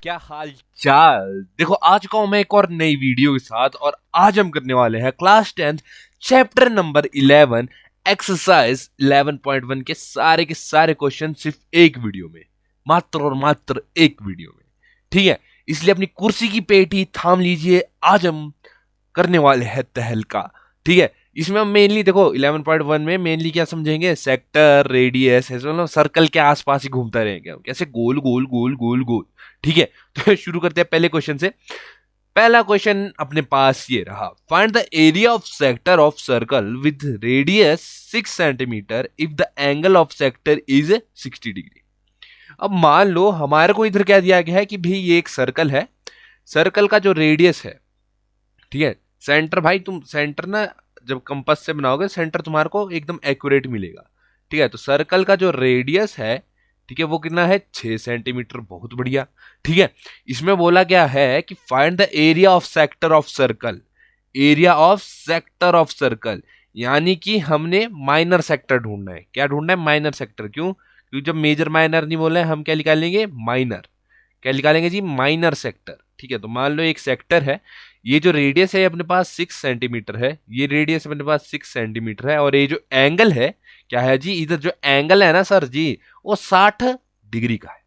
क्या हाल चाल। देखो आ चुका हूं मैं एक और नई वीडियो के साथ और आज हम करने वाले हैं क्लास 10 चैप्टर नंबर 11 एक्सरसाइज 11.1 के सारे क्वेश्चन सिर्फ एक वीडियो में, मात्र और मात्र एक वीडियो में। ठीक है, इसलिए अपनी कुर्सी की पेटी थाम लीजिए, आज हम करने वाले हैं तहलका। ठीक है, इसमें हम मेनली देखो 11.1 में मेनली क्या समझेंगे, सेक्टर, रेडियस, ऐसे मतलब सर्कल के आसपास ही घूमता रहेंगे हम, कैसे गोल गोल गोल गोल गोल। ठीक है, तो शुरू करते हैं पहले क्वेश्चन से। पहला क्वेश्चन अपने पास ये रहा, find the area of sector of circle with radius 6 centimetre if the angle of sector is 60 degree. अब मान लो हमारे को इधर क्या दिया गया है कि भाई ये एक सर्कल है, सर्कल का जो रेडियस है, ठीक है, सेंटर भाई तुम सेंटर ना जब कंपास से बनाओगे सेंटर तुम्हारे को एकदम एक्यूरेट मिलेगा। ठीक है, तो सर्कल का जो रेडियस है, ठीक है, वो कितना है 6 सेंटीमीटर, बहुत बढ़िया। ठीक है, इसमें बोला गया है कि find the area of sector of circle, area of sector of circle, यानी कि हमने माइनर सेक्टर ढूंढना है। क्या ढूंढना है? Minor sector. क्यों? क्योंकि जब मेजर माइनर नहीं बोले हम क्या निकालेंगे? माइनर। क्या निकालेंगे जी? Minor sector. ठीक है, तो मान लो एक सेक्टर है, ये जो रेडियस है अपने पास 6 सेंटीमीटर है, ये रेडियस अपने पास 6 सेंटीमीटर है, और ये जो एंगल है क्या है जी, इधर जो एंगल है ना सर जी, वो 60 डिग्री का है।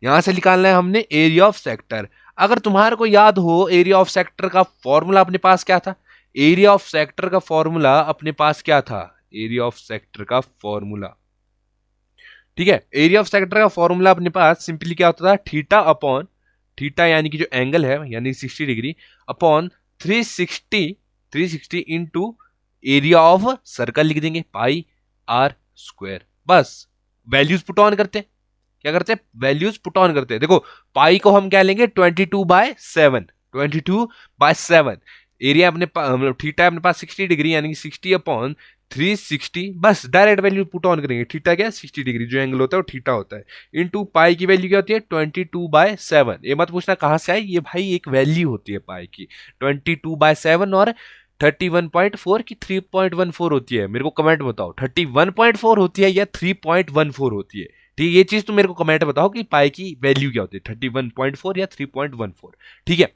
यहां से निकालना है हमने एरिया ऑफ सेक्टर। अगर तुम्हारे को याद हो एरिया ऑफ सेक्टर का फॉर्मूला अपने पास क्या था, एरिया ऑफ सेक्टर का फॉर्मूला अपने पास क्या था, एरिया ऑफ सेक्टर का फॉर्मूला, ठीक है, एरिया ऑफ सेक्टर का फॉर्मूला अपने पास सिंपली क्या होता था, थीटा अपॉन, थीटा यानी कि जो एंगल है यानी 60 degree, upon 360 into area of circle लिख देंगे, पाई आर स्क्वायर। बस वैल्यूज पुट ऑन करते हैं। क्या करते हैं? वैल्यूज पुट ऑन करते हैं। देखो पाई को हम क्या लेंगे, 22/7, 22/7। एरिया अपने मतलब थीटा अपने पास 60 डिग्री यानी कि 60/360। बस डायरेक्ट वैल्यू पुट ऑन करेंगे। थीटा क्या है? 60 डिग्री, जो एंगल होता है वो थीटा होता है, इनटू पाई की वैल्यू क्या होती है? 22/7। ये मत पूछना कहां से आई, ये भाई एक वैल्यू होती है पाई की, 22/7 और 31.4 की 3.14 होती है। मेरे को कमेंट बताओ 31.4 होती है या 3.14 होती है। ठीक है, ये चीज तुम मेरे को कमेंट बताओ कि पाई की वैल्यू क्या होती है, 31.4 या 3.14। ठीक है,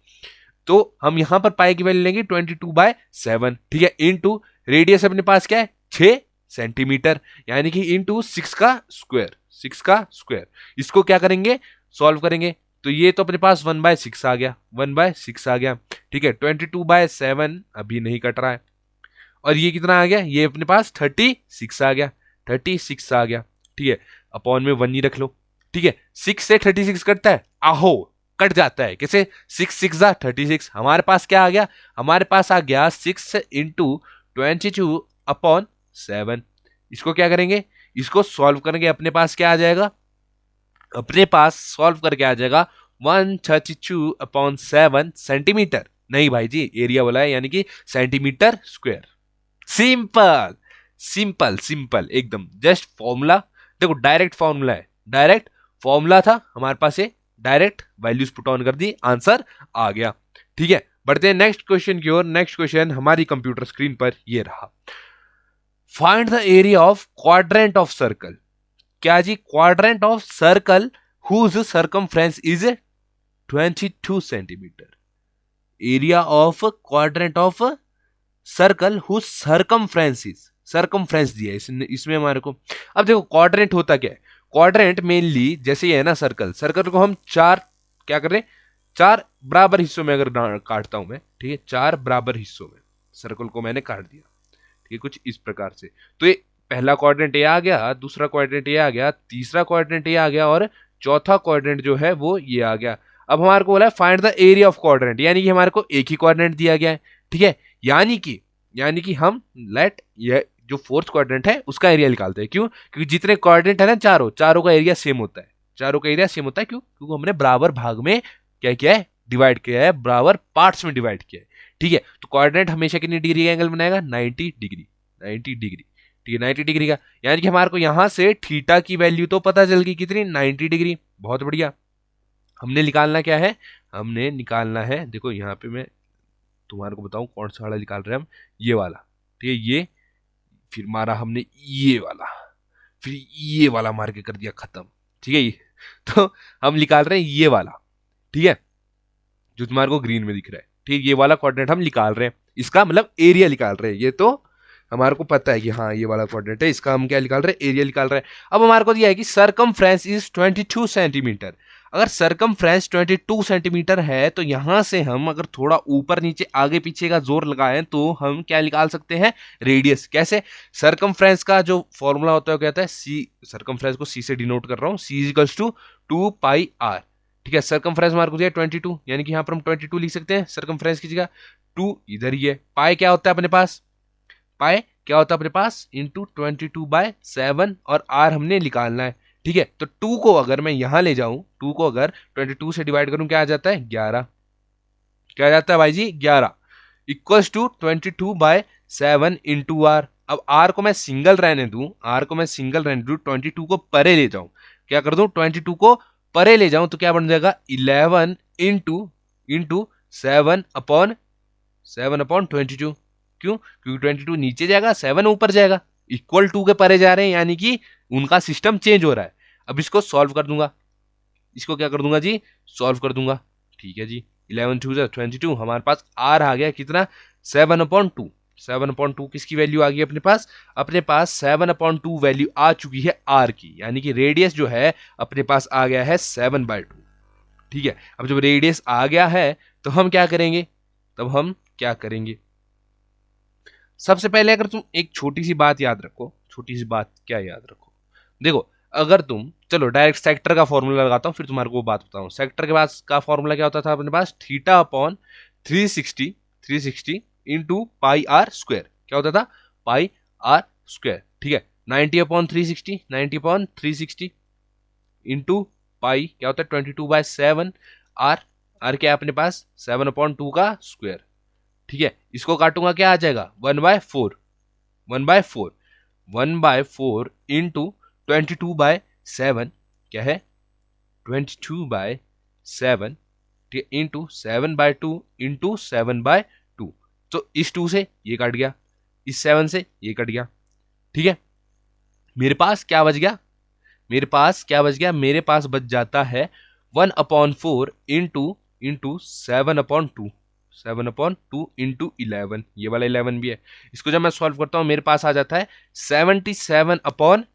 तो हम यहां पर पाई की वैल्यू लेंगे 22/7। ठीक है, इंटू रेडियस अपने पास क्या है, 6 सेंटीमीटर, यानी कि इंटू 6 का स्क्वायर, 6 का स्क्वायर। इसको क्या करेंगे, सॉल्व करेंगे, तो ये तो अपने पास 1/6 आ गया, 1/6 आ गया। ठीक है, 22/7 अभी नहीं कट रहा है, और ये कितना आ गया, ये अपने पास 36 आ गया, 36 आ गया। ठीक है, अपॉन में 1 ही रख लो। ठीक है, 6 से 36 कटता है, आहो कट जाता है। कैसे? 6 6 36। हमारे पास क्या आ गया, हमारे पास आ गया 6 इंटू 22/7। इसको क्या करेंगे, इसको सॉल्व करेंगे, अपने पास क्या आ जाएगा, अपने पास सॉल्व करके आ जाएगा 132/7 सेंटीमीटर। नहीं भाई जी, एरिया बोला है यानी कि centimetre square. Simple simple simple एकदम, जस्ट फॉर्मूला। देखो डायरेक्ट फॉर्मूला है, डायरेक्ट फॉर्मूला था हमारे पास, ये डायरेक्ट वैल्यूज पुट ऑन कर दी, आंसर आ गया। ठीक है, बढ़ते हैं नेक्स्ट क्वेश्चन की ओर। नेक्स्ट क्वेश्चन हमारी कंप्यूटर स्क्रीन पर ये रहा, find the area of quadrant of circle. क्या जी? Quadrant of circle whose circumference is 22 centimetre. Area of quadrant of circle who circumference is, circumference दिया है इसमें हमारे को। अब देखो क्वाड्रेंट होता क्या है, क्वाड्रेंट मेनली जैसे ये है ना सर्कल, सर्कल को हम चार क्या कर रहे हैं, चार बराबर हिस्सों में अगर काटता हूं मैं, ठीक है, चार बराबर हिस्सों में सर्कल को मैंने काट दिया। ठीक है, कुछ इस प्रकार से, तो ये पहला क्वाड्रेंट ये आ गया, दूसरा क्वाड्रेंट ये आ गया, तीसरा क्वाड्रेंट ये आ गया, और चौथा क्वाड्रेंट जो है वो ये आ गया। अब हमारे को बोला है find the area of quadrant, यानी कि हमारे को एक ही क्वाड्रेंट दिया गया है। ठीक है, यानी कि हम लेट ये जो फोर्थ क्वाड्रेंट है उसका एरिया निकालते हैं। क्यों? क्योंकि जितने क्वाड्रेंट है ना, चारों चारों का एरिया सेम होता है, चारों का एरिया सेम होता है। क्यों? क्योंकि हमने बराबर भाग में क्या किया है, डिवाइड किया है, बराबर पार्ट्स में डिवाइड किया है। ठीक है, तो क्वाड्रेंट हमेशा कितनी डिग्री का एंगल बनाएगा, 90 डिग्री, 90 डिग्री। ठीक है, 90 डिग्री का, यानी कि हमारे को यहां से थीटा की वैल्यू तो पता चल गई कितनी, 90 डिग्री। बहुत बढ़िया। हमने निकालना क्या है, हमने निकालना है, देखो यहाँ पे मैं तुम्हारे को बताऊं कौन सा वाला निकाल रहे हैं हम, ये वाला। ठीक है, ये फिर मारा हमने ये वाला, फिर ये वाला मार के कर दिया खत्म। ठीक है, ये तो हम निकाल रहे हैं ये वाला, ठीक है, जो तुम्हारे को ग्रीन में दिख रहा है। ठीक, ये वाला कोऑर्डिनेट हम निकाल रहे हैं, इसका मतलब एरिया निकाल रहे हैं। ये तो हमारे को पता है कि हाँ ये वाला कोऑर्डिनेट है, इसका हम क्या निकाल रहे हैं, एरिया निकाल रहे हैं। अब हमारे को दिया है कि सरकमफ्रेंस इज 22 सेंटीमीटर। अगर सरकमफ्रेंस 22 सेंटीमीटर है तो यहां से हम अगर थोड़ा ऊपर नीचे आगे पीछे का जोर लगाएं तो हम क्या निकाल सकते हैं, रेडियस। कैसे, सरकमफ्रेंस का जो फॉर्मूला होता है वो कहता है सी, सरकमफ्रेंस को सी से डिनोट कर रहा हूं, सी इक्वल्स टू 2 पाई आर। ठीक है, सरकमफ्रेंस हमारे को दिया 22, यानी कि यहां पर हम 22 लिख सकते हैं सरकमफ्रेंस की जगह, 2 इधर ही है। पाई क्या होता है अपने पास, पाई क्या होता है अपने पास, इंटू 22/7, और आर हमने निकालना है। ठीक है, तो 2 को अगर मैं यहां ले जाऊं, 2 को अगर 22 से डिवाइड करूं क्या आ जाता है, 11। क्या आ जाता है भाई जी, 11 इक्वल्स टू 22/7 इंटू आर। अब आर को मैं सिंगल रहने दूं, आर को मैं सिंगल रहने दूं, 22 को परे ले जाऊं, क्या कर दूं, 22 को परे ले जाऊं तो क्या बन जाएगा, 11 इंटू इंटू 7/22। क्यों, क्योंकि 22 नीचे जाएगा, 7 ऊपर जाएगा, इक्वल टू के परे जा रहे हैं, यानी कि उनका सिस्टम चेंज हो रहा है। अब इसको सॉल्व कर दूंगा, इसको क्या कर दूंगा जी, सॉल्व कर दूंगा। ठीक है जी, 11 2 22, हमारे पास आर आ गया कितना, 7/2। 7/2 किसकी वैल्यू आ गई अपने पास, अपने पास 7/2 वैल्यू आ चुकी है आर की, यानी कि रेडियस जो है अपने पास आ गया है 7/2। ठीक है, अब जब रेडियस आ गया है तो हम क्या करेंगे, तब हम क्या करेंगे, सबसे पहले अगर तुम एक छोटी सी बात याद रखो, छोटी सी बात क्या याद रखो, देखो अगर तुम, चलो डायरेक्ट सेक्टर का फॉर्मूला लगाता हूं फिर तुम्हारे को वो बात बताऊं। सेक्टर के पास का फॉर्मूला क्या होता था अपने पास, theta upon 360 into pi are square. क्या होता था, पाई आर स्क्वायर। ठीक है, 90/360, 90/360 इंटू पाई क्या होता है 22/7 आर। आर क्या है अपने पास, 7/2 का स्क्वायर। ठीक है, इसको काटूंगा क्या आ जाएगा, 1/4, 1/4, 1/4 इंटू 22/7, क्या है 22/7, ठीक है, इंटू 7/2 इंटू 7/2। तो इस 2 से ये कट गया, इस 7 से ये कट गया। ठीक है, मेरे पास क्या बच गया, मेरे पास क्या बच गया, मेरे पास बच जाता है 1/4 इंटू 7/2, 7/2 इंटू 11, ये वाला 11 भी है। इसको जब मैं सॉल्व करता हूं मेरे पास आ जाता है 77/8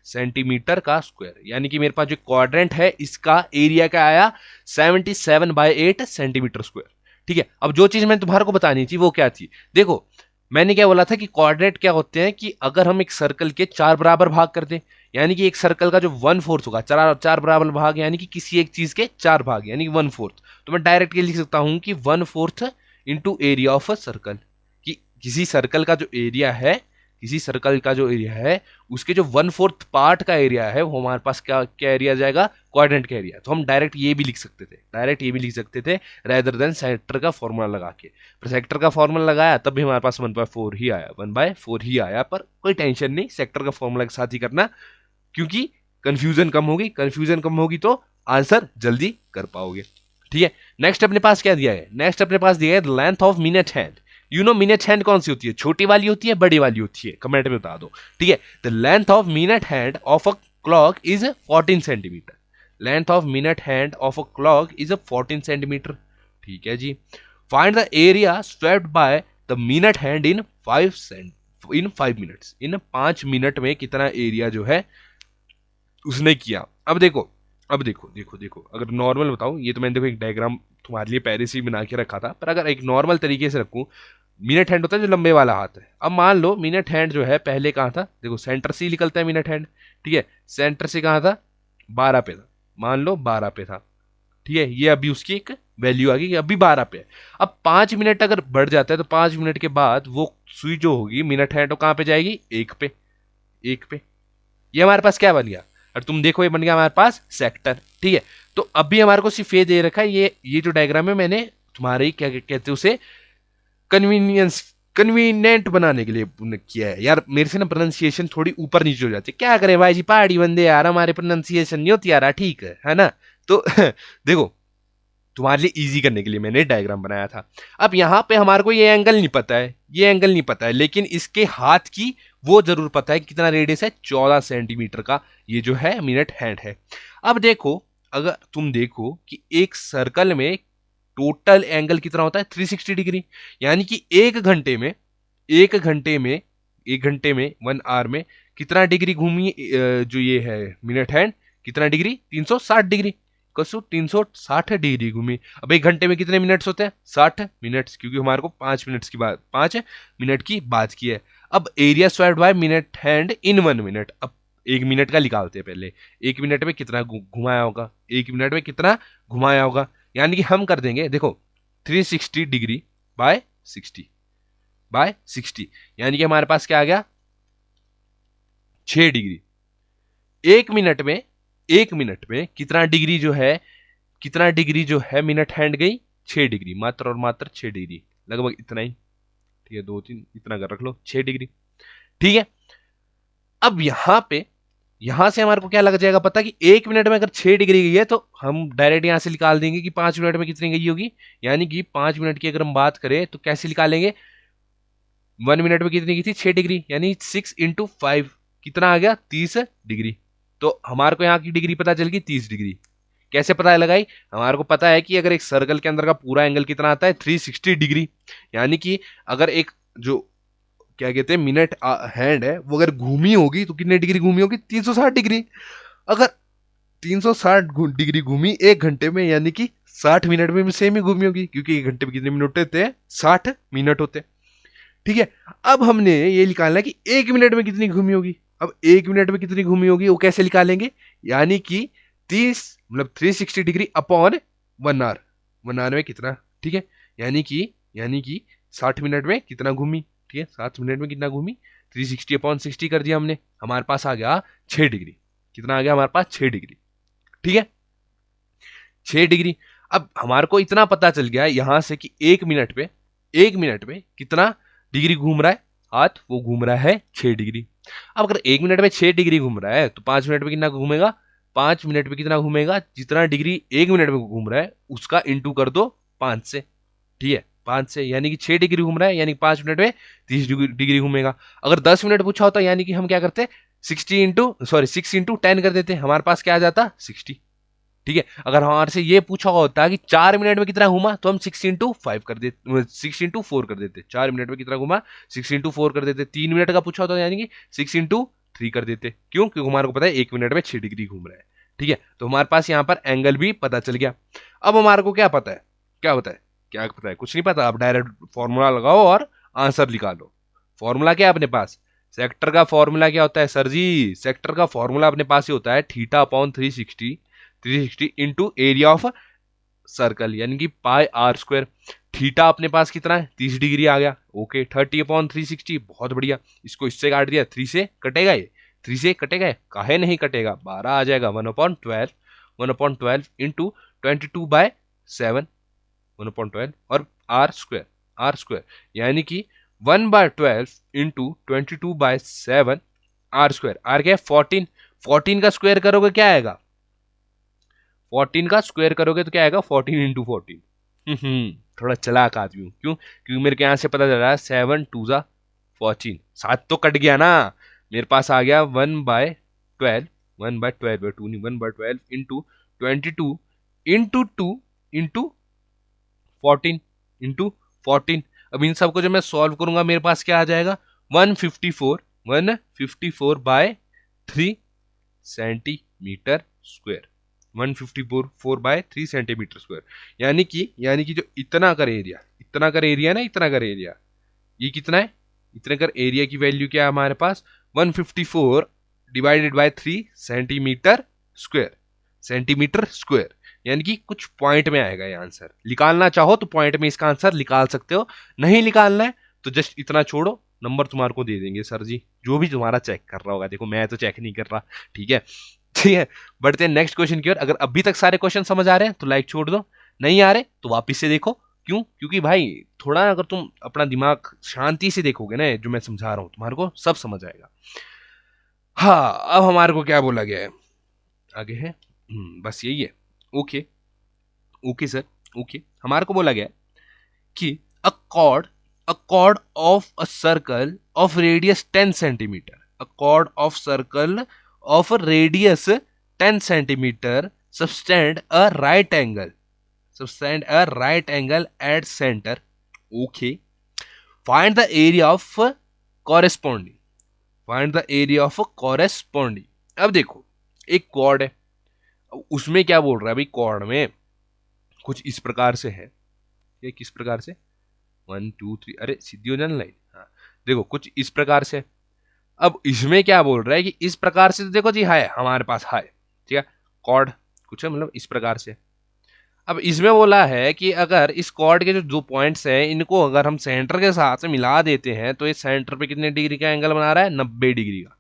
सेंटीमीटर का स्क्वायर, यानी कि मेरे पास जो क्वाड्रेंट है इसका एरिया क्या आया, 77/8 सेंटीमीटर स्क्वायर। ठीक है, अब जो चीज मैंने तुम्हारे को बतानी थी वो क्या थी, देखो मैंने क्या बोला था कि कोऑर्डिनेट क्या होते हैं, कि अगर हम एक सर्कल के 4 बराबर भाग कर दें, यानी कि एक सर्कल का जो 1/4 होगा, 4 बराबर भाग, यानी कि किसी एक चीज के 4 भाग, यानी कि 1/4, तो मैं डायरेक्ट ये लिख सकता हूं कि 1/4 into area of a circle, कि किसी सर्कल का जो एरिया है, किसी सर्कल का जो एरिया है उसके जो 1/4 पार्ट का एरिया है वो हमारे पास क्या क्या एरिया जाएगा, कोऑर्डिनेट का एरिया। तो हम डायरेक्ट ये भी लिख सकते थे, डायरेक्ट ये भी लिख सकते थे रेदर देन सेक्टर का फॉर्मूला लगा के। पर सेक्टर का फॉर्मूला लगाया तब भी हमारे पास 1/4 ही आया, 1/4 ही आया, पर कोई टेंशन नहीं, सेक्टर का फॉर्मूला के साथ ही करना, क्योंकि कंफ्यूजन कम होगी, कंफ्यूजन कम होगी तो आंसर जल्दी कर पाओगे। ठीक है, नेक्स्ट अपने पास क्या दिया है, नेक्स्ट अपने पास दिया है length of minute hand. You know minute hand कौन सी होती है, छोटी वाली होती है बड़ी वाली होती है, कमेंट में बता दो। ठीक है, the length of minute hand of a clock is 14 centimetre, length of minute hand of a clock is 14 centimetre. ठीक है जी, find the area swept by the minute hand in 5 minutes, इन 5 मिनट में कितना एरिया जो है उसने किया। अब देखो, अब देखो देखो देखो, अगर नॉर्मल बताऊं, ये तो मैंने देखो एक डायग्राम तुम्हारे लिए पहले से ही बना के रखा था, पर अगर एक नॉर्मल तरीके से रखूं, मिनट हैंड होता है जो लंबे वाला हाथ है। अब मान लो मिनट हैंड जो है पहले कहाँ था, देखो सेंटर से ही निकलता है मिनट हैंड। ठीक है, सेंटर से कहाँ था, 12 पे था, मान लो 12 पे था। ठीक है, ये अभी उसकी एक वैल्यू आ गई कि अभी 12 पे है। अब 5 मिनट अगर बढ़ जाता है तो 5 मिनट के बाद वो सुई जो होगी मिनट हैंड, वो कहाँ पे जाएगी, 1 पे, 1 पे। ये हमारे पास क्या बन गया, और तुम देखो ये बन गया हमारे पास सेक्टर। ठीक है, तो अभी हमारे को सिर्फ ये दे रखा है, ये जो डायग्राम है मैंने तुम्हारे क्या कहते हैं उसे कन्वीनियंट बनाने के लिए किया है। यार मेरे से ना प्रोनाउंसिएशन थोड़ी ऊपर नीचे हो जाती है, क्या करें भाई जी, पहाड़ी बंदे यार, हमारे प्रोनाउंसिएशन नहीं होती यार, ठीक है ना। तो देखो तुम्हारे लिए इजी करने के लिए मैंने डायग्राम बनाया था। अब यहाँ पे हमारे को ये एंगल नहीं पता है, ये एंगल नहीं पता है, लेकिन इसके हाथ की वो जरूर पता है कितना रेडियस है, 14 सेंटीमीटर का ये जो है मिनट हैंड है। अब देखो अगर तुम देखो कि एक सर्कल में टोटल एंगल कितना होता है 360 डिग्री, यानी कि एक घंटे में 1 आवर में कितना डिग्री घूमी जो ये है मिनट हैंड, कितना डिग्री 360 डिग्री, कसो 360 डिग्री घूमी। अब 1 घंटे में कितने मिनट्स होते हैं 60 मिनट्स, क्योंकि हमारे को 5 मिनट की बात की है। अब area squared by minute hand in 1 minute. अब 1 मिनट का निकालते हैं पहले, 1 मिनट में कितना घुमाया होगा, 1 मिनट में कितना घुमाया होगा, यानी कि हम कर देंगे देखो 360 डिग्री बाय 60 यानी कि हमारे पास क्या आ गया 6 डिग्री। 1 मिनट में कितना डिग्री जो है मिनट हैंड गई 6 डिग्री, मात्र और मात्र 6 डिग्री, लगभग इतना ही, ठीक है 2 3 इतना कर रख लो 6 डिग्री, ठीक है। अब यहां से हमारे को क्या लग जाएगा पता कि 1 मिनट में अगर 6 डिग्री गई है तो हम डायरेक्ट यहां से निकाल देंगे कि 5 मिनट में कितनी गई होगी, यानी कि 5 मिनट की अगर हम बात करें तो कैसे निकालेंगे, 1 मिनट में कितनी की थी 6 डिग्री, यानी 6 × 5 कितना आ गया 30 डिग्री। तो हमारे को यहाँ की डिग्री पता चल गई 30 डिग्री। कैसे पता लगाई, हमारे को पता है कि अगर एक सर्कल के अंदर का पूरा एंगल कितना आता है 360 डिग्री, यानी कि अगर एक जो क्या कहते हैं मिनट हैंड है वो अगर घूमी होगी तो कितने डिग्री घूमी होगी 360 डिग्री। अगर 360 डिग्री घूमी 1 घंटे में, यानी कि 60 मिनट में भी सेम ही घूमी होगी, क्योंकि 1 घंटे में कितने मिनट होते हैं 60 मिनट होते हैं, ठीक है। अब हमने ये निकालना है कि 1 मिनट में कितनी घूमी होगी। अब 1 मिनट में कितनी घूमी होगी वो कैसे निकालेंगे, यानी कि 360 डिग्री अपॉन 1 आवर, 1 आवर में कितना, ठीक है, यानी कि 60 मिनट में कितना घूमी, ठीक है 60 मिनट में कितना घूमी 360 अपॉन 60 कर दिया हमने, हमारे पास आ गया 6 डिग्री। कितना आ गया हमारे पास 6 डिग्री, ठीक है 6 डिग्री। अब हमारे को इतना पता चल गया यहां से कि 1 मिनट में कितना डिग्री घूम रहा है हाथ, वो घूम रहा है 6 डिग्री। अब अगर 1 मिनट में 6 डिग्री घूम रहा है तो 5 मिनट में कितना घूमेगा, 5 मिनट में कितना घूमेगा, जितना डिग्री 1 मिनट में घूम रहा है उसका इंटू कर दो 5 से, ठीक है 5 से, यानी कि 6 डिग्री घूम रहा है, यानी 5 मिनट में 30 डिग्री घूमेगा। अगर 10 मिनट पूछा होता यानी कि हम क्या करते 6 × 10 कर देते, हमारे पास क्या आ जाता 60, ठीक है। अगर हमारे से ये पूछा होता कि 4 मिनट में कितना घूमा तो हम 6 × 4 कर देते, 4 मिनट में कितना घूमा 6 × 4 कर देते। 3 मिनट का पूछा होता यानी कि 6 × 3 कर देते, क्यों, क्योंकि हमारे को पता है 1 मिनट में 6 डिग्री घूम रहा है, ठीक है। तो हमारे पास यहाँ पर एंगल भी पता चल गया। अब हमारे को क्या पता है कुछ नहीं पता, आप डायरेक्ट फॉर्मूला लगाओ और आंसर निकालो। फॉर्मूला क्या है अपने पास, सेक्टर का फॉर्मूला क्या होता है सर जी, सेक्टर का फॉर्मूला अपने पास ही होता है theta upon 360 into area of circle, यानी कि पाई आर स्क्वायर। थीटा अपने पास कितना है 30 डिग्री आ गया, ओके 30 अपॉन 360, बहुत बढ़िया। इसको इससे काट दिया, 3 से कटेगा ये, 3 से कटेगा, काहे नहीं कटेगा, 12 आ जाएगा 1/12 इंटू 22/7 1/12 और आर स्क्वायर यानी कि 1/12 इंटू 22/7 आर स्क्वायर। आर क्या है 14, 14 का स्क्वायर करोगे क्या आएगा, 14 का स्क्वायर करोगे तो क्या आएगा 14 × 14। थोड़ा चलाक आदमी हूँ, क्यों, क्योंकि मेरे को यहाँ से पता चल रहा है 7 2 जा 14, 7 तो कट गया ना, मेरे पास आ गया 1/12 2 नहीं 1/12 इंटू 22 इंटू 2 इंटू 14। अब इन सबको जब मैं सॉल्व करूंगा मेरे पास क्या आ जाएगा 154/3 सेंटीमीटर स्क्वायर, 154/3 सेंटीमीटर स्क्वायर, यानी कि जो इतना कर एरिया ना, ये कितना है, इतने कर एरिया की वैल्यू क्या है हमारे पास 154/3 सेंटीमीटर स्क्वायर, यानी कि कुछ पॉइंट में आएगा ये आंसर। निकालना चाहो तो पॉइंट में इसका आंसर निकाल सकते हो, नहीं निकालना है तो जस्ट इतना छोड़ो, नंबर तुम्हारे को दे देंगे सर जी, जो भी तुम्हारा चेक कर रहा होगा। देखो मैं तो चेक नहीं कर रहा, ठीक है। बढ़ते हैं नेक्स्ट क्वेश्चन की ओर। अगर अभी तक सारे क्वेश्चन समझ आ रहे हैं तो लाइक छोड़ दो, नहीं आ रहे तो वापिस से देखो। क्यों, क्योंकि भाई थोड़ा अगर तुम अपना दिमाग शांति से देखोगे ना जो मैं समझा रहा हूं तुम्हारे को सब समझ आएगा। हाँ, अब हमारे को क्या बोला गया है, आगे है बस यही है। Okay sir, okay. हमारे को बोला गया कि अ chord of a circle of radius 10 centimetre, a chord of circle of radius 10 centimetre subtend a right angle, subtend a right angle at center. Okay. Find the area of corresponding, find the area of corresponding. अब देखो एक quad है, उसमें क्या बोल रहा है भाई, क्वाड में कुछ इस प्रकार से है, ये किस प्रकार से 1 2 3, अरे सीधी हो जाना लाइन। हाँ देखो कुछ इस प्रकार से। अब इसमें क्या बोल रहा है कि इस प्रकार से, तो देखो जी है हमारे पास है, ठीक है, कॉर्ड कुछ है मतलब इस प्रकार से। अब इसमें बोला है कि अगर इस कॉर्ड के जो दो पॉइंट्स हैं इनको अगर हम सेंटर के साथ मिला देते हैं तो ये सेंटर पे कितने डिग्री का एंगल बना रहा है, 90 डिग्री का।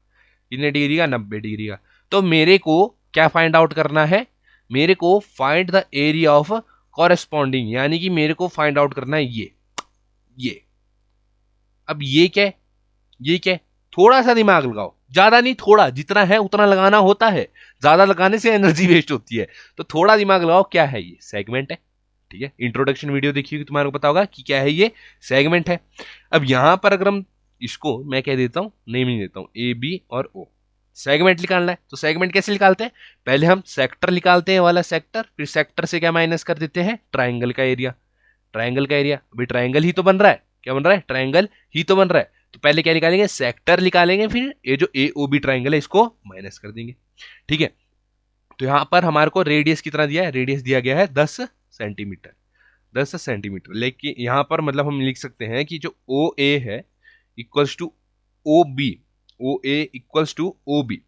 कितने डिग्री का, 90 डिग्री का। तो मेरे को क्या फाइंड आउट करना है, मेरे को find the area of corresponding, यानी कि मेरे को फाइंड आउट करना है ये। अब ये क्या है, ये क्या है, थोड़ा सा दिमाग लगाओ, ज्यादा नहीं, थोड़ा, जितना है उतना लगाना होता है, ज्यादा लगाने से एनर्जी वेस्ट होती है, तो थोड़ा दिमाग लगाओ। क्या है ये, सेगमेंट है, ठीक है। इंट्रोडक्शन वीडियो देखिए तुम्हारे को पता होगा कि क्या है ये, सेगमेंट है। अब यहां पर अगर हम इसको मैं कह देता हूं, नेम नहीं देता हूं, ए बी और ओ, सेगमेंट निकालना है। तो सेगमेंट कैसे निकालते हैं, पहले हम सेक्टर निकालते हैं वाला सेक्टर, फिर सेक्टर से क्या माइनस कर देते हैं, ट्राइंगल का एरिया। ट्राइंगल का एरिया, अभी ट्राइंगल ही तो बन रहा है, क्या बन रहा है, ट्राइंगल ही तो बन रहा है। तो पहले क्या निकालेंगे, सेक्टर निकालेंगे, फिर ये जो ए ओ बी ट्राइंगल है इसको माइनस कर देंगे, ठीक है। तो यहां पर हमारे को रेडियस कितना दिया है, रेडियस दिया गया है 10 सेंटीमीटर, 10 सेंटीमीटर। लेकिन यहां पर मतलब हम लिख सकते हैं कि जो ओ ए है equals to O B, O A equals to O B,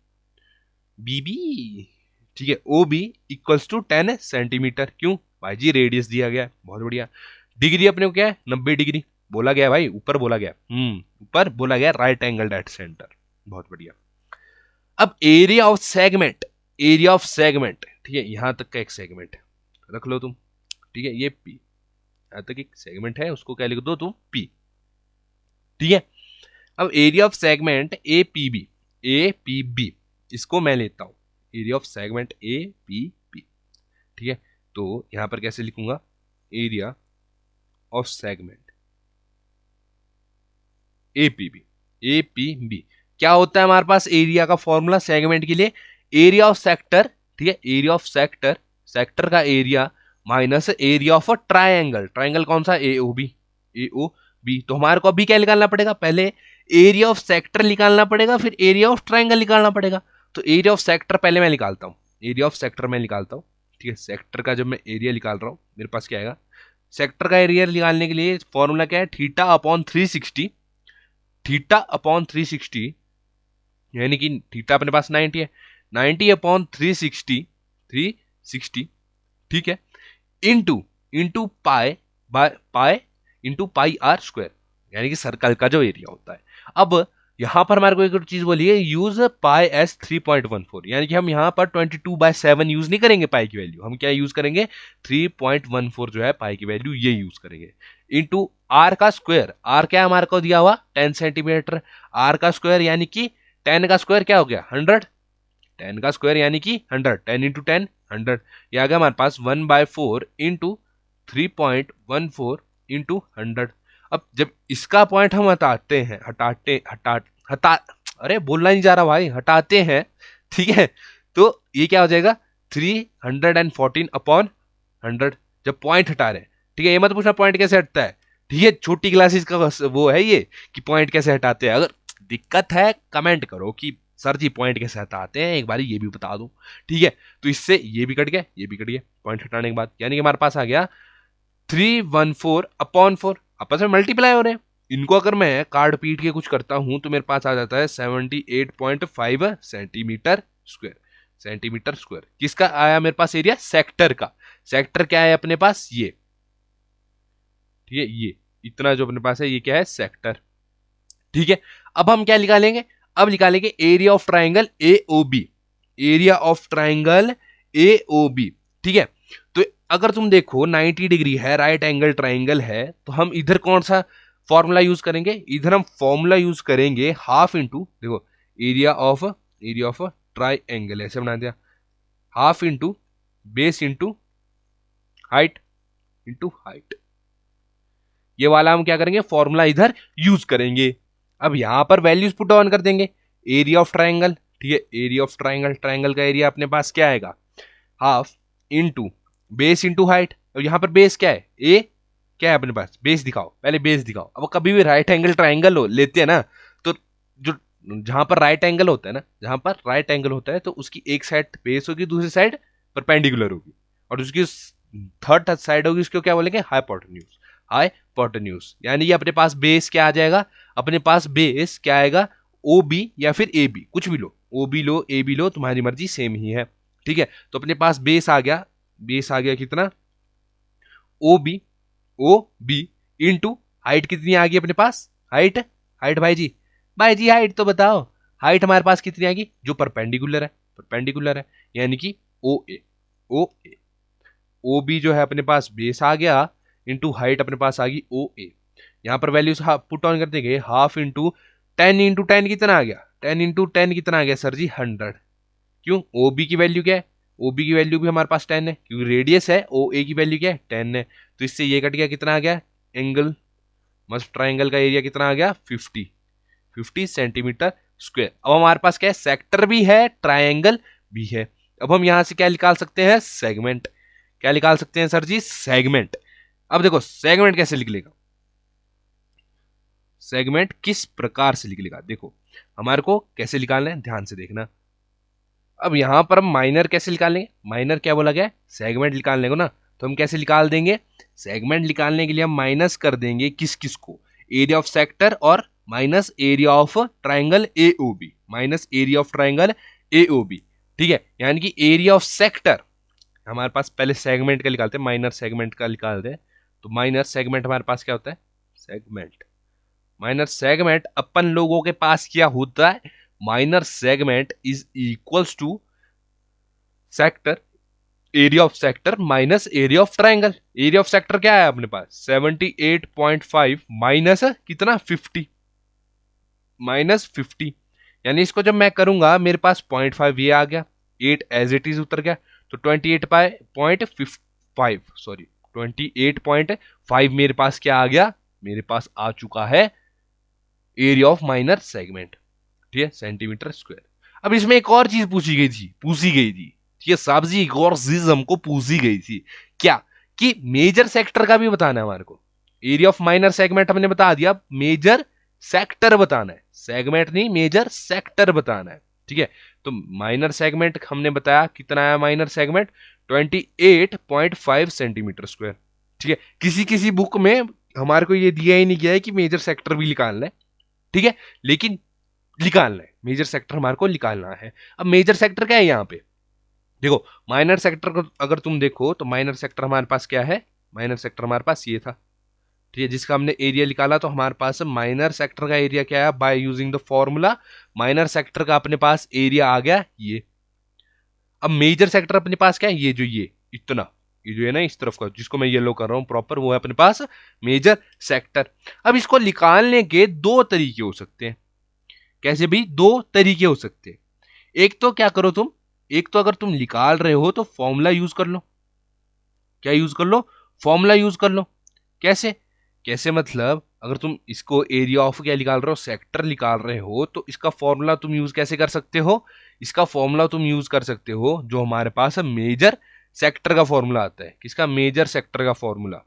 B B, ठीक है, O B equals to 10 centimetre. क्यों भाई जी, रेडियस दिया गया है, बहुत बढ़िया। डिग्री अपने को क्या है, 90 डिग्री बोला गया भाई, ऊपर बोला गया, ऊपर बोला गया राइट एंगल एट सेंटर, बहुत बढ़िया। अब area of segment, area of segment, ठीक है, यहां तक का एक सेगमेंट रख लो तुम, ठीक है, ये पी, यहां तक एक सेगमेंट है, उसको क्या लिख दो तुम, पी, ठीक है। अब area of segment A P B, A P B, इसको मैं लेता हूं area of segment A P B, ठीक है। तो यहां पर कैसे लिखूंगा, area of segment A P B, A P B क्या होता है हमारे पास एरिया का फॉर्मूला सेगमेंट के लिए, एरिया ऑफ सेक्टर, ठीक है, एरिया ऑफ सेक्टर, सेक्टर का area minus area of a triangle, triangle कौन सा, ए ओ बी, ए ओ बी। तो हमारे को अभी क्या निकालना पड़ेगा, पहले एरिया ऑफ सेक्टर निकालना पड़ेगा, फिर एरिया ऑफ ट्राइंगल निकालना पड़ेगा। तो एरिया ऑफ सेक्टर पहले मैं निकालता हूं, एरिया ऑफ सेक्टर मैं निकालता हूं, ठीक है। सेक्टर का जब मैं एरिया निकाल रहा हूं, मेरे पास क्या आएगा, सेक्टर का एरिया निकालने के लिए फॉर्मूला क्या है, थीटा अपॉन 360, थीटा अपॉन 360, यानी कि थीटा अपने पास 90 है, 90 अपॉन 360, 360, ठीक है, into into pi by pi into pi are square, यानी कि सर्कल का जो एरिया होता है। अब यहां पर हमारे को एक चीज बोली है, यूज पाई एस 3.14, यानी कि हम यहां पर 22/7 यूज नहीं करेंगे पाई की वैल्यू, हम क्या यूज करेंगे, 3.14 जो है पाई की वैल्यू ये यूज करेंगे, इंटू आर का स्क्वायर, आर क्या हमारे को दिया हुआ 10 सेंटीमीटर, आर का स्क्वायर यानी कि 10 का स्क्वायर क्या हो गया 100, 10 का स्क्वायर यानी कि 100, 10 इंटू 10 100, ये आ गया हमारे पास 1/4 इंटू 3.14 इंटू 100। अब जब इसका पॉइंट हम हटाते हैं, हटा अरे बोलना नहीं जा रहा भाई, हटाते हैं, ठीक है, तो ये क्या हो जाएगा 314 अपॉन 100, जब पॉइंट हटा रहे हैं, ठीक है। ये मत पूछना पॉइंट कैसे हटता है, ठीक है, छोटी क्लासेस का वो है ये कि पॉइंट कैसे हटाते हैं। अगर दिक्कत है कमेंट करो कि सर जी पॉइंट कैसे हटाते हैं, एक बार ये भी बता दो, ठीक है। तो इससे ये भी कट गया, ये भी कट गया पॉइंट हटाने के बाद, यानी कि हमारे पास आ गया 314 अपॉन 4, आपस में मल्टीप्लाई हो रहे हैं। इनको अगर मैं कार्ड पीट के कुछ करता हूं तो मेरे पास आ जाता है 78.5 सेंटीमीटर स्क्वायर, सेंटीमीटर स्क्वायर। किसका आया मेरे पास एरिया, सेक्टर का। सेक्टर क्या है अपने पास, ये, ठीक है, ये इतना जो अपने पास है ये क्या है, सेक्टर, ठीक है। अब हम क्या निकालेंगे, अब निकालेंगे area of triangle A O B, area of triangle A O B, ठीक है। तो अगर तुम देखो 90 डिग्री है, राइट एंगल ट्राइंगल है, तो हम इधर कौन सा फॉर्मूला यूज करेंगे, इधर हम फॉर्मूला यूज करेंगे हाफ इंटू, देखो एरिया ऑफ ट्राइंगल ऐसे बना दिया, half into base into height, ये वाला हम क्या करेंगे फॉर्मूला इधर यूज करेंगे। अब यहां पर वैल्यूज पुट ऑन कर देंगे, एरिया ऑफ ट्राइंगल, ठीक है, एरिया ऑफ ट्राइंगल, ट्राइंगल का एरिया अपने पास क्या आएगा, half into base into height. और यहाँ पर बेस क्या है, ए क्या है अपने पास, बेस दिखाओ, पहले बेस दिखाओ। अब कभी भी राइट एंगल ट्राइंगल हो लेते हैं ना, तो जो जहां पर राइट एंगल होता है ना, जहां पर राइट एंगल होता है तो उसकी एक साइड बेस होगी, दूसरी साइड परपेंडिकुलर होगी, और उसकी थर्ड साइड होगी, उसको क्या बोलेंगे, हाइपोटेन्यूज। हाइपोटेन्यूज यानी कि अपने पास बेस क्या आ जाएगा, अपने पास बेस क्या आएगा, ओ बी या फिर ए बी, कुछ भी लो, O B low A B लो, तुम्हारी मर्जी, सेम ही है। ठीक है, तो अपने पास बेस आ गया, बेस आ गया कितना, O B, O B into height कितनी आ गई अपने पास, हाइट, हाइट भाई जी हाइट तो बताओ, हाइट हमारे पास कितनी आएगी, जो परपेंडिकुलर है, परपेंडिकुलर है, यानी कि ओ ए, ओ ए, ओ बी जो है अपने पास बेस आ गया, इंटू हाइट अपने पास आ गई ओ ए। यहां पर वैल्यूज पुट ऑन कर देंगे, हाफ इंटू टेन कितना आ गया, 10 इंटू 10 कितना आ गया सर जी, 100। क्यों, ओ बी की वैल्यू क्या है, ओ बी की वैल्यू भी हमारे पास 10 है, क्योंकि रेडियस है, ओ ए की वैल्यू क्या है, 10 है। तो इससे ये कट गया, कितना आ गया, एंगल मस्त ट्राइंगल का एरिया कितना आ गया, 50 सेंटीमीटर स्क्वायर। अब हमारे पास क्या है, सेक्टर भी है, ट्राइंगल भी है। अब हम यहां से क्या निकाल सकते हैं, सेगमेंट। क्या निकाल सकते हैं सर जी, सेगमेंट। अब देखो सेगमेंट कैसे निकलेगा, सेगमेंट किस प्रकार से निकलेगा, देखो हमारे को कैसे निकालना है, ध्यान से देखना। अब यहां पर हम माइनर कैसे निकालेंगे, माइनर क्या बोला गया, सेगमेंट निकालने को ना, तो हम कैसे निकाल देंगे, सेगमेंट निकालने के लिए हम माइनस कर देंगे किस किस को, एरिया ऑफ सेक्टर और minus area of triangle A O B, minus area of triangle A O B. ठीक है, यानी कि एरिया ऑफ सेक्टर हमारे पास, पहले सेगमेंट का निकालते हैं, माइनर सेगमेंट का निकालते हैं। तो माइनर सेगमेंट हमारे पास क्या होता है, सेगमेंट, माइनर सेगमेंट अपन लोगों के पास क्या होता है, minor segment is equals to sector, area of sector minus area of triangle. Area of sector क्या है अपने पास, 78.5 माइनस कितना, 50, माइनस 50, यानी इसको जब मैं करूंगा मेरे पास 0.5 ये आ गया, 8 एज इट इज उतर गया, तो 28.5, सॉरी 28.5 मेरे पास क्या आ गया, मेरे पास आ चुका है एरिया ऑफ माइनर सेगमेंट। ठीक है, सेंटीमीटर स्क्वायर। अब इसमें एक और चीज पूछी गई थी, ठीक है साहब जी, एक और चीज हमको पूछी गई थी, क्या, कि मेजर सेक्टर का भी बताना है हमारे को। एरिया ऑफ माइनर सेगमेंट हमने बता दिया, मेजर सेक्टर बताना है, सेगमेंट नहीं मेजर सेक्टर बताना है। ठीक है, तो माइनर सेगमेंट हमने बताया कितना है, माइनर सेगमेंट 28.5 सेंटीमीटर स्क्वायर। ठीक है, किसी किसी बुक में हमारे को ये दिया ही नहीं गया है कि मेजर सेक्टर भी निकालना है, ठीक है, लेकिन निकालना है, मेजर सेक्टर हमारे को निकालना है। अब मेजर सेक्टर क्या है यहाँ पे, देखो माइनर सेक्टर को अगर तुम देखो तो माइनर सेक्टर हमारे पास क्या है, माइनर सेक्टर हमारे पास ये था, ठीक है, जिसका हमने एरिया निकाला, तो हमारे पास माइनर सेक्टर का एरिया क्या है, by using the formula minor sector का अपने पास एरिया आ गया ये। अब मेजर सेक्टर अपने पास क्या है, ये जो ये इतना, ये जो है ना इस तरफ का, जिसको मैं येलो कर रहा हूं प्रॉपर, वो है अपने पास मेजर सेक्टर। अब इसको निकालने के दो तरीके हो सकते हैं, कैसे भी, दो तरीके हो सकते हैं। एक तो क्या करो तुम, एक तो अगर तुम निकाल रहे हो तो फॉर्मूला यूज कर लो, क्या यूज कर लो, फॉर्मूला यूज कर लो। कैसे, कैसे मतलब, अगर तुम इसको एरिया ऑफ क्या निकाल रहे हो, सेक्टर निकाल रहे हो, तो इसका फॉर्मूला तुम यूज कैसे कर सकते हो, इसका फॉर्मूला तुम यूज कर सकते हो जो हमारे पास है मेजर सेक्टर का फॉर्मूला आता है, किसका, मेजर सेक्टर का फॉर्मूला,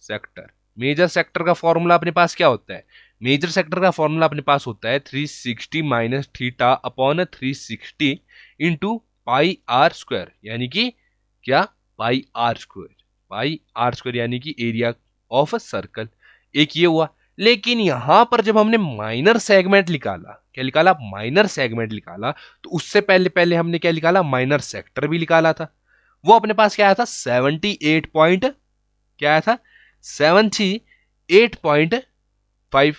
सेक्टर, मेजर सेक्टर का फॉर्मूला अपने पास क्या होता है, मेजर सेक्टर का फॉर्मूला अपने पास होता है 360 minus theta upon 360 into pi are square, यानी कि क्या, pi are square, pi are square यानी कि एरिया ऑफ सर्कल। एक ये हुआ, लेकिन यहां पर जब हमने माइनर सेगमेंट निकाला, क्या निकाला, माइनर सेगमेंट निकाला, तो उससे पहले पहले हमने क्या निकाला, माइनर सेक्टर भी निकाला था। वो अपने पास क्या आया था, 78 पॉइंट, क्या आया था, 78.5।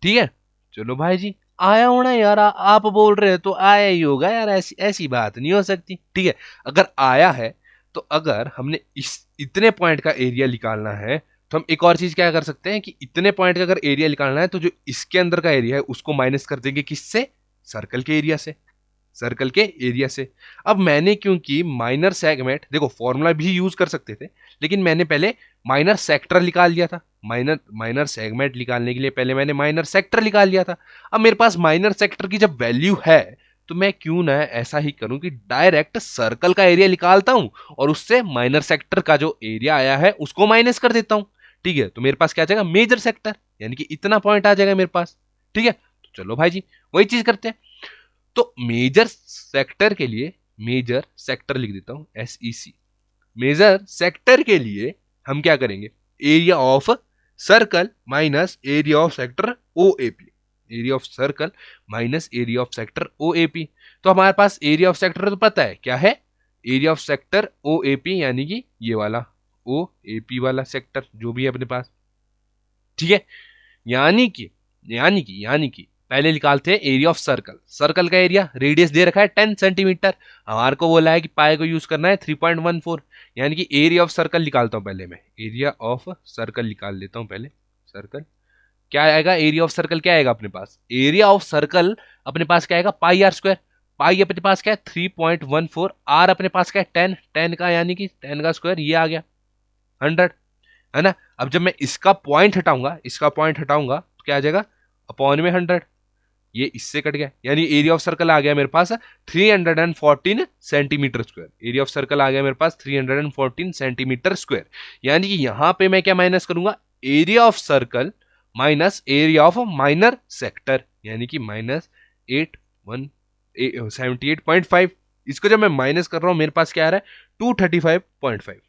ठीक है, चलो भाई जी, आया होना यार, आप बोल रहे हो तो आया ही होगा यार, ऐसी ऐसी बात नहीं हो सकती। ठीक है, अगर आया है तो अगर हमने इस इतने पॉइंट का एरिया निकालना है, तो हम एक और चीज क्या कर सकते हैं कि इतने पॉइंट का अगर एरिया निकालना है तो जो इसके अंदर का एरिया है उसको माइनस कर देंगे, किससे, सर्कल के एरिया से, सर्कल के एरिया से। अब मैंने क्योंकि माइनर सेगमेंट, देखो फॉर्मूला भी यूज कर सकते थे, लेकिन मैंने पहले माइनर सेक्टर निकाल लिया था, माइनर माइनर सेगमेंट निकालने के लिए पहले मैंने माइनर सेक्टर निकाल लिया था। अब मेरे पास माइनर सेक्टर की जब वैल्यू है, तो मैं क्यों ना ऐसा ही करूं कि डायरेक्ट सर्कल का एरिया निकालता हूं और उससे माइनर सेक्टर का जो एरिया आया है उसको माइनस कर देता हूं। ठीक है, तो मेरे पास क्या आ जाएगा, मेजर सेक्टर, यानी कि इतना पॉइंट आ जाएगा मेरे पास। ठीक है, तो चलो भाई जी वही चीज करते हैं। तो मेजर सेक्टर के लिए, मेजर सेक्टर लिख देता हूं SEC। मेजर सेक्टर के लिए हम क्या करेंगे, area of circle minus area of sector OAP, area of circle minus area of sector OAP। तो हमारे पास एरिया ऑफ सेक्टर तो पता है क्या है, एरिया ऑफ सेक्टर OAP, यानी कि ये वाला OAP वाला सेक्टर जो भी है अपने पास। ठीक है, यानी कि पहले निकालते हैं एरिया ऑफ सर्कल। सर्कल का एरिया, रेडियस दे रखा है 10 सेंटीमीटर, हमारे को बोला है कि पाई को यूज करना है 3.14, यानी कि एरिया ऑफ सर्कल निकालता हूं पहले मैं, एरिया ऑफ सर्कल निकाल लेता हूं पहले। सर्कल क्या आएगा, एरिया ऑफ सर्कल क्या आएगा अपने पास, एरिया ऑफ सर्कल अपने पास क्या आएगा, पाई आर स्क्वायर। पाई अपने पास क्या है 3.14, आर अपने पास क्या है 10, 10 का यानी कि 10 का स्क्वायर, ये आ गया 100, है ना। अब जब मैं इसका पॉइंट हटाऊंगा, तो क्या आ जाएगा, अपॉन में 100, ये इससे कट गया, यानी एरिया ऑफ सर्कल आ गया मेरे पास 314 centimetre square. Area of circle आ गया मेरे पास 314 सेंटीमीटर स्क्वायर, यानी कि यहां पे मैं क्या माइनस करूंगा, area of circle minus area of minor sector, यानी कि माइनस 78.5। इसको जब मैं माइनस कर रहा हूं मेरे पास क्या आ रहा है 235.5,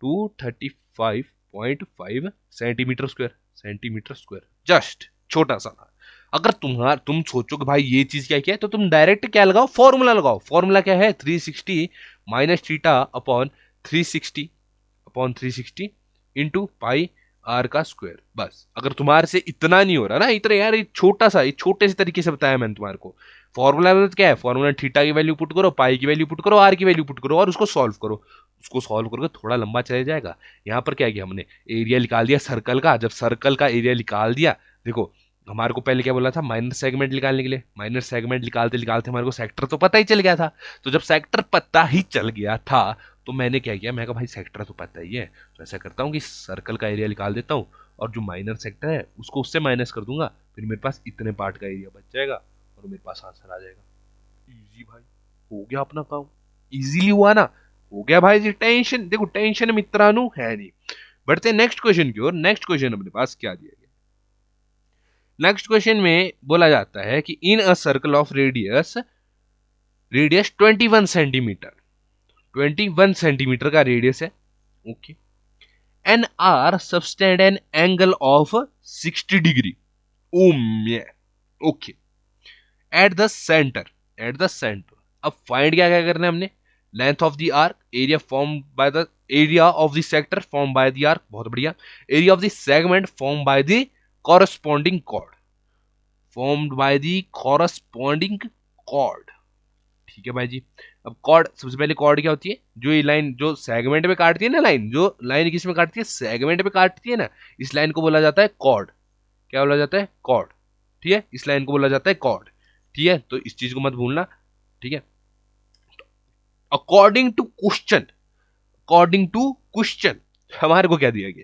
235.5 सेंटीमीटर स्क्वायर, जस्ट छोटा सा था। अगर तुम सोचो कि भाई ये चीज क्या है, तो तुम डायरेक्ट क्या लगाओ, फॉर्मूला लगाओ। फॉर्मूला क्या है, 360 minus theta upon 360 into pi are का स्क्वायर। बस, अगर तुम्हारे से इतना नहीं हो रहा ना, इतना यार, ये छोटा सा, ये छोटे से तरीके से बताया मैंने तुम्हारे को। फॉर्मूला में तो क्या है, फॉर्मूला थीटा की वैल्यू पुट करो, पाई की वैल्यू पुट करो, आर की वैल्यू पुट करो और उसको सॉल्व करो। उसको सॉल्व करोगे थोड़ा लंबा चले जाएगा। यहाँ पर क्या किया हमने, एरिया निकाल दिया सर्कल का। जब सर्कल का एरिया निकाल दिया, देखो हमारे को पहले क्या बोला था, माइनर सेगमेंट निकालने के लिए। माइनर सेगमेंट निकालते निकालते हमारे को सेक्टर तो पता ही चल गया था। तो जब सेक्टर पता ही चल गया था तो मैंने क्या किया, मैं कहा भाई सेक्टर तो पता ही है, तो ऐसा करता हूँ कि सर्कल का एरिया निकाल देता हूँ और जो माइनर सेक्टर है उसको उससे माइनस कर दूंगा, फिर मेरे पास इतने पार्ट का एरिया बच जाएगा और मेरे पास आंसर आ जाएगा। इजी भाई, हो गया अपना काम, इजीली हुआ ना, हो गया भाई जी। टेंशन देखो, टेंशन मित्रानु है नहीं। बढ़ते नेक्स्ट क्वेश्चन की ओर। नेक्स्ट क्वेश्चन अपने पास क्या दिया गया, नेक्स्ट क्वेश्चन में बोला जाता है कि in a circle of radius 21 centimetre, 21 centimetre का रेडियस है। Okay, an arc subtend an angle of 60 degree. Okay, at the centre, अब फाइंड क्या क्या करना है हमने, length of the arc, area form by the area of the sector form by the arc, बहुत बढ़िया, area of the segment form by the corresponding chord, formed by the corresponding chord. ठीक है भाई जी। अब कॉर्ड, सबसे पहले cord क्या होती है, जो ये लाइन जो सेगमेंट पे काटती है ना, लाइन जो लाइन किस में काटती है, सेगमेंट पे काटती है ना, इस लाइन को बोला जाता है कॉर्ड। क्या बोला जाता है, कॉर्ड। ठीक है, इस लाइन को बोला जाता है कॉर्ड। ठीक है, तो इस चीज को मत भूलना। ठीक है, अकॉर्डिंग टू क्वेश्चन हमारे को क्या दिया गया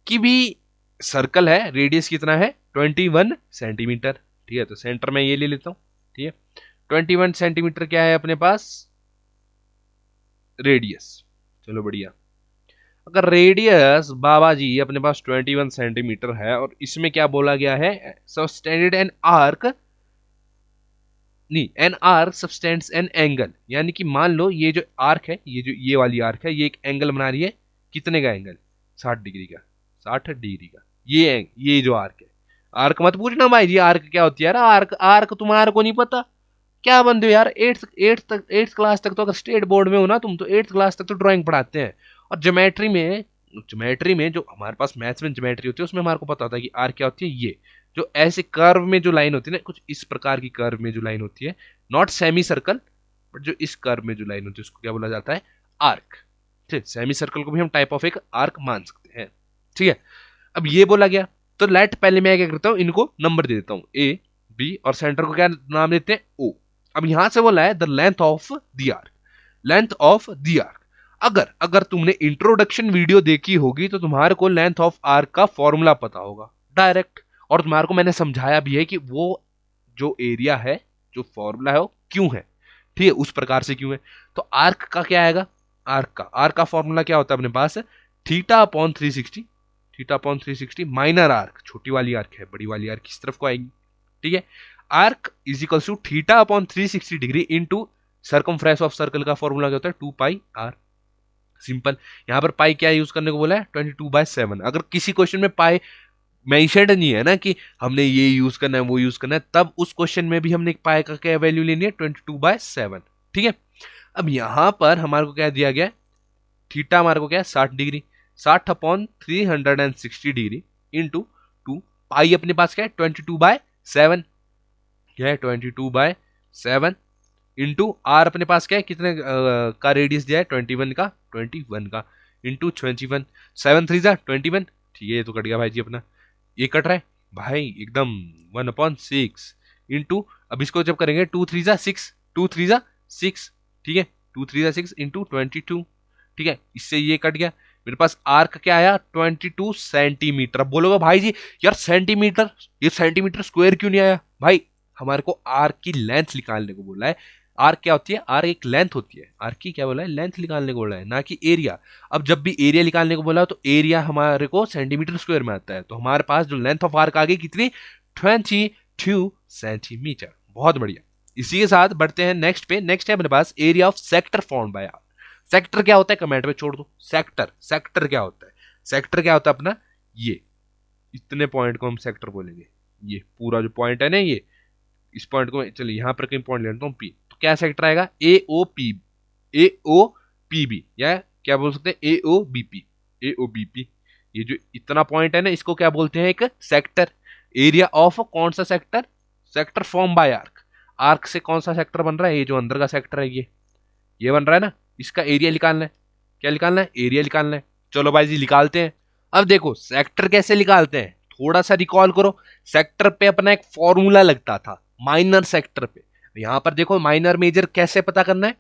कि भी सर्कल है, रेडियस कितना है 21 सेंटीमीटर। ठीक है, तो सेंटर में ये ले लेता हूं। ठीक है, 21 सेंटीमीटर क्या है अपने पास, रेडियस। चलो बढ़िया, अगर रेडियस बाबा जी अपने पास 21 सेंटीमीटर है और इसमें क्या बोला गया है, सब्सटेंडेड एन आर्क, नहीं, एन आर्क सबस्टेंड्स एन एंगल, यानी कि मान लो ये जो आर्क है, ये वाली आर्क है, ये एक एंगल बना रही है, कितने का एंगल, 60 डिग्री का, 60 डिग्री का। ये जो आर्क है, आर्क मत पूछना भाई जी आर्क क्या होती है यार, आर्क आर्क तुम्हारे को नहीं पता, क्या बनते हो यार, एट्थ क्लास तक तो, अगर स्टेट बोर्ड में हो ना तुम, तो एट्थ क्लास तक तो ड्राइंग पढ़ाते हैं। और ज्योमेट्री में जो हमारे पास मैथ्स में ज्योमेट्री होती है उसमें हमारे को पता होता है कि आर्क क्या होती है, ये जो ऐसे कर्व में जो लाइन होती है ना, कुछ इस प्रकार की कर्व में जो लाइन होती है, नॉट सेमी सर्कल, बट जो इस कर्व में जो लाइन होती है उसको क्या बोला जाता है, आर्क। ठीक, सेमी सर्कल को भी हम टाइप ऑफ एक आर्क मान सकते हैं। ठीक है, अब ये बोला गया तो लेट, पहले मैं क्या करता हूं, इनको नंबर दे देता हूं, ए बी, और सेंटर को क्या नाम देते हैं, ओ। अब यहां से बोला है the length of the arc, length of the arc. अगर तुमने इंट्रोडक्शन वीडियो देखी होगी तो तुम्हारे को लेंथ ऑफ आर्क का फॉर्मूला पता होगा डायरेक्ट, और तुम्हारे को मैंने समझाया भी है कि वो जो एरिया है जो फॉर्मूला है वो क्यों है, ठीक है, उस प्रकार से क्यों है। तो आर्क का क्या आएगा, आर्क का फॉर्मूला क्या होता है अपने पास, theta upon 360, theta upon 360 minor arc, छोटी वाली आर्क है, बड़ी वाली आर्क किस तरफ को आएगी, ठीक है। Arc is equal to theta upon 360 degree into circumference of circle का फॉर्मूला क्या होता है 2 पाई आर। सिंपल। यहां पर पाई क्या यूज करने को बोला है 22/7। अगर किसी क्वेश्चन में पाई मेंशन्ड नहीं है ना कि हमने ये यूज करना है वो यूज करना है, तब उस क्वेश्चन में भी हमने पाई का क्या वैल्यू लेनी है 22/7, ठीक है। अब यहां पर हमारे को क्या दिया गया है, थीटा हमारे को क्या है 60 डिग्री, 60 अपॉन 360 डिग्री इंटू 2, पाई अपने पास क्या है 22/7, क्या है 22/7 इंटू आर अपने पास क्या है कितने का रेडियस दिया है 21 का, 21 का इंटू 21, 7 3 जा 21, ठीक है ये तो कट गया भाई जी अपना, ये कट रहा है भाई एकदम 1/6 इंटू, अब इसको जब करेंगे 2 3 जा 6, 2 3 जा 6, ठीक है 2 3 जा 6 इंटू 22, ठीक है, इससे ये कट गया। मेरे पास आर्क क्या आया 22 सेंटीमीटर। अब बोलोगे भाई जी यार सेंटीमीटर, ये सेंटीमीटर स्क्वायर क्यों नहीं आया, भाई हमारे को आर्क की लेंथ निकालने को बोला है। आर्क क्या होती है, आर्क एक लेंथ होती है, आर्क की क्या बोला है लेंथ निकालने को बोला है, ना कि एरिया। अब जब भी एरिया निकालने को बोला तो एरिया हमारे को सेंटीमीटर स्क्वायर में आता है, तो हमारे पास जो लेंथ ऑफ आर्क आ गई कितनी 22 सेंटीमीटर। बहुत बढ़िया। इसी के साथ बढ़ते हैं नेक्स्ट पे। नेक्स्ट है अपने पास area of sector formed by arc. Sector क्या होता है कमेंट में छोड़ दो, सेक्टर, सेक्टर क्या होता है, सेक्टर क्या होता है अपना, ये इतने पॉइंट को हम सेक्टर बोलेंगे, ये पूरा जो पॉइंट है ना, ये इस पॉइंट को चलिए यहां पर कहीं पॉइंट लेता हूं पी, तो क्या सेक्टर आएगा ए ओ पी बी, या क्या बोल सकते हैं ए ओ बी पी, ये जो इतना पॉइंट है ना इसको क्या बोलते हैं एक सेक्टर। एरिया ऑफ कौन सा sector, sector form bye arc, arc से कौन सा सेक्टर बन रहा है, ये जो अंदर का सेक्टर है ये बन रहा है ना, इसका एरिया निकालना है, क्या निकालना है एरिया निकालना है। चलो भाई जी निकालते हैं। अब देखो सेक्टर कैसे निकालते हैं, थोड़ा सा रिकॉल करो, सेक्टर पे अपना एक फॉर्मूला लगता था माइनर सेक्टर पे। यहां पर देखो माइनर मेजर कैसे पता करना है,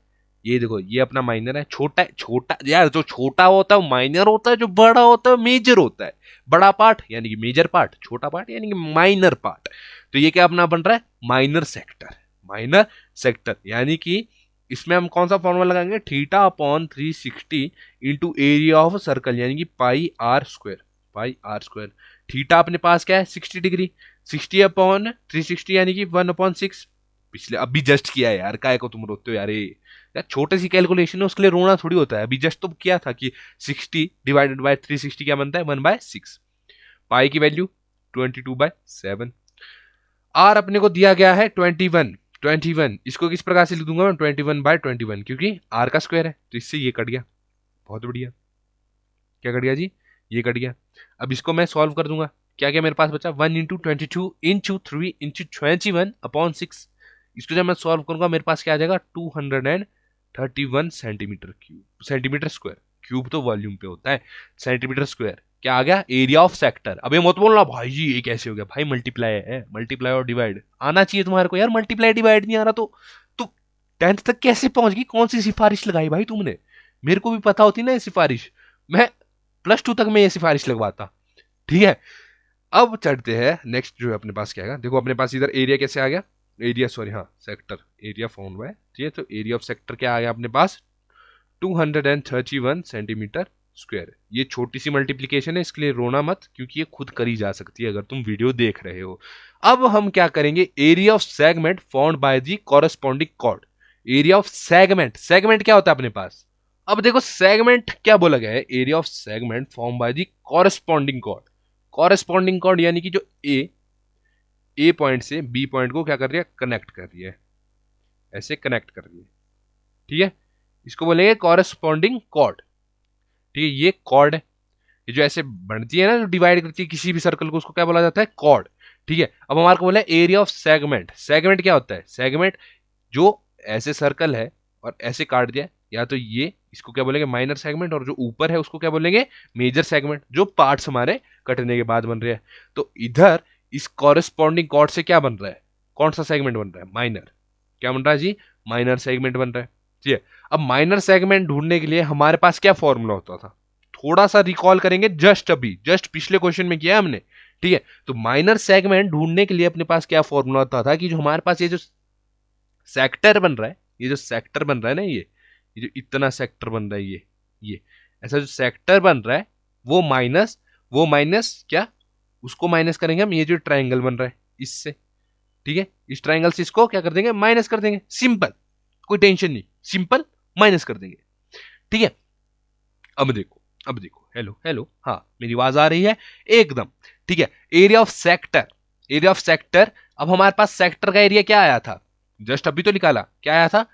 ये देखो ये अपना माइनर है, छोटा छोटा यार, जो छोटा होता है वो माइनर होता है, जो बड़ा होता है मेजर होता है। बड़ा पार्ट यानी कि मेजर पार्ट, छोटा पार्ट यानी कि माइनर पार्ट। तो ये क्या अपना बन रहा है माइनर सेक्टर, माइनर सेक्टर यानी कि इसमें हम कौन सा फॉर्मूला लगाएंगे theta upon 360 into area of circle यानी कि pi are square, pi are square. Theta अपने पास क्या है 60 डिग्री, 60 अपॉन 360 यानी कि 1/6। पिछले अभी जस्ट किया है यार, काय को तुम रोते हो यार, यार छोटे सी कैलकुलेशन है उसके लिए रोना थोड़ी होता है। अभी जस्ट तो किया था कि 60 डिवाइडेड बाय 360 क्या बनता है 1/6। पाई की वैल्यू 22/7। आर अपने को दिया गया है 21, इसको किस प्रकार से लिख दूंगा मैं 21/21, क्योंकि आर का स्क्वायर है, तो इससे ये कट गया। बहुत बढ़िया, क्या कट गया जी, ये कट गया। अब इसको मैं सॉल्व कर दूंगा, क्या क्या मेरे पास बचा 1 इंटू 22 इंटू 3 इंटू 21/6। इसको जब मैं सॉल्व करूंगा मेरे पास क्या आ जाएगा 231 centimetre cube, centimetre square, cube तो वॉल्यूम पे होता है, सेंटीमीटर स्क्वायर क्या आ गया एरिया ऑफ सेक्टर। अब ये मत बोलना भाई जी ये कैसे हो गया, भाई मल्टीप्लाई है, मल्टीप्लाई और डिवाइड आना चाहिए तुम्हारे को यार, मल्टीप्लाई डिवाइड नहीं आ रहा तो 10th तक कैसे पहुंच गई, कौन सी सिफारिश लगाई भाई तुमने, मेरे को भी पता होती ना ये सिफारिश, मैं +2 तक में ये सिफारिश लगवाता, ठीक है। अब चढ़ते हैं नेक्स्ट जो है अपने पास क्या है, देखो अपने पास इधर एरिया कैसे आ गया, एरिया सॉरी हाँ सेक्टर, एरिया फाउंड हुआ है, ठीक है। तो एरिया ऑफ सेक्टर क्या आ गया अपने पास 231 सेंटीमीटर स्क्वायर। ये छोटी सी मल्टीप्लीकेशन है इसके लिए रोना मत, क्योंकि ये खुद करी जा सकती है अगर तुम वीडियो देख रहे हो। अब हम क्या करेंगे area of segment found by the corresponding chord. Area of segment, segment क्या होता है अपने पास, अब देखो सेगमेंट क्या बोला गया है area of segment form by the corresponding chord. Corresponding chord यानी कि जो ए पॉइंट से बी पॉइंट को क्या कर रही है कनेक्ट कर रही है, ऐसे कनेक्ट कर रही है, ठीक है, इसको बोलेंगे कॉरेस्पॉन्डिंग कॉर्ड, ठीक है। ये कॉर्ड है, ये जो ऐसे बनती है ना जो डिवाइड करती है किसी भी सर्कल को, उसको क्या बोला जाता है कॉर्ड, ठीक है। अब हमारे को बोला एरिया ऑफ सेगमेंट, सेगमेंट क्या होता है, सेगमेंट जो ऐसे सर्कल है और ऐसे काट दिया, या तो ये इसको क्या बोलेंगे माइनर सेगमेंट, और जो ऊपर है उसको क्या बोलेंगे मेजर सेगमेंट, जो पार्ट्स हमारे कटने के बाद बन रहे हैं। तो इधर इस कॉरेस्पॉन्डिंग कॉर्ड से क्या बन रहा है, कौन सा सेगमेंट बन रहा है माइनर, क्या बन रहा है जी माइनर सेगमेंट बन रहा है, ठीक है। अब माइनर सेगमेंट ढूंढने के लिए हमारे पास क्या फॉर्मूला होता था, थोड़ा सा रिकॉल करेंगे, जस्ट पिछले क्वेश्चन में किया हमने, ठीक है। तो माइनर सेगमेंट ढूंढने के लिए अपने पास क्या फॉर्मूला होता था कि जो हमारे पास ये जो सेक्टर बन रहा है, ये जो सेक्टर बन रहा है ना, ये जो इतना सेक्टर बन रहा है, ये ऐसा जो सेक्टर बन रहा है वो माइनस क्या, उसको माइनस करेंगे हम, ये जो ट्राइंगल बन रहा है इससे, ठीक है, इस ट्राइंगल से इसको क्या कर देंगे, माइनस कर देंगे, सिंपल, कोई टेंशन नहीं, सिंपल माइनस कर देंगे, ठीक है। अब देखो, हेलो हेलो, हाँ मेरी आवाज आ रही है एकदम, ठीक है। एरिया ऑफ सेक्टर, अब हमारे पास सेक्टर का एरिया क्या आया था, जस्ट अभी तो निकाला, क्या आया था,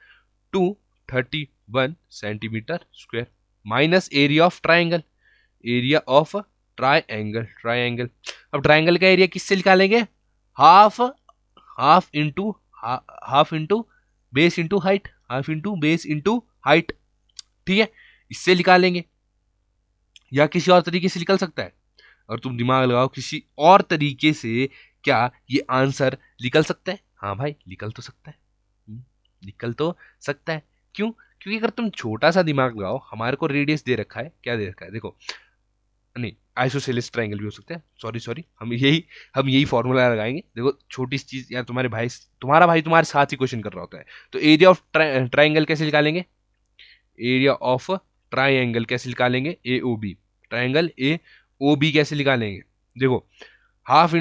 231 centimetre square, minus area of triangle, area of triangle. अब ट्राइंगल का एरिया किससे निकालेंगे, half half into half into base into height, half into base into height, ठीक है, इससे निकालेंगे, या किसी और तरीके से निकल सकता है, और तुम दिमाग लगाओ किसी और तरीके से क्या ये आंसर निकल सकता है, हाँ भाई निकल तो सकता है, निकल तो सकता है, क्यों, क्योंकि अगर तुम छोटा सा दिमाग लगाओ, हमारे को रेडियस दे रखा है, क्या दे रखा है, देखो, नहीं आइसोसेलेस ट्रायंगल भी हो सकता है, सॉरी हम यही फॉर्मूला लगाएंगे, देखो छोटी सी चीज यार, तुम्हारा भाई तुम्हारे साथ ही क्वेश्चन कर रहा होता है, तो एरिया ऑफ ट्राइंगल कैसे निकालेंगे, एरिया ऑफ ट्राइंगल कैसे निकालेंगे, A O B, triangle A O B कैसे निकालेंगे, देखो half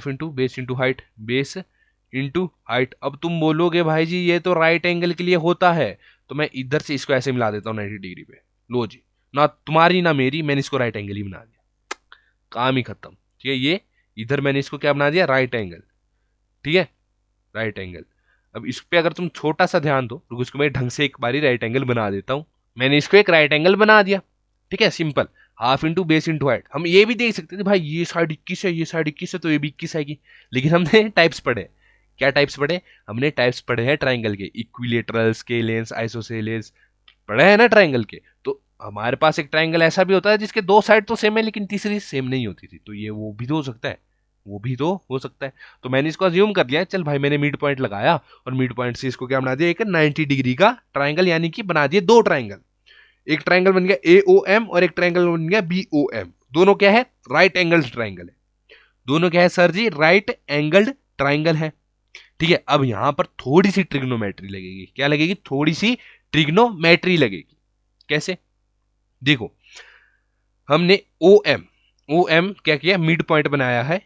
into base into height, base into height. अब तुम बोलोगे भाई जी ये तो राइट एंगल के लिए होता है, तो मैं इधर से इसको ऐसे मिला देता हूँ 90 डिग्री पे, लो जी, ना तुम्हारी ना मेरी, मैंने इसको राइट एंगल ही बना दिया, काम ही खत्म, ठीक है। ये इधर मैंने इसको क्या बना दिया, राइट एंगल, ठीक है, राइट एंगल। अब इस पे अगर तुम छोटा सा ध्यान दो, तो इसको मैं ढंग से एक बारी राइट एंगल बना देता हूं, मैंने इसको एक राइट एंगल बना दिया, ठीक है, simple, half into base into height. हम ये भी देख सकते थे भाई ये साइड 21 है, ये साइड 21 है, तो ये भी 21 आएगी, लेकिन हमने टाइप्स पढ़े, क्या टाइप्स पढ़े, हमने टाइप्स पढ़े हैं ट्राइंगल के, इक्विलेटरल, स्केलेंस, आइसोसेलेस, पढ़े हैं ना ट्राइंगल के। तो हमारे पास एक ट्राइंगल ऐसा भी होता है जिसके दो साइड तो सेम है लेकिन तीसरी सेम नहीं होती थी, तो ये वो भी तो हो सकता है, वो भी तो हो सकता है। तो मैंने इसको अज्यूम कर लिया, चल भाई मैंने मिड पॉइंट लगाया, और मिड पॉइंट से इसको क्या बना दिया, एक 90 डिग्री का ट्राइंगल, यानी कि बना दिए दो ट्राइंगल, एक ट्राइंगल बन गया ए ओ एम और एक ट्राइंगल बन गया बी ओ एम, दोनों क्या है, राइट एंगल ट्राइंगल है, दोनों क्या है सर जी, राइट एंगल्ड ट्राइंगल है, ठीक है। अब यहां पर थोड़ी सी ट्रिग्नोमेट्री लगेगी, क्या लगेगी, थोड़ी सी ट्रिग्नोमेट्री लगेगी, कैसे, देखो हमने ओ एम क्या किया, मिड पॉइंट बनाया है,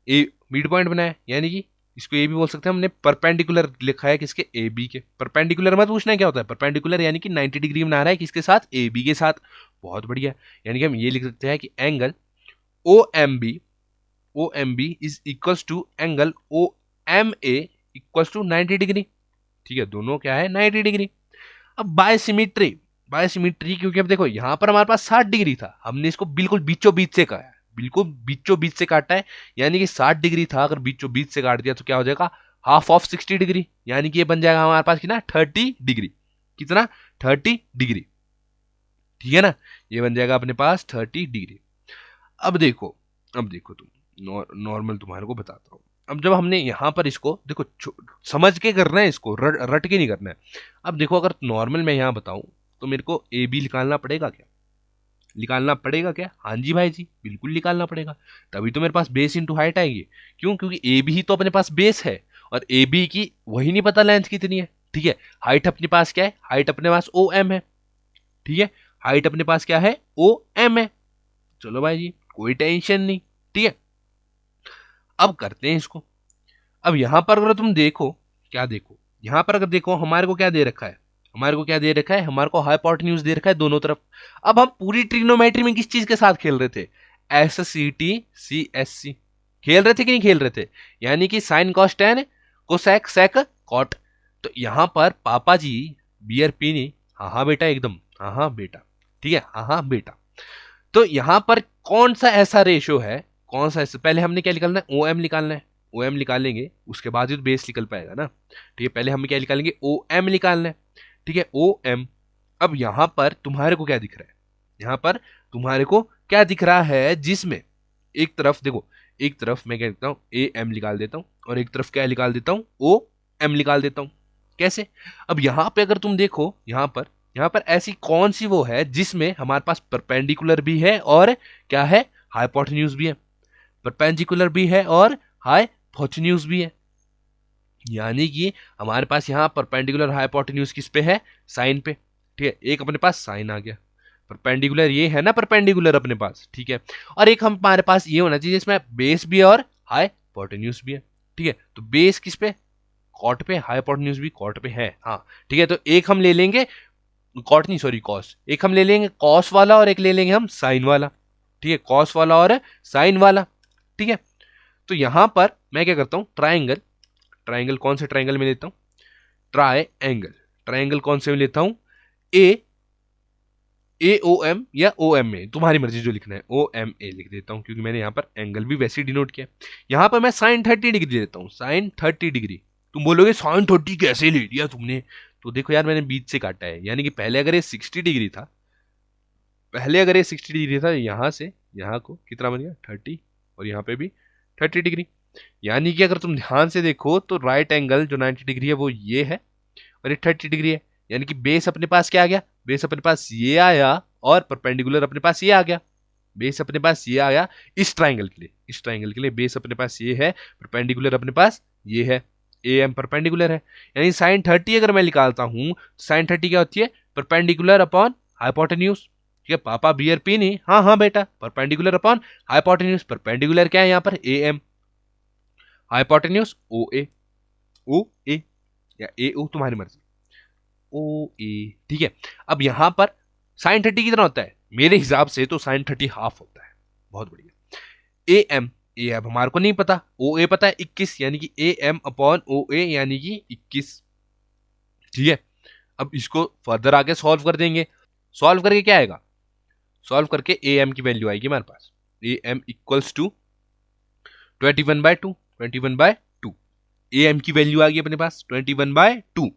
ए मिड पॉइंट बनाया, यानी कि इसको ये भी बोल सकते हैं हमने परपेंडिकुलर लिखा है, किसके, ए बी के, परपेंडिकुलर मत पूछना है क्या होता है, परपेंडिकुलर यानी कि 90 डिग्री बना रहा है, किसके साथ, ए बी के साथ, बहुत बढ़िया, यानी कि हम ये लिख सकते हैं कि angle O M B is equals to angle O M A equals to 90 degree, ठीक है, दोनों क्या है 90 डिग्री। अब बाय सिमिट्री क्योंकि अब देखो यहां पर हमारे पास 60 डिग्री था, हमने इसको बिल्कुल बीचों बीच से काटा है, बिल्कुल बीचों बीच से काटा है, यानी कि 60 डिग्री था, अगर बीचों बीच से काट दिया तो क्या हो जाएगा, हाफ ऑफ 60 डिग्री, यानी कि ये बन जाएगा हमारे पास कितना, 30 डिग्री, कितना, 30 डिग्री, ठीक है ना, ये बन जाएगा अपने पास 30 डिग्री। अब देखो तुम, नॉर्मल तुम्हारे को बताता हूँ, अब जब हमने यहां पर इसको देखो समझ के करना है, इसको रट के नहीं करना है। अब देखो अगर नॉर्मल मैं यहां बताऊं तो मेरे को ए बी निकालना पड़ेगा क्या, निकालना पड़ेगा क्या, हाँ जी भाई जी बिल्कुल निकालना पड़ेगा, तभी तो मेरे पास बेस इंटू हाइट आएगी, क्यों, क्योंकि ए बी ही तो अपने पास बेस है, और ए बी की वही नहीं पता लेंथ कितनी है, ठीक है, हाइट अपने पास क्या है, हाइट अपने पास ओ एम है, ठीक है, हाइट अपने पास क्या है, ओ एम है, चलो भाई जी कोई टेंशन नहीं, ठीक है। अब करते हैं इसको, अब यहां पर अगर तुम देखो, क्या देखो, यहां पर अगर देखो हमारे को क्या दे रखा है, हमारे को हाइपोटेन्यूज दे रखा है दोनों तरफ। अब हम पूरी ट्रिग्नोमेट्री में किस चीज के साथ खेल रहे थे, S C T C S C खेल रहे थे कि नहीं खेल रहे थे, यानी कि sine cos tan cosec sec cot. तो यहां पर पापा जी बियर पीनी, हाँ हाँ बेटा एकदम, हाँ हाँ बेटा, ठीक है, हाँ हाँ बेटा। तो यहां पर कौन सा ऐसा रेशो है, कौन सा ऐसा, पहले हमने क्या निकालना है, ओ एम निकालना है, ओ एम निकालेंगे उसके बाद ही तो बेस निकल पाएगा ना, ठीक है, पहले हम क्या निकालेंगे, ओ एम निकालना है, ठीक है, ओ एम। अब यहां पर तुम्हारे को क्या दिख रहा है, यहां पर तुम्हारे को क्या दिख रहा है, जिसमें एक तरफ देखो, एक तरफ मैं क्या लिखता हूं, ए एम निकाल देता हूं, और एक तरफ क्या निकाल देता हूं, ओ एम निकाल देता हूं, कैसे। अब यहां पे अगर तुम देखो, यहां पर ऐसी कौन सी वो है जिसमें हमारे पास परपेंडिकुलर भी है और क्या है, हाइपोटेन्यूज भी है, परपेंडिकुलर भी है और हाइपोटेन्यूज भी है, यानी कि हमारे पास यहाँ परपेंडिकुलर हाइपोटेन्यूज किस पे है, साइन पे, ठीक है। एक अपने पास साइन आ गया, परपेंडिकुलर ये है ना परपेंडिकुलर अपने पास, ठीक है। और एक हमारे पास ये होना चाहिए जिसमें बेस भी है और हाइपोटेन्यूज भी है, ठीक है। तो बेस किस पे, कॉट पे, हाइपोटेन्यूज भी कॉट पे है, हाँ ठीक है। तो एक हम ले लेंगे कॉट नहीं सॉरी कॉस, एक हम ले लेंगे कॉस वाला और एक ले लेंगे हम साइन वाला, ठीक है, कॉस वाला और साइन वाला, ठीक है। तो यहां पर मैं क्या करता हूं, ट्राइंगल, ट्राइंगल कौन से ट्राइंगल में लेता हूं, ट्राई एंगल, ट्राइंगल कौन से में लेता हूं, ए ए ओ एम या ओ एम ए, तुम्हारी मर्जी जो लिखना है, ओ एम ए लिख देता हूं क्योंकि मैंने यहां पर एंगल भी वैसे ही डिनोट किया। यहां पर मैं साइन 30 डिग्री लेता हूं, साइन 30 डिग्री। तुम बोलोगे साइन 30 कैसे ले लिया तुमने, तो देखो यार मैंने बीच से काटा है, यानी कि पहले अगर ये 60 डिग्री था, पहले अगर ये 60 डिग्री था, यहां से यहां को कितना बन गया 30, और यहां पे भी 30 डिग्री। यानी कि अगर तुम ध्यान से देखो तो राइट एंगल जो 90 डिग्री है वो ये है और ये 30 डिग्री है। यानी कि बेस अपने पास क्या आ गया, बेस अपने पास ये आया और परपेंडिकुलर अपने पास ये आ गया, बेस अपने पास ये आया इस ट्राइंगल के लिए, इस ट्राइंगल के लिए बेस अपने पास ये है, परपेंडिकुलर अपने पास ये है, ए एम परपेंडिकुलर है। यानी साइन 30 अगर मैं निकालता हूं तो साइन 30 क्या होती है, परपेंडिकुलर अपॉन हाइपोटेन्यूज, ठीक है। पापा बियर पी नहीं, हाँ हाँ बेटा, परपेंडिकुलर अपॉन हाइपोटेन्यूज, परपेंडिकुलर क्या है यहाँ पर, ए एम, हाइपोटेन्यूज ओ ए, ओ ए या ए ओ तुम्हारी मर्जी, ओ ए, ठीक है। अब यहां पर साइन 30 कितना होता है, मेरे हिसाब से तो साइन 30 हाफ होता है, बहुत बढ़िया। ए एम, ए अब हमारे को नहीं पता, ओ ए पता है 21, यानी कि ए एम अपॉन ओ ए यानी कि 21, ठीक है। अब इसको फर्दर आगे सॉल्व कर देंगे, सॉल्व करके क्या आएगा, सॉल्व करके ए एम की वैल्यू आएगी हमारे पास, A M equals to 21/2, 21/2, A M की वैल्यू आ गई अपने पास 21/2।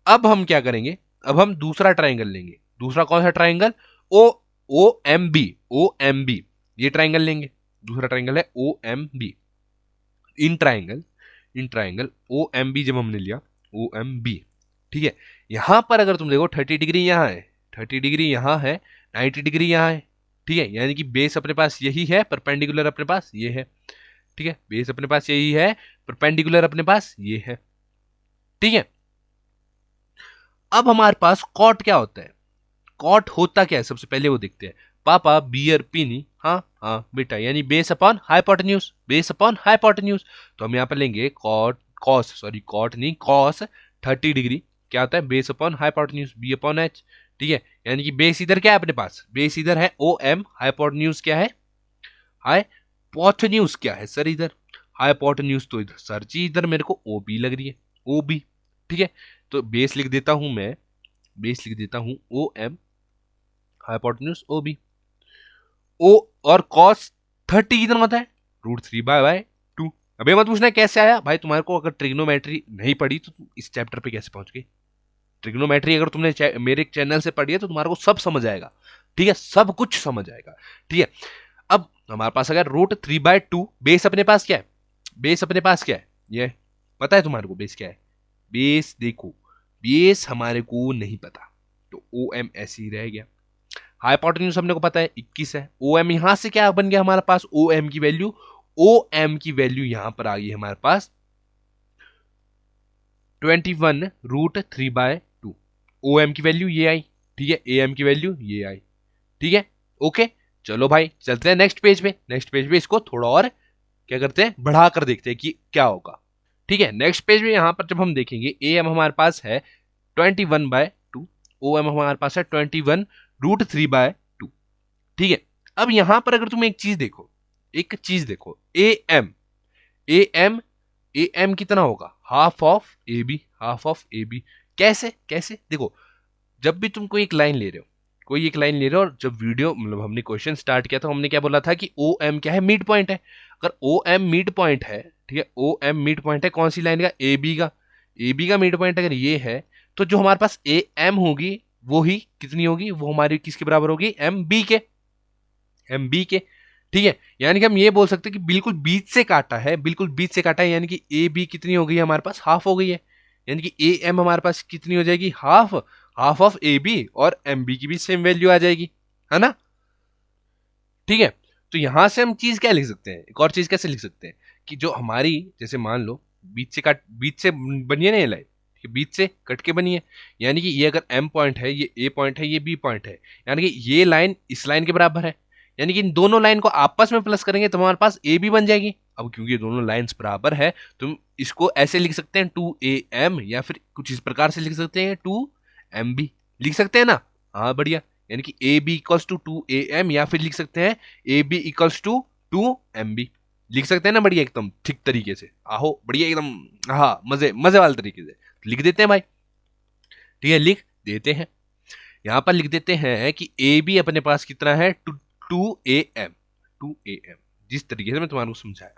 अब हम क्या करेंगे, अब हम दूसरा ट्राइंगल लेंगे, दूसरा कौन सा triangle, O O M B, O M B, ये ट्राइंगल लेंगे, दूसरा ट्राइंगल है O M B, in triangle, in triangle O M B जब हमने लिया, ओ एम बी, ठीक है। यहां पर अगर तुम देखो 30 डिग्री यहां है, 30 डिग्री यहां है, 90 डिग्री यहां है, ठीक है। यानी कि बेस अपने पास यही है, परपेंडिकुलर अपने पास ये है, ठीक है, बेस अपने पास यही है, परपेंडिकुलर अपने पास ये है, ठीक है। अब हमारे पास कॉट क्या होता है, कॉट होता क्या है सबसे पहले वो देखते हैं, पापा बियर पीनी, हाँ हाँ बेटा, यानी base upon hypotenuse, base upon hypotenuse. तो हम यहाँ पर लेंगे कॉट, कॉस सॉरी कॉट नहीं कॉस 30 डिग्री क्या होता है, base upon hypotenuse, B upon H, ठीक है। यानी कि बेस इधर क्या है अपने पास, बेस इधर है ओ एम, हाइपोटेन्यूज क्या है, हाइपोटेन्यूज क्या है सर इधर, हाइपोटेन्यूज तो इधर सर जी इधर मेरे को ओ बी लग रही है, ओ बी, ठीक है। तो बेस लिख देता हूं मैं, बेस लिख देता हूं O M, hypotenuse O B, O और कॉस 30 कितना होता है, √3/2। अबे मत पूछना कैसे आया भाई, तुम्हारे को अगर ट्रिग्नोमेट्री नहीं पढ़ी तो तुम इस चैप्टर पे कैसे पहुंच गए, ट्रिग्नोमेट्री अगर तुमने मेरे चैनल से पढ़ी है तो तुम्हारे को सब समझ आएगा, ठीक है, सब कुछ समझ आएगा, ठीक है। अब हमारे पास अगर √3/2, बेस अपने पास क्या है, बेस अपने पास क्या है, ये पता है तुम्हारे को बेस क्या है, बेस देखो, बेस हमारे को नहीं पता, तो ओ एम ऐसे ही रह गया, हाइपोटेन्यूज हमने को पता है 21 है, ओ एम यहां से क्या बन गया हमारे पास, ओ एम की वैल्यू, ओ एम की वैल्यू यहां पर आ गई हमारे पास 21√3/2, ओ एम की वैल्यू ये आई, ठीक है, ए एम की वैल्यू ये आई, ठीक है, ओके। चलो भाई चलते हैं नेक्स्ट पेज पे, नेक्स्ट पेज पे इसको थोड़ा और क्या करते हैं, बढ़ा कर देखते हैं कि क्या होगा, ठीक है। नेक्स्ट पेज में यहां पर जब हम देखेंगे ए एम हमारे पास है 21/2, ओ एम हमारे पास है 21√3/2, ठीक है। अब यहां पर अगर तुम एक चीज देखो, एक चीज देखो, A M, A M, A M कितना होगा, half of A B, half of A B, कैसे कैसे देखो, जब भी तुम कोई एक लाइन ले रहे हो, कोई एक लाइन ले रहे हो, और जब वीडियो मतलब हमने क्वेश्चन स्टार्ट किया था हमने क्या बोला था कि ओ एम क्या है, मिड पॉइंट है। अगर ओ एम मिड पॉइंट है, ठीक है, ओ एम मिड पॉइंट है कौन सी लाइन का, ए बी का, ए बी का मिड पॉइंट अगर ये है तो जो हमारे पास ए एम होगी वो ही कितनी होगी, वो हमारी किसके बराबर होगी, एम बी के, एम बी के, ठीक है। यानी कि हम ये बोल सकते हैं कि बिल्कुल बीच से काटा है, बिल्कुल बीच से काटा है, यानी कि ए बी कितनी हो गई है हमारे पास, हाफ हो गई है, यानी कि ए एम हमारे पास कितनी हो जाएगी, half, half of A B, और एम बी की भी सेम वैल्यू आ जाएगी, है ना, ठीक है। तो यहां से हम चीज क्या लिख सकते हैं, एक और चीज कैसे लिख सकते हैं कि जो हमारी, जैसे मान लो बीच से बनी है ना ये लाइन, ठीक है, बीच से कट के बनी है। यानी कि ये अगर M पॉइंट है, ये A पॉइंट है, ये B पॉइंट है, यानी कि ये लाइन इस लाइन के बराबर है। यानी कि इन दोनों लाइन को आपस में प्लस करेंगे तो हमारे पास AB बन जाएगी। अब क्योंकि ये दोनों लाइंस बराबर है, तुम इसको ऐसे लिख सकते हैं 2AM, या फिर कुछ इस प्रकार से लिख सकते हैं 2MB, लिख सकते हैं ना। हाँ बढ़िया। यानी कि AB इक्वल्स टू 2AM, या फिर लिख सकते हैं AB इक्वल्स टू 2MB, लिख सकते हैं ना बढ़िया एकदम ठीक तरीके से। आहो बढ़िया एकदम, हाँ मजे मजे वाले तरीके से लिख देते हैं भाई। ठीक है, लिख देते हैं। यहां पर लिख देते हैं कि ए बी अपने पास कितना है, 2AM, 2AM, जिस तरीके से मैं तुम्हारे को समझाया।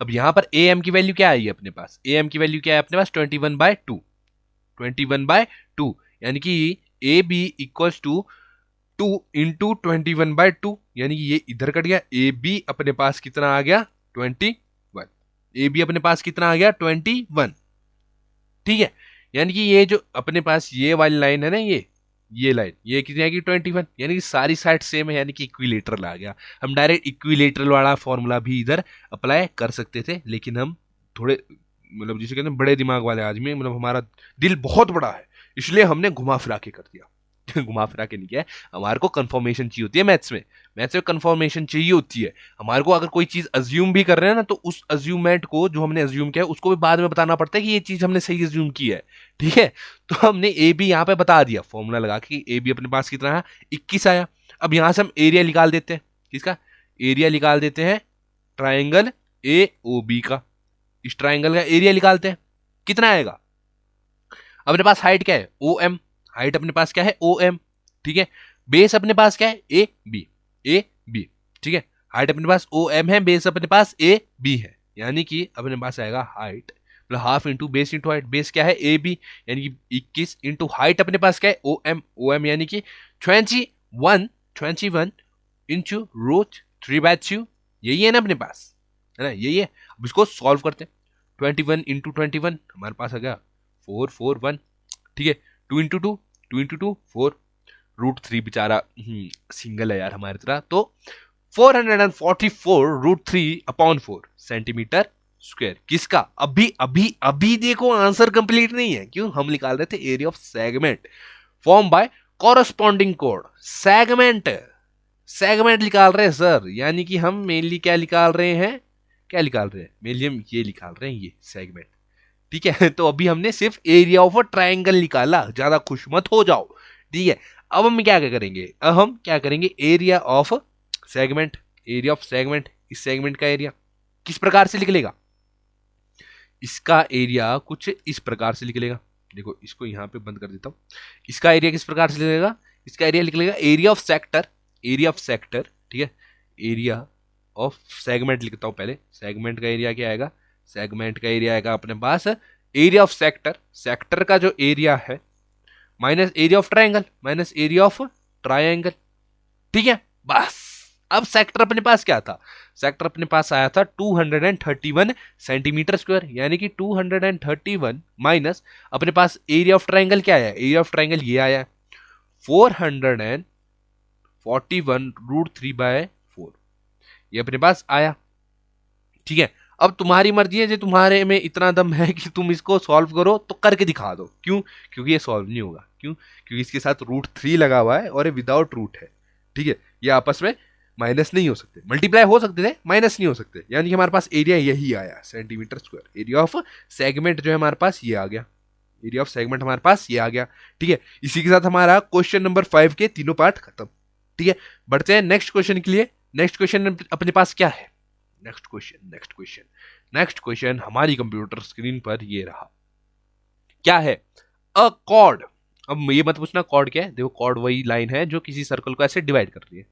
अब यहां पर ए एम की वैल्यू क्या आई है अपने पास, ए एम की वैल्यू क्या है अपने पास, 21/2, 21/2, यानी कि A B equals to 2 into 21/2, यानी कि ये इधर कट गया। ए बी अपने पास कितना आ गया, 21। ए बी अपने पास कितना आ गया, 21। ठीक है, यानी कि ये जो अपने पास ये वाली लाइन है ना, ये लाइन ये कितनी आएगी, 21, यानी कि सारी साइड सेम है, यानी कि इक्विलेटरल आ गया। हम डायरेक्ट इक्विलेटरल वाला फॉर्मूला भी इधर अप्लाई कर सकते थे, लेकिन हम थोड़े मतलब जिसे कहते हैं बड़े दिमाग वाले आदमी, मतलब हमारा दिल बहुत बड़ा है, इसलिए हमने घुमा फिरा के कर दिया। घुमा फिरा के नहीं किया है, हमारे को कंफर्मेशन चाहिए होती है मैथ्स में, मैथ्स में कंफर्मेशन चाहिए होती है हमारे को। अगर कोई चीज अज्यूम भी कर रहे हैं ना, तो उस अज्यूमेंट को जो हमने अज्यूम किया है उसको भी बाद में बताना पड़ता है कि ये चीज हमने सही अज्यूम की है। ठीक है, तो हमने ए बी यहाँ पे बता दिया फॉर्मूला लगा के, ए बी अपने पास कितना है, 21 आया। अब यहां से हम एरिया निकाल देते हैं, किसका एरिया निकाल देते हैं, ट्राइंगल ए ओ बी का। इस ट्राइंगल का एरिया निकालते हैं, कितना आएगा, अपने पास हाइट क्या है, ओ एम, हाइट अपने पास क्या है, ओ एम। ठीक है, बेस अपने पास क्या है, ए बी, ए बी। ठीक है, हाइट अपने पास ओ एम है, बेस अपने पास ए बी है, यानी कि अपने पास आएगा हाइट मतलब half into base into height. Base क्या है, ए बी, यानी कि 21 इंटू हाइट अपने पास क्या है, ओ एम, ओ एम यानी कि 21 इंटू रूट 3/2, यही है ना अपने पास, है ना, यही है। अब इसको सॉल्व करते हैं, 21 इंटू 21 हमारे पास आ गया 441। ठीक है, 2 इंटू 2, 2 इंटू 2 4, √3 बेचारा सिंगल है यार हमारी तरह, तो 444√3/4 सेंटीमीटर स्क्वायर। किसका, अभी अभी अभी देखो आंसर कंप्लीट नहीं है, क्यों, हम निकाल रहे थे area of segment form bye corresponding code. Segment, segment निकाल रहे हैं सर, यानी कि हम मेनली क्या निकाल रहे हैं, क्या निकाल रहे हैं, मेनली हम ये निकाल रहे हैं, ये सेगमेंट। ठीक है, तो अभी हमने सिर्फ एरिया ऑफ अ ट्राइंगल निकाला, ज्यादा खुश मत हो जाओ। ठीक है, अब हम क्या करेंगे, अब हम क्या करेंगे, area of segment, area of segment, इस सेगमेंट का एरिया किस प्रकार से निकलेगा, इसका एरिया कुछ इस प्रकार से निकलेगा। देखो इसको यहां पे बंद कर देता हूं, इसका एरिया किस प्रकार से निकलेगा, इसका एरिया निकलेगा area of sector, area of sector. ठीक है, एरिया ऑफ सेगमेंट लिखता हूं पहले, सेगमेंट का एरिया क्या आएगा, सेगमेंट का एरिया आएगा अपने पास एरिया ऑफ सेक्टर, सेक्टर का जो एरिया है minus area of triangle, minus area of triangle. ठीक है, बस। अब सेक्टर अपने पास क्या था, सेक्टर अपने पास आया था 231 सेंटीमीटर स्क्वायर, यानी कि 231 माइनस अपने पास एरिया ऑफ ट्राइंगल क्या आया, एरिया ऑफ ट्राइंगल ये आया 441√3/4, ये अपने पास आया। ठीक है, अब तुम्हारी मर्जी है, जो तुम्हारे में इतना दम है कि तुम इसको सॉल्व करो तो करके दिखा दो। क्यों, क्योंकि ये सॉल्व नहीं होगा, क्यों, क्योंकि इसके साथ √3 लगा हुआ है और ये विदाउट रूट है। ठीक है, ये आपस में माइनस नहीं हो सकते, मल्टीप्लाई हो सकते थे, माइनस नहीं हो सकते, यानी कि हमारे पास एरिया यही आया centimetre square. Area of segment जो है हमारे पास ये आ गया, एरिया ऑफ सेगमेंट हमारे पास ये आ गया। ठीक है, इसी के साथ हमारा क्वेश्चन नंबर 5 के तीनों पार्ट खत्म। ठीक है, बढ़ते हैं नेक्स्ट क्वेश्चन के लिए। नेक्स्ट क्वेश्चन अपने पास क्या है, नेक्स्ट क्वेश्चन हमारी कंप्यूटर स्क्रीन पर ये रहा, क्या है, अ कॉर्ड। अब ये मत पूछना कॉर्ड क्या है, देखो कॉर्ड वही लाइन है जो किसी सर्कल को ऐसे डिवाइड कर रही है,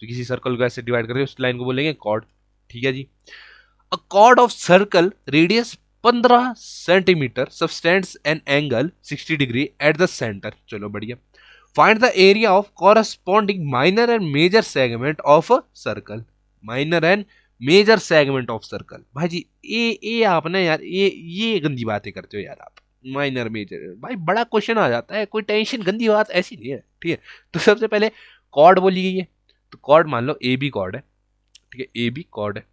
तो किसी सर्कल को ऐसे डिवाइड कर रही है उस लाइन को बोलेंगे कॉर्ड। ठीक है जी, a chord of circle radius 15 centimetre subtends an angle 60 degree at the centre. चलो बढ़िया, find the area of corresponding minor and major segment of a circle, minor and major segment of circle. भाई जी ये आप ना यार, ये गंदी बातें करते हो यार आप, माइनर मेजर भाई बड़ा क्वेश्चन आ जाता है, कोई टेंशन गंदी बात ऐसी नहीं है। ठीक है, तो सबसे पहले कॉर्ड बोली गई है, तो कॉर्ड मान लो ए बी कॉर्ड है। ठीक है, ए बी कॉर्ड है,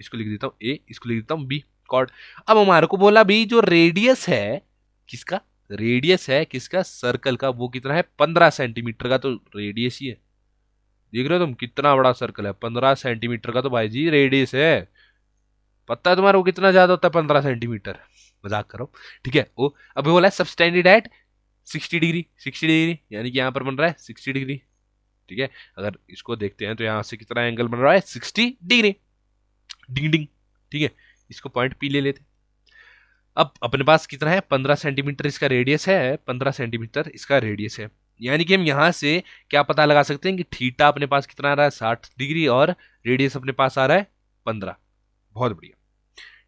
इसको लिख देता हूँ ए, इसको लिख देता हूँ बी। कॉर्ड। अब हमारे को बोला भी जो रेडियस है किसका, रेडियस है किसका, सर्कल का, वो कितना है 15 सेंटीमीटर का, तो रेडियस ही है। देख रहे हो तुम कितना बड़ा सर्कल है, 15 सेंटीमीटर का तो भाई जी रेडियस है। पता है तुम्हारा वो कितना ज्यादा होता है 15 सेंटीमीटर, मजाक करो, ठीक है। वो अभी बोला है सबटेंडेड एट 60 डिग्री, 60 डिग्री यानी कि यहाँ पर बन रहा है 60 डिग्री, ठीक है। अगर इसको देखते हैं तो यहाँ से कितना एंगल बन रहा है 60 डिग्री, डिंग डिंग, ठीक है। इसको पॉइंट पी ले लेते। अब अपने पास कितना है 15 सेंटीमीटर इसका रेडियस है, 15 सेंटीमीटर इसका रेडियस है, यानी कि हम यहां से क्या पता लगा सकते हैं कि थीटा अपने पास कितना आ रहा है 60 डिग्री और रेडियस अपने पास आ रहा है 15। बहुत बढ़िया,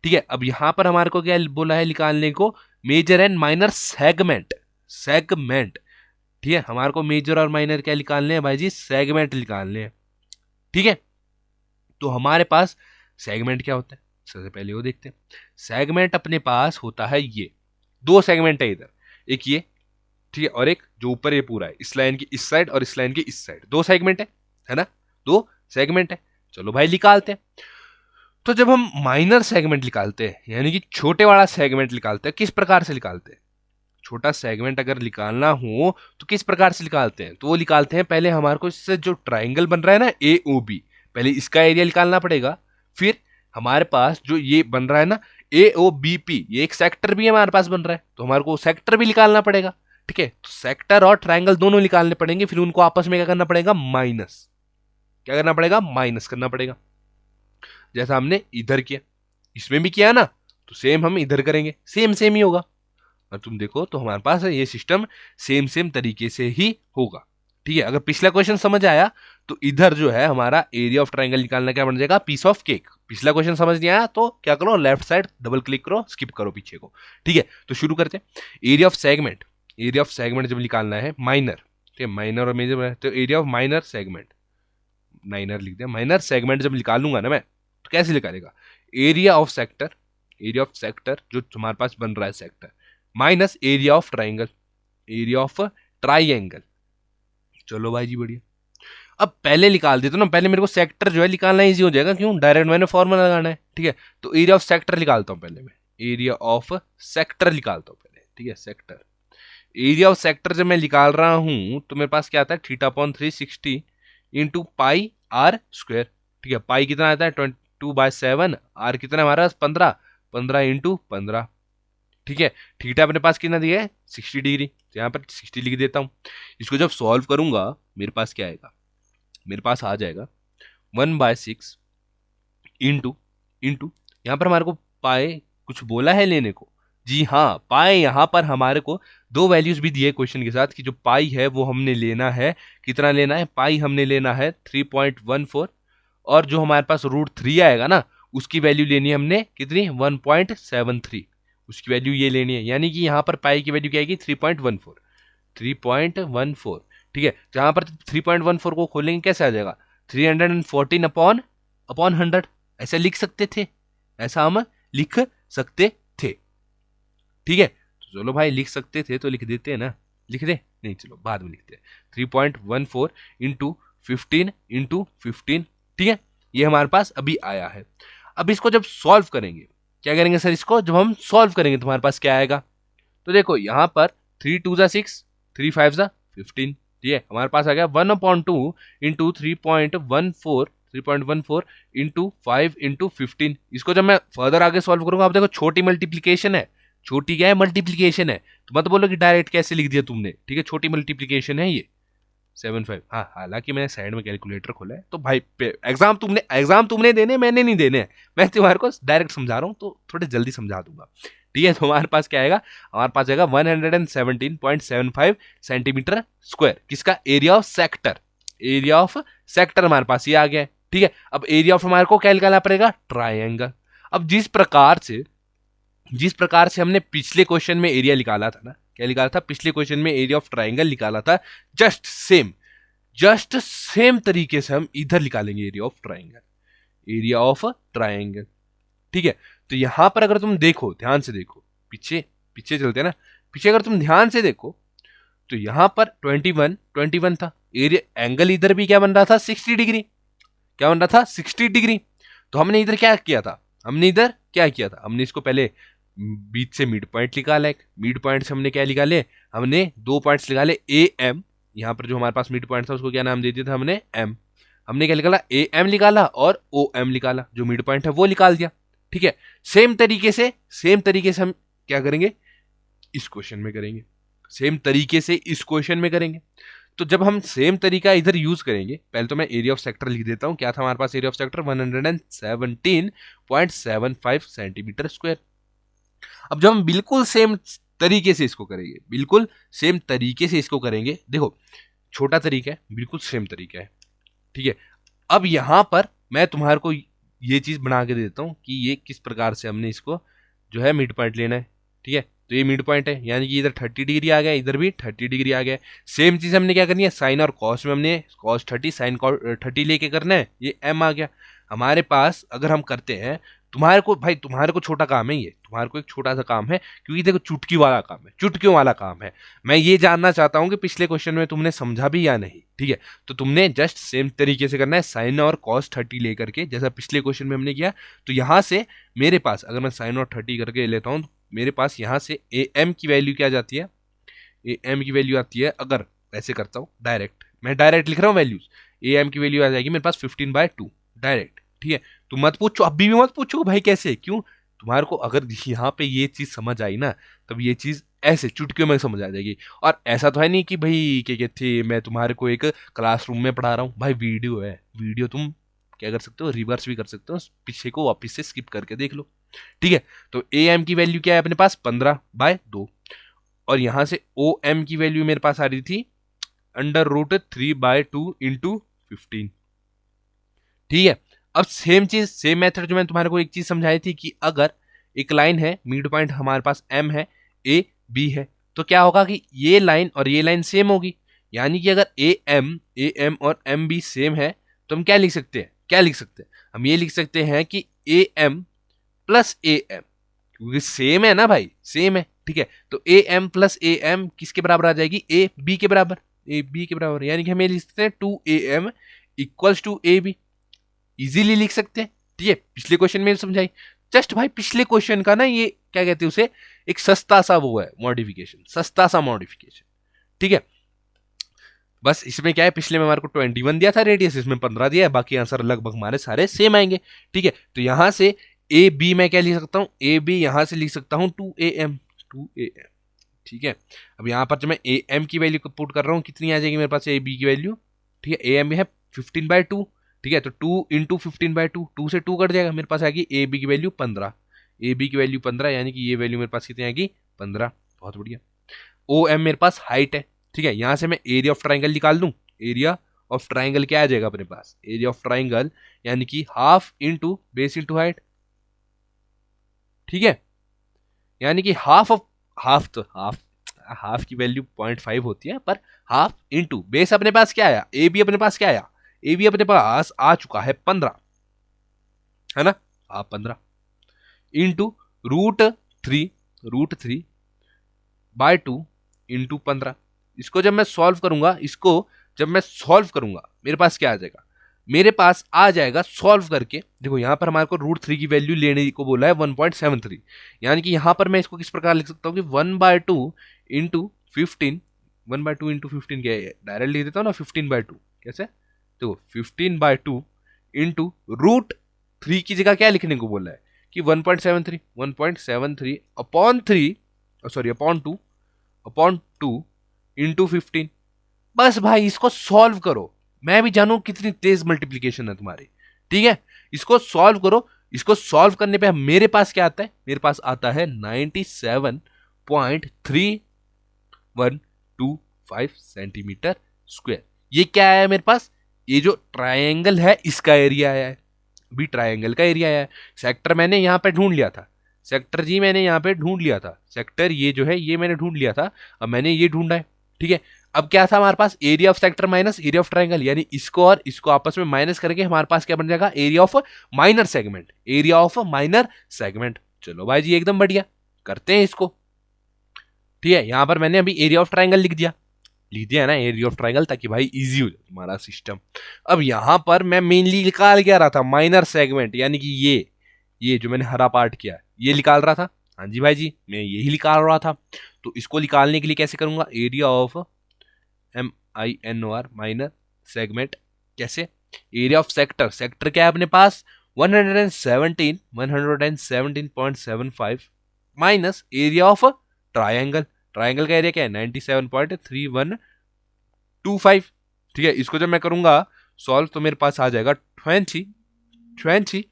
ठीक है। अब यहां पर हमारे को क्या बोला है निकालने को, major and minor segment, segment, ठीक है। हमारे को मेजर और माइनर क्या निकालने हैं भाई जी, सेगमेंट निकालने हैं, ठीक है। तो हमारे पास सेगमेंट क्या होता है, सबसे पहले वो देखते हैं। सेगमेंट अपने पास होता है ये, दो सेगमेंट है इधर, एक ये, ठीक है, और एक जो ऊपर ये पूरा है, इस लाइन की इस साइड और इस लाइन की इस साइड, दो सेगमेंट है ना, दो सेगमेंट है। चलो भाई निकालते हैं। तो जब हम माइनर सेगमेंट निकालते हैं यानी कि छोटे वाला सेगमेंट निकालते हैं, किस प्रकार से निकालते हैं, छोटा सेगमेंट अगर निकालना हो तो किस प्रकार से निकालते हैं, तो वो निकालते हैं पहले हमारे को इससे जो ट्राइंगल बन रहा है ना ए ओ बी, पहले इसका एरिया निकालना पड़ेगा, फिर हमारे पास जो ये बन रहा है ना ए ओ बी पी, ये एक सेक्टर भी हमारे पास बन रहा है, तो हमारे को सेक्टर भी निकालना पड़ेगा, ठीक है। तो सेक्टर और ट्राइंगल दोनों निकालने पड़ेंगे, फिर उनको आपस में क्या करना पड़ेगा, माइनस, क्या करना पड़ेगा, माइनस करना पड़ेगा। जैसा हमने इधर किया, इसमें भी किया ना, तो सेम हम इधर करेंगे, सेम सेम ही होगा। और तुम देखो तो हमारे पास ये सिस्टम सेम सेम तरीके से ही होगा, ठीक है। अगर पिछला क्वेश्चन समझ आया तो इधर जो है हमारा एरिया ऑफ ट्राइंगल निकालना क्या बन जाएगा, पीस ऑफ केक। पिछला क्वेश्चन समझ नहीं आया तो क्या करो, लेफ्ट साइड डबल क्लिक करो, स्किप करो पीछे को, ठीक है। तो शुरू करते हैं। Area of segment, area of segment जब निकालना है माइनर, ठीक है, माइनर और मेजर, तो area of minor segment, minor लिख दिया, माइनर सेगमेंट जब निकालूंगा ना मैं, तो कैसे निकालेगा, area of sector, area of sector जो तुम्हारे पास बन रहा है sector, minus area of triangle, area of triangle. चलो भाई जी बढ़िया। अब पहले निकाल देते ना, पहले मेरे को सेक्टर जो है निकालना इजी हो जाएगा, क्यों, डायरेक्ट मैंने फॉर्मूला लगाना है, ठीक है। तो एरिया ऑफ सेक्टर निकालता हूं पहले मैं, एरिया ऑफ सेक्टर निकालता हूं पहले, ठीक है, सेक्टर। एरिया ऑफ सेक्टर जब मैं निकाल रहा हूं तो मेरे पास क्या आता है, theta upon 360 into pi are square, ठीक है। पाई कितना आता है 22/7, आर कितना हमारा 15, 15 इंटू 15, ठीक है। थीटा अपने पास कितना दिया है 60 डिग्री, तो यहाँ पर 60 लिख देता हूँ। इसको जब सॉल्व करूंगा मेरे पास क्या आएगा, मेरे पास आ जाएगा 1/6 इंटू इंटू, यहाँ पर हमारे को पाए कुछ बोला है लेने को, जी हाँ, पाए यहाँ पर हमारे को दो वैल्यूज भी दिए क्वेश्चन के साथ कि जो पाई है वो हमने लेना है, कितना लेना है, पाई हमने लेना है 3.14, और जो हमारे पास √3 आएगा ना उसकी वैल्यू लेनी है हमने कितनी 1.73, उसकी वैल्यू ये लेनी है, यानी कि यहाँ पर पाई की वैल्यू क्या आएगी 3.14, 3.14, ठीक है। जहां पर 3.14 को खोलेंगे कैसे आ जाएगा 314 अपॉन 100, ऐसा लिख सकते थे, ऐसा हम लिख सकते थे, ठीक है। तो चलो भाई लिख सकते थे तो लिख देते हैं ना, लिख दे, नहीं चलो बाद में लिखते हैं, 3.14 इंटू 15 इंटू 15, ठीक है। ये हमारे पास अभी आया है। अब इसको जब सॉल्व करेंगे, क्या करेंगे सर, इसको जब हम सॉल्व करेंगे तो हमारे पास क्या आएगा, तो देखो यहाँ पर 3 2 6, 3 5 15, ठीक है। हमारे पास आ गया 1/2 इंटू 3.14 इंटू 5 इंटू 15। इसको जब मैं फर्दर आगे सॉल्व करूंगा, आप देखो छोटी मल्टीप्लीकेशन है, छोटी क्या है मल्टीप्लीकेशन है, तो मत बोलो कि डायरेक्ट कैसे लिख दिया तुमने, ठीक है, छोटी मल्टीप्लीकेशन है ये 7 5। हाँ, हालांकि मैंने साइड में कैलकुलेटर खोला है, तो भाई एग्जाम तुमने देने, मैंने नहीं देने हैं, मैं तुम्हारे को डायरेक्ट समझा रहा हूँ तो थोड़े जल्दी समझा दूंगा, ठीक है। तो हमारे पास क्या आएगा, हमारे पास आएगा 117.75 सेंटीमीटर स्क्वायर, किसका, area of sector, area of sector हमारे पास ये आ गया है, ठीक है। अब एरिया ऑफ हमारे को क्या निकालना पड़ेगा, ट्राइंगल। अब जिस प्रकार से हमने पिछले क्वेश्चन में एरिया निकाला था ना, क्या निकाला था पिछले क्वेश्चन में, एरिया ऑफ ट्राइंगल निकाला था, जस्ट सेम तरीके से हम इधर निकालेंगे area of triangle, area of triangle, ठीक है। तो यहां पर अगर तुम देखो, ध्यान से देखो, पीछे चलते हैं ना, पीछे अगर तुम ध्यान से देखो तो यहां पर 21 था, एरिया एंगल इधर भी क्या बन रहा था 60 डिग्री, क्या बन रहा था 60 डिग्री। तो हमने इधर क्या किया था, हमने इधर क्या किया था, हमने इसको पहले बीच से मिड पॉइंट निकाला, एक मिड पॉइंट से हमने क्या निकाले, हमने 2 पॉइंट्स निकाले ए एम, यहाँ पर जो हमारे पास मिड पॉइंट था उसको क्या नाम दे दिया था हमने एम, हमने क्या निकाला ए एम निकाला और ओ एम निकाला, जो मिड पॉइंट है वो निकाल दिया। ठीक है, सेम तरीके से हम क्या करेंगे इस क्वेश्चन में करेंगे, सेम तरीके से इस क्वेश्चन में करेंगे। तो जब हम सेम तरीका इधर यूज करेंगे, पहले तो मैं एरिया ऑफ सेक्टर लिख देता हूं, क्या था हमारे पास area of sector 117.75 centimetre square. अब जब हम बिल्कुल सेम तरीके से इसको करेंगे, बिल्कुल सेम तरीके से इसको करेंगे, देखो छोटा तरीका है, बिल्कुल सेम तरीका है। ठीक है, अब यहां पर मैं तुम्हारे को ये चीज बना के देता हूं कि ये किस प्रकार से हमने इसको जो है मिड पॉइंट लेना है। ठीक है, तो ये मिड पॉइंट है, यानी कि इधर 30 डिग्री आ गया, इधर भी 30 डिग्री आ गया। सेम चीज हमने क्या करनी है, साइन और कॉस में हमने कॉस 30 साइन 30 लेके करना है, ये एम आ गया हमारे पास। अगर हम करते हैं, तुम्हारे को छोटा काम है ये, तुम्हारे को एक छोटा सा काम है, क्योंकि देखो चुटकी वाला काम है, चुटकियों वाला काम है। मैं ये जानना चाहता हूं कि पिछले क्वेश्चन में तुमने समझा भी या नहीं। ठीक है, तो तुमने जस्ट सेम तरीके से करना है, साइन और कॉस 30 लेकर के, जैसा पिछले क्वेश्चन में हमने किया। तो यहां से मेरे पास अगर मैं साइन और 30 करके लेता हूं, तो मेरे पास यहां से ए एम की वैल्यू क्या जाती है, ए एम की वैल्यू आती है, अगर ऐसे करता हूं डायरेक्ट, मैं डायरेक्ट लिख रहा हूं वैल्यूज, ए एम की वैल्यू आ जाएगी मेरे पास 15/2 डायरेक्ट। ठीक है, तो मत पूछो, अभी भी मत पूछो भाई कैसे, क्यों, तुम्हारे को अगर यहाँ पे ये चीज समझ आई ना, तब ये चीज ऐसे चुटकियों में समझ आ जाएगी। और ऐसा तो है नहीं कि भाई क्या कहते थे, मैं तुम्हारे को एक क्लासरूम में पढ़ा रहा हूँ भाई, वीडियो है, वीडियो तुम क्या कर सकते हो, रिवर्स भी कर सकते हो, पीछे को वापस से स्किप करके देख लो। ठीक है, तो ए एम की वैल्यू क्या है अपने पास 15/2, और यहां से ओ एम की वैल्यू मेरे पास आ रही थी √3/2 इंटू 15। ठीक है, अब सेम चीज, सेम मेथड जो मैंने तुम्हारे को एक चीज समझाई थी कि अगर एक लाइन है, मिड पॉइंट हमारे पास एम है, ए बी है, तो क्या होगा कि ये लाइन और ये लाइन सेम होगी, यानी कि अगर ए एम और एम बी सेम है, तो हम क्या लिख सकते हैं, हम ये लिख सकते हैं कि A M plus A M, क्योंकि सेम है ना भाई, सेम है। ठीक है, तो A M plus A M किसके बराबर आ जाएगी, ए बी के बराबर, यानी कि हम ये लिख सकते हैं 2am equals to A B, easily लिख सकते हैं। ठीक है, पिछले क्वेश्चन में समझाई, जस्ट भाई पिछले क्वेश्चन का ना ये क्या कहते हैं उसे, एक सस्ता सा वो है मॉडिफिकेशन, सस्ता सा मॉडिफिकेशन। ठीक है, बस इसमें क्या है, पिछले में हमारे को 21 दिया था रेडियस, इसमें 15 दिया है, बाकी आंसर लगभग हमारे सारे सेम आएंगे। ठीक है, तो यहां से ए बी मैं क्या लिख सकता हूं, ए बी यहां से लिख सकता हूं 2am। ठीक है, अब यहां पर जब मैं ए एम की वैल्यू पुट कर रहा हूं, कितनी आ जाएगी मेरे पास ए बी की वैल्यू। ठीक है, ए एम है 15/2। ठीक है, तो 2 इंटू 15/2, 2 से 2 कट जाएगा, मेरे पास आएगी ए बी की वैल्यू 15, ए बी की वैल्यू 15, यानी कि ये वैल्यू मेरे पास कितनी आएगी 15। बहुत बढ़िया। ओ एम मेरे पास हाइट है। ठीक है, यहां से मैं एरिया ऑफ ट्राइंगल निकाल दूं, एरिया ऑफ ट्राइंगल क्या आ जाएगा अपने पास, एरिया ऑफ ट्राइंगल यानी कि half into base into height. ठीक है, यानी कि हाफ की वैल्यू 0.5 होती है, पर हाफ इंटू बेस अपने पास क्या आया, ए बी अपने पास क्या आया, ए बी अपने पास आ चुका है 15, है ना, आप 15 इंटू √3/2 इंटू 15। इसको जब मैं सॉल्व करूंगा, मेरे पास क्या आ जाएगा, मेरे पास आ जाएगा सॉल्व करके, देखो यहां पर हमारे को √3 की वैल्यू लेने को बोला है 1.73, यानी कि यहां पर मैं इसको किस प्रकार लिख सकता हूं कि 1/2 इंटू 15, 1/2 इंटू 15 क्या है, डायरेक्ट लिख देता हूं ना 15/2, कैसे, देखो 15/2 इंटू √3 की जगह क्या लिखने को बोला है कि 1.73 अपॉन 2 इंटू 15। बस भाई इसको सॉल्व करो, मैं भी जानू कितनी तेज मल्टीप्लीकेशन है तुम्हारी। ठीक है, इसको सॉल्व करो, इसको सॉल्व करने पे मेरे पास क्या आता है, मेरे पास आता है 97.3125 सेंटीमीटर स्क्वायर। ये क्या है मेरे पास, ये जो ट्रायंगल है इसका एरिया आया है, अभी ट्रायंगल का एरिया आया है। सेक्टर मैंने यहां पे ढूंढ लिया था, सेक्टर ये जो है ये मैंने ढूंढ लिया था, अब मैंने ये ढूंढा है। ठीक है, अब क्या था हमारे पास, area of sector minus area of triangle, यानी इसको और इसको आपस में माइनस करके हमारे पास क्या बन जाएगा, एरिया ऑफ माइनर सेगमेंट। चलो भाई जी एकदम बढ़िया, करते हैं इसको। ठीक है, यहां पर मैंने अभी एरिया ऑफ ट्रायंगल लिख दिया है ना, एरिया ऑफ ट्रायंगल, ताकि भाई इजी हो जाए तुम्हारा सिस्टम। अब यहां पर मैं मेनली निकाल क्या रहा था, माइनर सेगमेंट, यानी कि ये जो मैंने हरा पार्ट किया है ये निकाल रहा था। हाँ जी भाई जी, मैं यही निकाल रहा था। तो इसको निकालने के लिए कैसे करूंगा, area of MINOR minor segment, कैसे, एरिया ऑफ सेक्टर, सेक्टर क्या है अपने पास 117.75 minus area of triangle, triangle का एरिया क्या है 97.3125। ठीक है, इसको जब मैं करूंगा सॉल्व तो मेरे पास आ जाएगा 20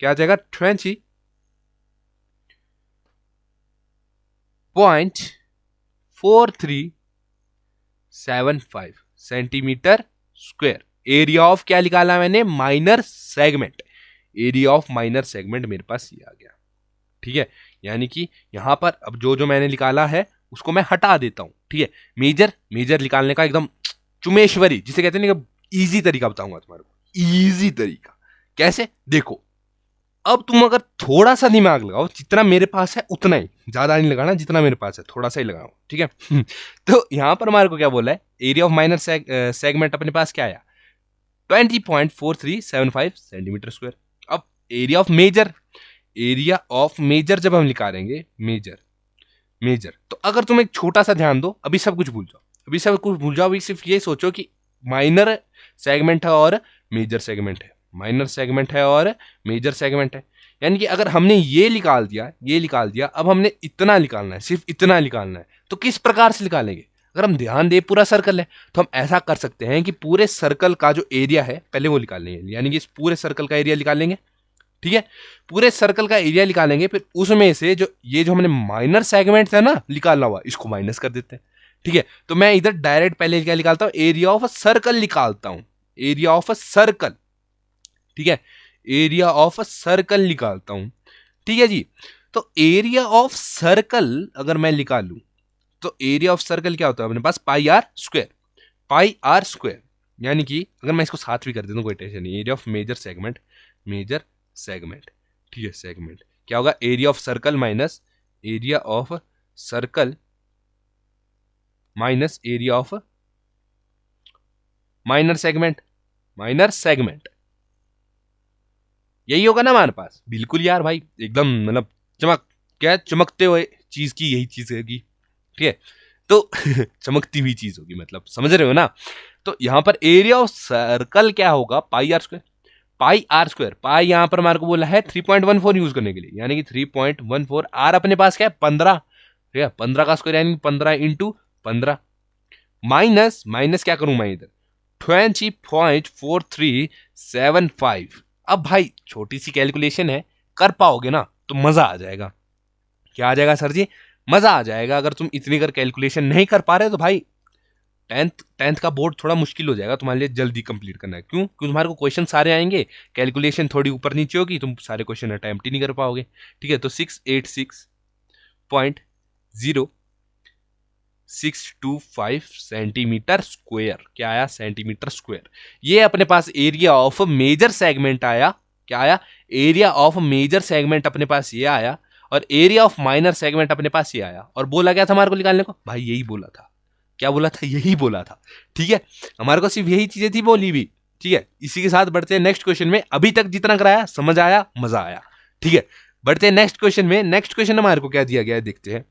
क्या आ जाएगा 20.4375 सेंटीमीटर स्क्वायर। एरिया ऑफ क्या निकाला मैंने, minor segment, area of minor segment मेरे पास ये आ गया। ठीक है, यानी कि यहां पर अब जो जो मैंने निकाला है उसको मैं हटा देता हूं। ठीक है, मेजर मेजर निकालने का एकदम चुमेश्वरी जिसे कहते हैं ना, इजी तरीका बताऊंगा तुम्हारे को, इजी तरीका कैसे, देखो अब तुम अगर थोड़ा सा दिमाग लगाओ, जितना मेरे पास है उतना ही, ज्यादा नहीं लगाना, जितना मेरे पास है थोड़ा सा ही लगाओ। ठीक है तो यहां पर हमारे को क्या बोला है, एरिया ऑफ माइनर सेगमेंट अपने पास क्या आया 20.4375 सेंटीमीटर स्क्वायर। अब area of major, area of major जब हम निकालेंगे, मेजर मेजर, तो अगर तुम एक छोटा सा ध्यान दो, अभी सब कुछ भूल जाओ, अभी सब कुछ भूल जाओ, अभी सिर्फ ये सोचो कि माइनर सेगमेंट है और मेजर सेगमेंट है, माइनर सेगमेंट है और मेजर सेगमेंट है। यानी कि अगर हमने ये निकाल दिया, ये निकाल दिया, अब हमने इतना निकालना है, सिर्फ इतना निकालना है, तो किस प्रकार से निकालेंगे, अगर हम ध्यान दें पूरा सर्कल है तो हम ऐसा कर सकते हैं कि पूरे सर्कल का जो एरिया है पहले वो निकाल लेंगे, यानी कि इस पूरे सर्कल का एरिया निकाल लेंगे। ठीक है, पूरे सर्कल का एरिया निकालेंगे, फिर उसमें से जो ये जो हमने माइनर सेगमेंट है ना निकालना हुआ, इसको माइनस कर देते हैं। ठीक है, तो मैं इधर डायरेक्ट पहले क्या निकालता हूं, एरिया ऑफ अ सर्कल निकालता हूं, एरिया ऑफ अ सर्कल। ठीक है, एरिया ऑफ अ सर्कल निकालता हूं। ठीक है जी, तो एरिया ऑफ सर्कल अगर मैं निकालूं तो एरिया ऑफ सर्कल क्या होता है अपने पास, pi are square, pi are square. यानी कि अगर मैं इसको साथ भी कर देता हूं कोई टेंशन नहीं, area of major segment, major segment, ठीक है सेगमेंट क्या होगा, area of circle minus area of circle minus area of minor segment, minor segment, यही होगा ना हमारे पास। बिल्कुल यार भाई, एकदम मतलब चमक, क्या चमकते हुए चीज की यही चीज होगी। ठीक है, तो चमकती हुई चीज होगी, मतलब समझ रहे हो ना। तो यहां पर एरिया ऑफ सर्कल क्या होगा, pi are square, pi are square, pi यहां पर हमारे को बोला है 3.14 यूज करने के लिए, यानी कि 3.14, आर अपने पास क्या है 15। ठीक है, 15 का स्क्वायर यानी 15 इंटू 15, माइनस माइनस क्या करूं मैं इधर 20.4375। अब भाई छोटी सी कैलकुलेशन है, कर पाओगे ना तो मजा आ जाएगा। क्या आ जाएगा सर जी, मजा आ जाएगा। अगर तुम इतनी कर कैलकुलेशन नहीं कर पा रहे तो भाई टेंथ का बोर्ड थोड़ा मुश्किल हो जाएगा तुम्हारे लिए, जल्दी कंप्लीट करना है। क्यों, क्योंकि तुम्हारे को क्वेश्चन सारे आएंगे, कैलकुलेशन थोड़ी ऊपर नीचे होगी, तुम सारे क्वेश्चन अटेम्प्ट ही नहीं कर पाओगे। ठीक है, तो 686.0625 सेंटीमीटर स्क्वायर क्या आया, सेंटीमीटर स्क्वायर। ये अपने पास एरिया ऑफ मेजर सेगमेंट आया, क्या आया, एरिया ऑफ मेजर सेगमेंट अपने पास ये आया, और एरिया ऑफ माइनर सेगमेंट अपने पास ये आया। और बोला क्या था हमारे को निकालने को, भाई यही बोला था, क्या बोला था, यही बोला था। ठीक है, हमारे को सिर्फ यही चीजें थी बोली भी। ठीक है, इसी के साथ बढ़ते हैं नेक्स्ट क्वेश्चन में। अभी तक जितना कराया समझ आया, मजा आया। ठीक है, बढ़ते हैं नेक्स्ट क्वेश्चन में। नेक्स्ट क्वेश्चन हमारे को क्या दिया गया है देखते हैं।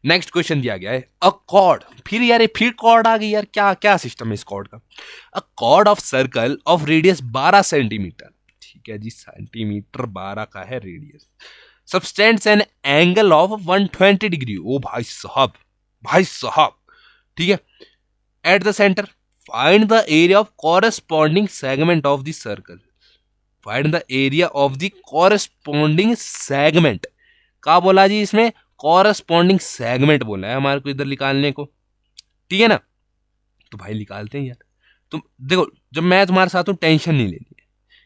नेक्स्ट क्वेश्चन दिया गया है अ कॉर्ड, फिर यार ये फिर कॉर्ड आ गई यार, क्या क्या सिस्टम है इस कॉर्ड का। A chord of circle of radius 12 centimetre, ठीक है जी, सेंटीमीटर 12 का है radius, subtends an angle of 120 degree. ओ भाई साहब, भाई साहब, ठीक है, at the centre find the area of corresponding segment of the circle, find the area of the corresponding segment. क्या बोला जी इसमें, कॉरेस्पॉन्डिंग सेगमेंट बोला है हमारे को इधर निकालने को। ठीक है ना, तो भाई निकालते हैं यार। तुम देखो, जब मैं तुम्हारे साथ हूं टेंशन नहीं लेनी है।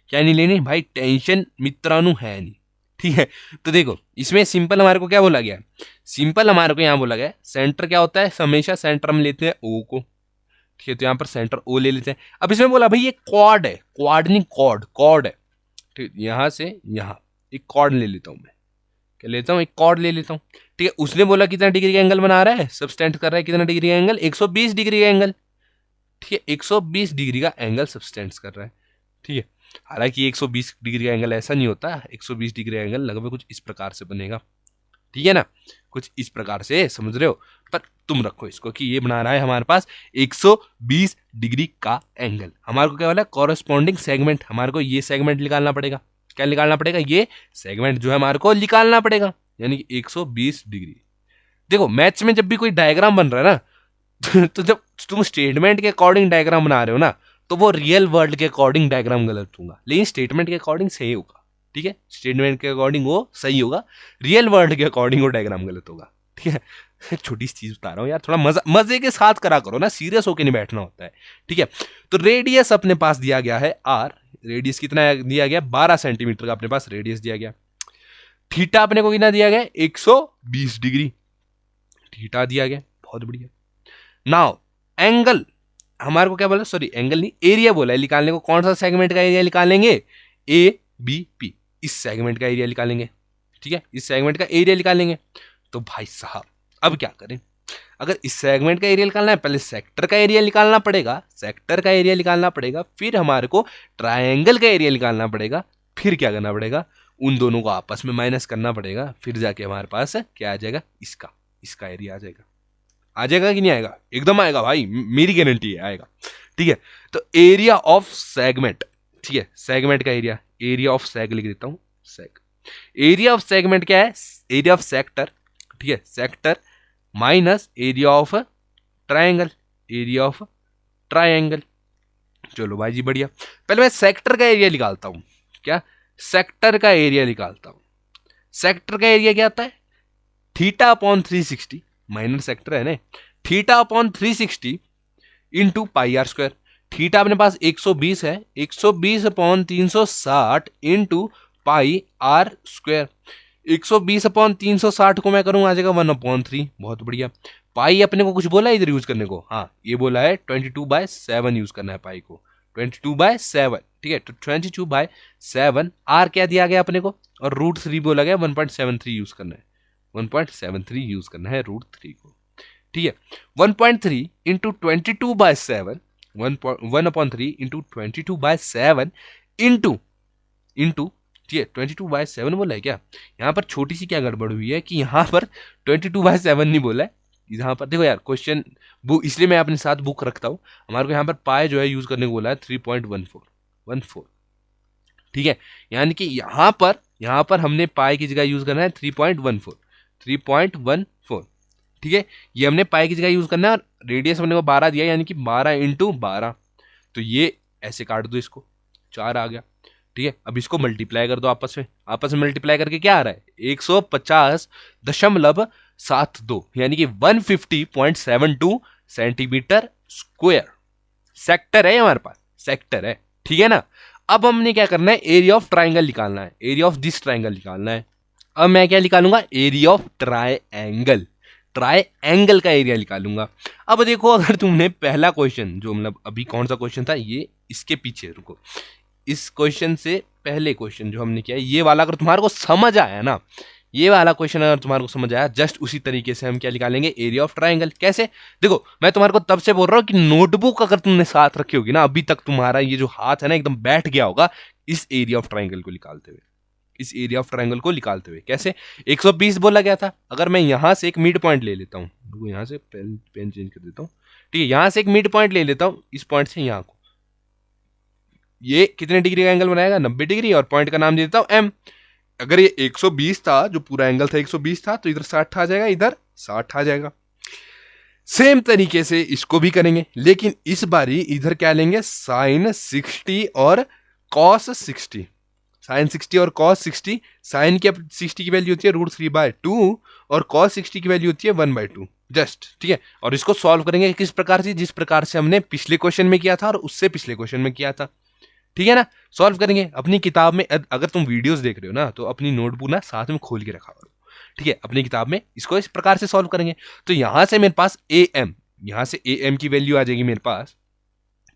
क्या नहीं लेनी भाई, टेंशन मित्रानु है नहीं। ठीक है, तो देखो इसमें सिंपल हमारे को क्या बोला गया है, सिंपल हमारे को यहाँ बोला गया है सेंटर क्या होता है, हमेशा सेंटर हम लेते हैं ओ को। ठीक है, तो यहाँ पर सेंटर ओ ले लेते हैं। अब इसमें बोला भाई ये कॉर्ड है, कॉर्ड नहीं कॉर्ड, कॉर्ड है। ठीक, यहां से यहां एक कॉर्ड ले लेता हूं मैं, क्या लेता हूं, एक कॉर्ड ले लेता हूं। ठीक है, उसने बोला कितना डिग्री का एंगल बना रहा है, सबस्टेंड कर रहा है कितना डिग्री का एंगल, 120 डिग्री का एंगल। ठीक है, 120 डिग्री का एंगल सबस्टेंड कर रहा है। ठीक है, हालांकि 120 डिग्री का एंगल ऐसा नहीं होता, 120 डिग्री का एंगल लगभग कुछ इस प्रकार से बनेगा, ठीक है ना, कुछ इस प्रकार से, समझ रहे हो। पर तुम रखो इसको कि ये बना रहा है हमारे पास 120 डिग्री का एंगल। हमारे को क्या बोला, कॉरेस्पॉन्डिंग सेगमेंट, हमारे को ये सेगमेंट निकालना पड़ेगा। क्या निकालना पड़ेगा, ये सेगमेंट जो है हमारे को निकालना पड़ेगा, यानी कि 120 डिग्री। देखो मैथ्स में जब भी कोई डायग्राम बन रहा है ना तो जब तुम स्टेटमेंट के अकॉर्डिंग डायग्राम बना रहे हो ना, तो वो रियल वर्ल्ड के अकॉर्डिंग डायग्राम गलत होगा, लेकिन स्टेटमेंट के अकॉर्डिंग सही होगा, ठीक है, स्टेटमेंट के अकॉर्डिंग वो सही होगा, रियल वर्ल्ड के अकॉर्डिंग वो डायग्राम गलत होगा, ठीक है। छोटी सी चीज बता रहा हूँ यार, थोड़ा मजे के साथ करा करो ना, सीरियस होके नहीं बैठना होता है, ठीक है। तो रेडियस अपने पास दिया गया है आर, रेडियस कितना दिया गया, 12 सेंटीमीटर का अपने पास रेडियस दिया गया। थीटा अपने को कितना दिया गया, 120 डिग्री थीटा दिया गया, बहुत बढ़िया। नाउ एंगल हमारे को क्या बोला, सॉरी एंगल नहीं, एरिया बोला है निकालने को। कौन सा सेगमेंट का एरिया निकालेंगे, ए बी पी, इस सेगमेंट का एरिया निकालेंगे, ठीक है, इस सेगमेंट का एरिया निकालेंगे। तो भाई साहब अब क्या करें, अगर इस सेगमेंट का एरिया निकालना है, पहले सेक्टर का एरिया निकालना पड़ेगा, सेक्टर का एरिया निकालना पड़ेगा, फिर हमारे को ट्रायंगल का एरिया निकालना पड़ेगा, फिर क्या करना पड़ेगा, उन दोनों को आपस में माइनस करना पड़ेगा, फिर जाके हमारे पास क्या आ जाएगा, इसका एरिया आ जाएगा। आ जाएगा कि नहीं आएगा, एकदम आएगा भाई, मेरी गारंटी है आएगा, ठीक है। तो एरिया ऑफ सेगमेंट, ठीक है, सेगमेंट का एरिया, एरिया ऑफ सेग लिख देता हूं, सेग। एरिया ऑफ सेगमेंट क्या है, एरिया ऑफ सेक्टर, ठीक है, sector minus area of triangle, area of triangle. चलो भाई जी बढ़िया, पहले मैं सेक्टर का एरिया निकालता हूं, क्या, सेक्टर का एरिया निकालता हूं। सेक्टर का एरिया क्या आता है, थीटा अपॉन 360, माइनर सेक्टर है ना, theta upon 360 into pi are square. Theta अपने पास 120 है, 120 upon 360 into pi are square. 120 upon 360 को मैं करूं आ जाएगा 1/3, बहुत बढ़िया। पाई अपने को कुछ बोला है इधर यूज करने को, हाँ ये बोला है 22/7 यूज करना है पाई को, 22/7, ठीक है। तो 22/7, आर क्या दिया गया अपने को, और √3 बोला गया, 1.73 यूज करना है, 1.73 यूज करना है √3 को, ठीक है। 1.3 इंटू 22/7, 1/3 इंटू 22/7 इंटू, ठीक है, 22/7 बोला है क्या, यहाँ पर छोटी सी क्या गड़बड़ हुई है कि यहाँ पर 22/7 नहीं बोला है, यहाँ पर देखो यार क्वेश्चन बुक, इसलिए मैं अपने साथ बुक रखता हूँ। हमारे को यहाँ पर पाए जो है यूज करने को बोला है 3.14, ठीक है, यानी कि यहाँ पर हमने पाई की जगह यूज करना है 3.14, ठीक है, ये हमने पाई की जगह यूज करना है, और रेडियस हमने को 12 दिया, यानी कि 12 इंटू 12, तो ये ऐसे काट दो इसको, 4 आ गया, ठीक है। अब इसको मल्टीप्लाई कर दो आपस में मल्टीप्लाई करके क्या आ रहा है, 150.72, यानी कि 150.72 सेंटीमीटर स्क्वायर। सेक्टर है हमारे पास, सेक्टर है, ठीक है ना। अब हमने क्या करना है, एरिया ऑफ ट्राइंगल निकालना है, एरिया ऑफ दिस ट्राइंगल निकालना है। अब मैं क्या निकालूंगा, एरिया ऑफ ट्राइंगल, ट्राइंगल का एरिया निकालूंगा। अब देखो अगर तुमने पहला क्वेश्चन जो मतलब अभी कौन सा क्वेश्चन था, ये इसके पीछे रुको, इस क्वेश्चन से पहले क्वेश्चन जो हमने किया ये वाला अगर तुम्हारे को समझ आया ना, ये वाला क्वेश्चन अगर तुम्हारे को समझ आया, जस्ट उसी तरीके से हम क्या निकालेंगे, एरिया ऑफ ट्राइंगल। कैसे, देखो मैं तुम्हारे को तब से बोल रहा हूँ कि नोटबुक अगर तुमने साथ रखी होगी ना, अभी तक तुम्हारा ये जो हाथ है ना एकदम बैठ गया होगा इस एरिया ऑफ ट्राइंगल को निकालते हुए, इस एरिया ऑफ ट्राइंगल को निकालते हुए। कैसे, 120 बोला गया था, अगर मैं यहां से एक मिड पॉइंट ले लेता हूँ, यहां से पेन चेंज कर देता हूँ, ठीक है, यहां से एक मिड पॉइंट ले लेता हूँ, इस पॉइंट से यहां को, ये कितने डिग्री का एंगल बनाएगा, 90 डिग्री, और पॉइंट का नाम दे देता हूं एम। अगर ये 120 था, जो पूरा एंगल था 120 था, तो इधर 60 आ जाएगा, इधर 60 आ जाएगा। सेम तरीके से इसको भी करेंगे, लेकिन इस बारी इधर क्या लेंगे, साइन 60 और कॉस 60, साइन 60 और कॉस 60। साइन की 60 की वैल्यू होती है √3/2 और कॉस 60 की वैल्यू होती है 1/2, जस्ट, ठीक है। और इसको सॉल्व करेंगे किस प्रकार से, जिस प्रकार से हमने पिछले क्वेश्चन में किया था और उससे पिछले क्वेश्चन में किया था, ठीक है ना। सॉल्व करेंगे अपनी किताब में, अगर तुम वीडियोस देख रहे हो ना तो अपनी नोटबुक ना साथ में खोल के रखा करो, ठीक है, अपनी किताब में इसको इस प्रकार से सॉल्व करेंगे। तो यहां से मेरे पास AM, यहां से AM की वैल्यू आ जाएगी मेरे पास,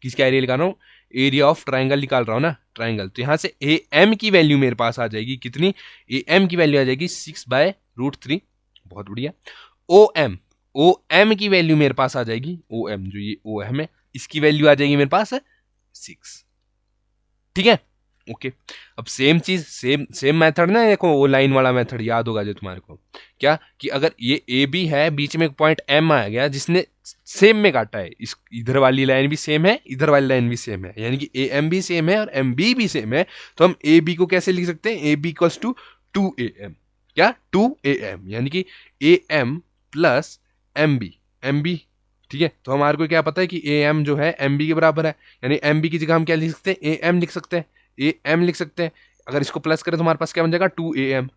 किसका एरिया निकाल रहा हूं, एरिया ऑफ ट्राइंगल निकाल रहा हूं ना, ट्राइंगल। तो यहां से AM की वैल्यू मेरे पास आ जाएगी कितनी, AM की वैल्यू आ जाएगी 6/√3, बहुत बढ़िया। OM की वैल्यू मेरे पास आ जाएगी, OM जो ये OM है, इसकी वैल्यू आ जाएगी मेरे पास 6, ठीक है। ओके। अब सेम चीज, सेम मेथड ना, देखो वो लाइन वाला मेथड याद होगा जो तुम्हारे को, क्या कि अगर ये ए बी है, बीच में एक पॉइंट एम आ गया जिसने सेम में काटा है, इस इधर वाली लाइन भी सेम है, इधर वाली लाइन भी सेम है, यानी कि ए एम भी सेम है और एम बी भी सेम है, तो हम ए बी को कैसे लिख सकते हैं, A B equals to 2am, क्या 2am, यानी कि A M plus M B, M B, ठीक है। तो हमारे को क्या पता है कि ए एम जो है एम बी के बराबर है, यानी एम बी की जगह हम क्या लिख सकते हैं, ए एम लिख सकते हैं, ए एम लिख सकते हैं। अगर इसको प्लस करें तो हमारे पास क्या बन जाएगा, 2am,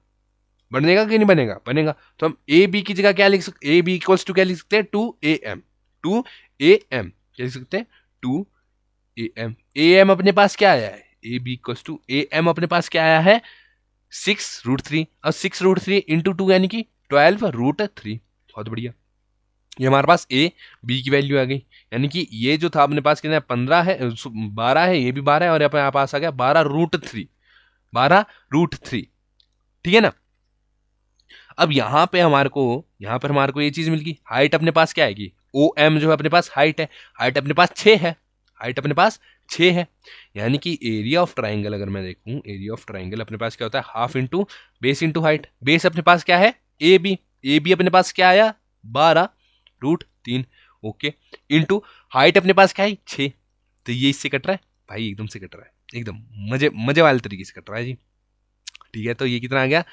बनेगा कि नहीं बनेगा, बनेगा। तो हम ए बी की जगह क्या लिख सकते, ए बी इक्वल्स टू क्या लिख सकते हैं, 2am, 2am क्या लिख सकते हैं, 2am। ए एम अपने पास क्या आया है, A B equals to A M अपने पास क्या आया है, 6√3, और 6√3 इंटू 2 यानी कि 12√3। बहुत बढ़िया, ये हमारे पास ए बी की वैल्यू आ गई, यानी कि ये जो था अपने पास कितना है, 15 है, 12 है, ये भी 12 है, और यहाँ पास आ गया 12√3, 12√3, ठीक है ना। अब यहाँ पे हमारे को ये चीज मिल गई, हाइट अपने पास क्या आएगी, ओ एम जो है अपने पास हाइट है, हाइट अपने पास 6 है, हाइट अपने पास 6 है, यानी कि एरिया ऑफ ट्राइंगल अगर मैं देखूं, एरिया ऑफ ट्राइंगल अपने पास क्या होता है, half into base into height. Base अपने पास क्या है, ए बी, ए बी अपने पास क्या आया, 12√3, ओके, इंटू हाइट अपने पास क्या है, 6, तो ये इससे कट रहा है भाई, एकदम से कट रहा है, एकदम मजे मजे वाले तरीके से कट रहा है जी, ठीक है। तो ये कितना आ गया,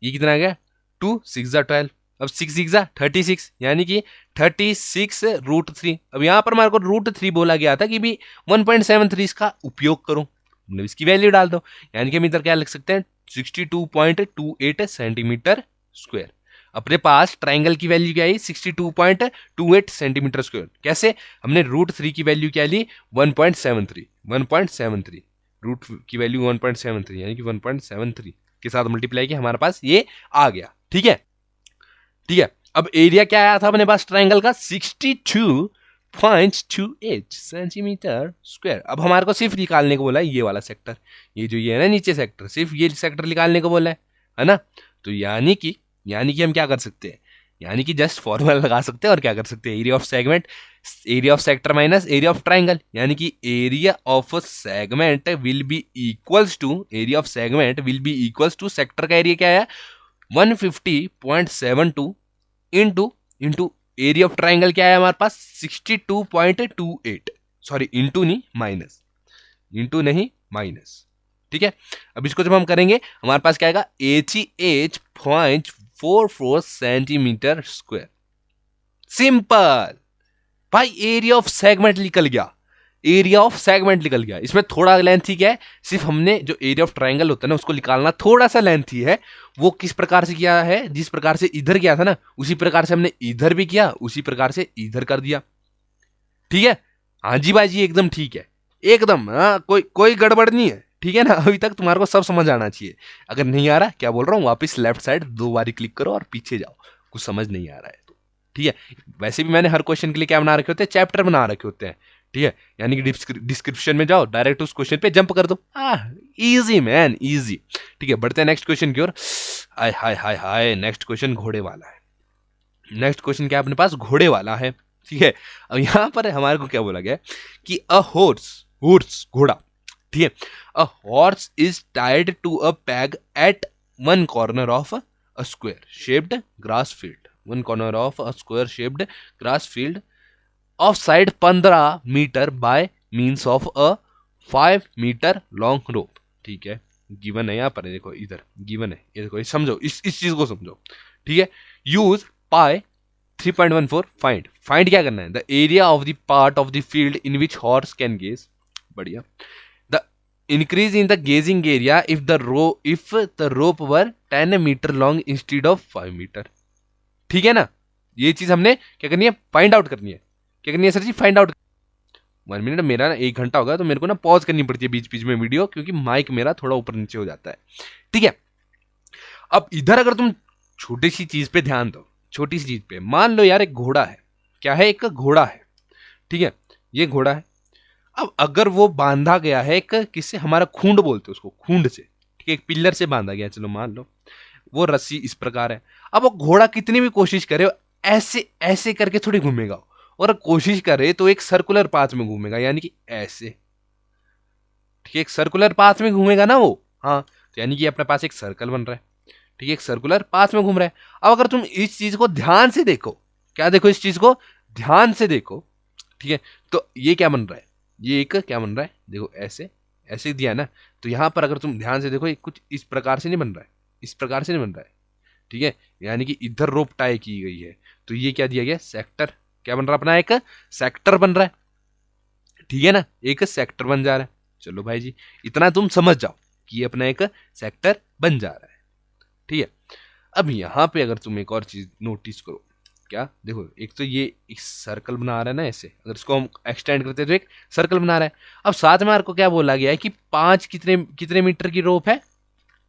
ये कितना आ गया, 2×6=12, अब 6×6=36, यानी कि 36√3। अब यहाँ पर हमारे को √3 बोला गया था कि भी 1.73 इसका उपयोग करो, मतलब इसकी वैल्यू डाल दो, यानी कि हम इधर क्या लिख सकते हैं, 62.28 सेंटीमीटर स्क्वायर। अपने पास ट्राइंगल की वैल्यू क्या आई, 62.28 सेंटीमीटर स्क्वायर। कैसे, हमने √3 की वैल्यू क्या ली, 1.73, रूट की वैल्यू 1.73, यानी कि 1.73 के साथ मल्टीप्लाई किया, हमारे पास ये आ गया, ठीक है, ठीक है। अब एरिया क्या आया था अपने पास ट्राइंगल का, 62.28 सेंटीमीटर स्क्वायर। अब हमारे को सिर्फ निकालने को बोला है ये वाला सेक्टर, ये जो ये है ना नीचे सेक्टर, सिर्फ ये सेक्टर निकालने को बोला है ना। तो यानी कि हम क्या कर सकते हैं, यानी कि जस्ट फॉर्मूला लगा सकते हैं और क्या कर सकते हैं, area of segment, area of sector minus area of triangle, यानी कि area of segment will be equals to, area of segment will be equals to, sector का एरिया क्या है 150.72 इंटू एरिया ऑफ ट्राइंगल क्या है हमारे पास 62.28, सॉरी इंटू नहीं minus, into नहीं माइनस, ठीक है। अब इसको जब हम करेंगे हमारे पास क्या आएगा, 88.44 सेंटीमीटर स्क्वायर। सिंपल भाई, एरिया ऑफ सेगमेंट निकल गया, एरिया ऑफ सेगमेंट निकल गया। इसमें थोड़ा लेंथ ही क्या है, सिर्फ हमने जो एरिया ऑफ ट्राइंगल होता है ना उसको निकालना थोड़ा सा लेंथ ही है, वो किस प्रकार से किया है, जिस प्रकार से इधर किया था ना उसी प्रकार से हमने इधर भी किया, उसी प्रकार से इधर कर दिया, ठीक है। हाँ जी भाई जी, एकदम ठीक है, एकदम, हाँ कोई गड़बड़ नहीं है, ठीक है ना। अभी तक तुम्हारे को सब समझ आना चाहिए, अगर नहीं आ रहा, क्या बोल रहा हूँ, वापस लेफ्ट साइड 2 बारी क्लिक करो और पीछे जाओ, कुछ समझ नहीं आ रहा है तो, ठीक है। वैसे भी मैंने हर क्वेश्चन के लिए क्या बना रखे होते हैं, चैप्टर बना रखे होते हैं, ठीक है, यानी कि डिस्क्रिप्शन में जाओ, डायरेक्ट उस क्वेश्चन पे जंप कर दो, इजी मैन इजी, ठीक है। बढ़ते हैं नेक्स्ट क्वेश्चन की ओर। हाय हाय हाय हाय, नेक्स्ट क्वेश्चन घोड़े वाला है, नेक्स्ट क्वेश्चन क्या अपने पास, घोड़े वाला है, ठीक है। अब यहां पर हमारे को क्या बोला गया कि अ हॉर्स घोड़ा, ठीक है, a horse is tied to a peg at one corner of a square shaped grass field, one corner of a square shaped grass field of side 15 metre by means of a 5 metre long rope, ठीक है। Given है यहाँ पर, देखो इधर given है, ये देखो, ये समझो, इस चीज को समझो, ठीक है। यूज पाई 3.14 फाइंड क्या करना है, the area of the part of the field in which horse can graze, बढ़िया, the increase in the grazing area if the rope were 10 metre long instead of 5 metre, ठीक है ना। ये चीज हमने क्या करनी है, फाइंड आउट करनी है, क्या करनी है सर जी, फाइंड आउट। 1 मिनट, मेरा ना 1 घंटा होगा तो मेरे को ना पॉज करनी पड़ती है बीच बीच में वीडियो, क्योंकि माइक मेरा थोड़ा ऊपर नीचे हो जाता है, ठीक है। अब इधर अगर तुम छोटी सी चीज पे ध्यान दो, छोटी सी चीज पे, मान लो यार एक घोड़ा है, क्या है, एक घोड़ा है, ठीक है, ये घोड़ा है। अब अगर वो बांधा गया है एक किससे, हमारा खूंड बोलते हैं उसको, खूंड से, ठीक है, एक पिल्लर से बांधा गया, चलो मान लो वो रस्सी इस प्रकार है। अब वो घोड़ा कितनी भी कोशिश करे ऐसे ऐसे करके थोड़ी घूमेगा, और कोशिश करे तो एक सर्कुलर पाथ में घूमेगा, यानी कि ऐसे, ठीक है, एक सर्कुलर पाथ में घूमेगा ना वो। हाँ, तो यानी कि अपने पास एक सर्कल बन रहा है, ठीक है, एक सर्कुलर पाथ में घूम रहा है। अब अगर तुम इस चीज को ध्यान से देखो, क्या देखो, इस चीज को ध्यान से देखो, ठीक है, तो ये क्या बन रहा है, ये एक क्या बन रहा है, देखो ऐसे ऐसे दिया ना, तो यहां पर अगर तुम ध्यान से देखो ये कुछ इस प्रकार से नहीं बन रहा है, इस प्रकार से नहीं बन रहा है, ठीक है, यानी कि इधर रोप टाई की गई है, तो ये क्या दिया गया, सेक्टर, क्या बन रहा है अपना, एक सेक्टर बन रहा है, ठीक है ना, एक सेक्टर बन जा रहा है। चलो भाई जी, इतना तुम समझ जाओ कि ये अपना एक सेक्टर बन जा रहा है, ठीक है। अब यहां पे अगर तुम एक और चीज नोटिस करो, क्या देखो, एक तो ये एक सर्कल बना रहा है ना ऐसे, अगर इसको हम एक्सटेंड करते हैं तो एक सर्कल बना रहा है। अब साथ में आपको क्या बोला गया है कि 5 कितने कितने मीटर की रोप है,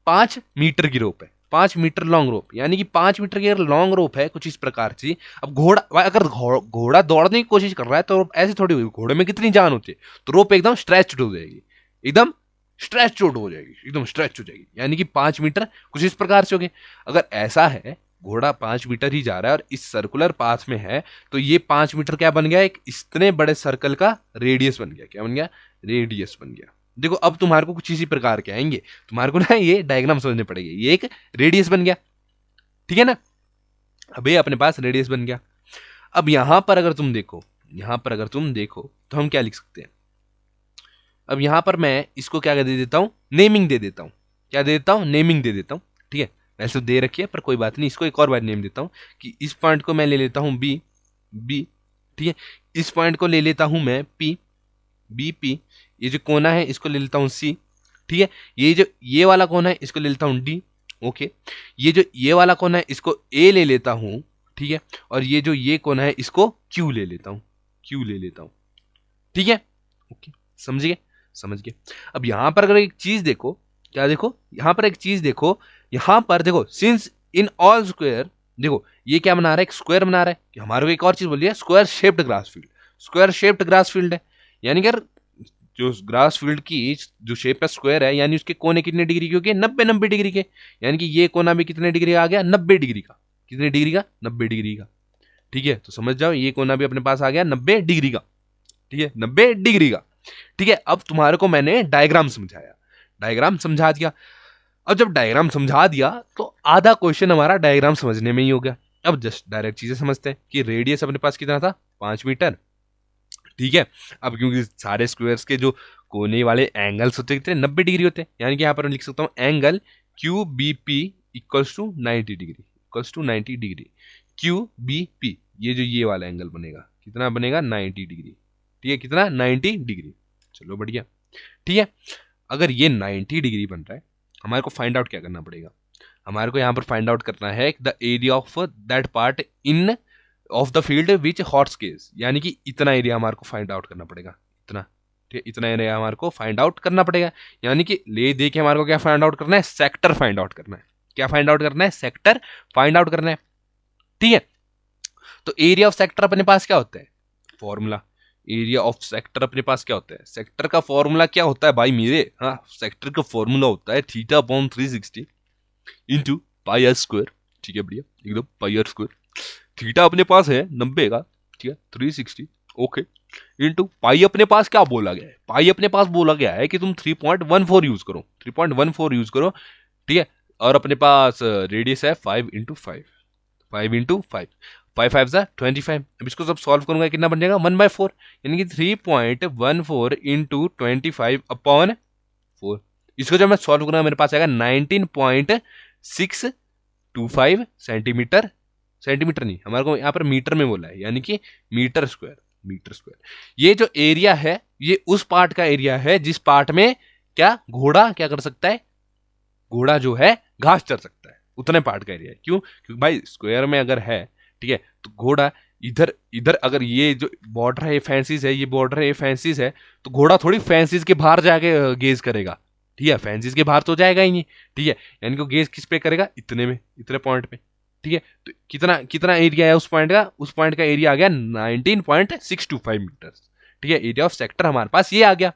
5 मीटर की रोप है, 5 मीटर लॉन्ग रोप, यानी कि 5 मीटर की अगर लॉन्ग रोप है कुछ इस प्रकार से। अब घोड़ा, अगर घोड़ा दौड़ने की कोशिश कर रहा है तो रोप ऐसे थोड़ी होगी, घोड़े में कितनी जान होती है, तो रोप एकदम स्ट्रेच हो जाएगी, एकदम स्ट्रेच आउट हो जाएगी, एकदम स्ट्रेच हो जाएगी, यानी कि 5 मीटर कुछ इस प्रकार से हो गए। अगर ऐसा है, घोड़ा 5 मीटर ही जा रहा है और इस सर्कुलर पाथ में है, तो ये 5 मीटर क्या बन गया, एक इतने बड़े सर्कल का रेडियस बन गया, क्या बन गया, रेडियस बन गया। देखो अब तुम्हारे को कुछ इसी प्रकार के आएंगे, तुम्हारे को ना ये डायग्राम समझने पड़ेगी, ये एक रेडियस बन गया, ठीक है ना, अब ये अपने पास रेडियस बन गया। अब यहां पर अगर तुम देखो, यहां पर अगर तुम देखो तो हम क्या लिख सकते हैं, अब यहां पर मैं इसको क्या दे देता हूं, नेमिंग दे देता हूं, क्या दे देता हूं, नेमिंग दे देता हूं, ठीक है, वैसे तो दे रखी है पर कोई बात नहीं, इसको एक और बार नेम देता हूं कि इस पॉइंट को मैं ले लेता हूं बी, बी, ठीक है, इस पॉइंट को ले लेता हूं मैं पी, बी पी, ये जो कोना है इसको ले लेता हूं सी, ठीक है, ये जो ये वाला कोना है इसको ले लेता हूं डी, ओके, ये जो ये वाला कोना है इसको ए ले लेता हूं, ठीक है, और ये जो ये कोना है इसको क्यू ले लेता हूं, क्यू ले लेता हूं, ठीक है, ओके, समझ गए, समझ गए। अब यहां पर अगर एक चीज देखो, क्या देखो, यहां पर एक चीज देखो, यहां पर देखो, सिंस इन ऑल स्क्वायर, देखो ये क्या बना रहा है, एक स्क्वायर बना रहा है, कि हमारे को एक और चीज बोलिए, square shaped grass field, square shaped grass field है, यानी कि अगर जो ग्रास फील्ड की जो शेप है स्क्वायर है, यानी उसके कोने कितने डिग्री के हो गए, 90 डिग्री के, यानी कि ये कोना भी कितने डिग्री आ गया, 90 डिग्री का, कितने डिग्री का, 90 डिग्री का, ठीक है, तो समझ जाओ ये कोना भी अपने पास आ गया 90 डिग्री का, ठीक है, 90 डिग्री का, ठीक है। अब तुम्हारे को मैंने डायग्राम समझाया, डायग्राम समझा दिया, अब जब डायग्राम समझा दिया तो आधा क्वेश्चन हमारा डायग्राम समझने में ही हो गया। अब जस्ट डायरेक्ट चीजें समझते हैं कि रेडियस अपने पास कितना था, 5 मीटर, ठीक है। अब क्योंकि सारे स्क्वायर्स के जो कोने वाले एंगल्स होते हैं 90 डिग्री होते हैं, यानी कि यहाँ पर मैं लिख सकता हूँ angle Q B P equals to 90 degree, equals to 90 degree, Q B P, ये जो ये वाला एंगल बनेगा कितना बनेगा, 90 डिग्री, ठीक है, कितना, 90 डिग्री, चलो बढ़िया, ठीक है। अगर ये 90 डिग्री बन रहा है, हमारे को फाइंड आउट क्या करना पड़ेगा, हमारे को यहाँ पर फाइंड आउट करना है the area of that part in of the field which hots case, यानी कि इतना एरिया हमारे को फाइंड आउट करना पड़ेगा, इतना, ठीक है, इतना एरिया हमारे को फाइंड आउट करना पड़ेगा, यानी कि ले दे के हमारे को क्या फाइंड आउट करना है, सेक्टर फाइंड आउट करना है, क्या फाइंड आउट करना है, सेक्टर फाइंड आउट करना है, ठीक है। तो एरिया ऑफ सेक्टर अपने पास क्या होता है, फॉर्मूला, एरिया ऑफ सेक्टर अपने पास क्या होता है, सेक्टर का फॉर्मूला क्या होता है भाई मेरे, हाँ, सेक्टर का फॉर्मूला होता है theta upon 360 into pi are square, ठीक है, बढ़िया एकदम, पाई आर स्क्वायर, थीटा अपने पास है 90 का, ठीक है, 360, ओके, इंटू पाई अपने पास क्या बोला गया है, पाई अपने पास बोला गया है कि तुम 3.14 यूज करो, 3.14 यूज करो, ठीक है, और अपने पास रेडियस है 5 इंटू 5, 5 इंटू 5, 5 5 जा 25, अब इसको सब सॉल्व करूंगा कितना बन जाएगा, 1/4, यानी कि 3.14 इंटू 25/4, इसको जब मैं सॉल्व करूंगा मेरे पास आएगा 19.625 सेंटीमीटर, सेंटीमीटर नहीं, हमारे को यहाँ पर मीटर में बोला है, यानी कि मीटर स्क्वायर, मीटर स्क्वायर। ये जो एरिया है ये उस पार्ट का एरिया है जिस पार्ट में क्या घोड़ा क्या कर सकता है, घोड़ा जो है घास चर सकता है, उतने पार्ट का एरिया है, क्यों, क्योंकि भाई स्क्वायर में अगर है, ठीक है, तो घोड़ा इधर इधर, अगर ये जो बॉर्डर है ये फैंसीज है, ये बॉर्डर है ये फैंसीज है, तो घोड़ा थोड़ी फैंसीज के बाहर जाके गेज करेगा, ठीक है, फैंसीज के बाहर तो जाएगा ही नहीं, ठीक है, यानी कि गेज किस पे करेगा, इतने में, इतने पॉइंट पे, ठीक है, तो कितना कितना एरिया है उस पॉइंट का, उस पॉइंट का एरिया आ गया 19.625 मीटर, ठीक है, एरिया ऑफ सेक्टर हमारे पास ये आ गया।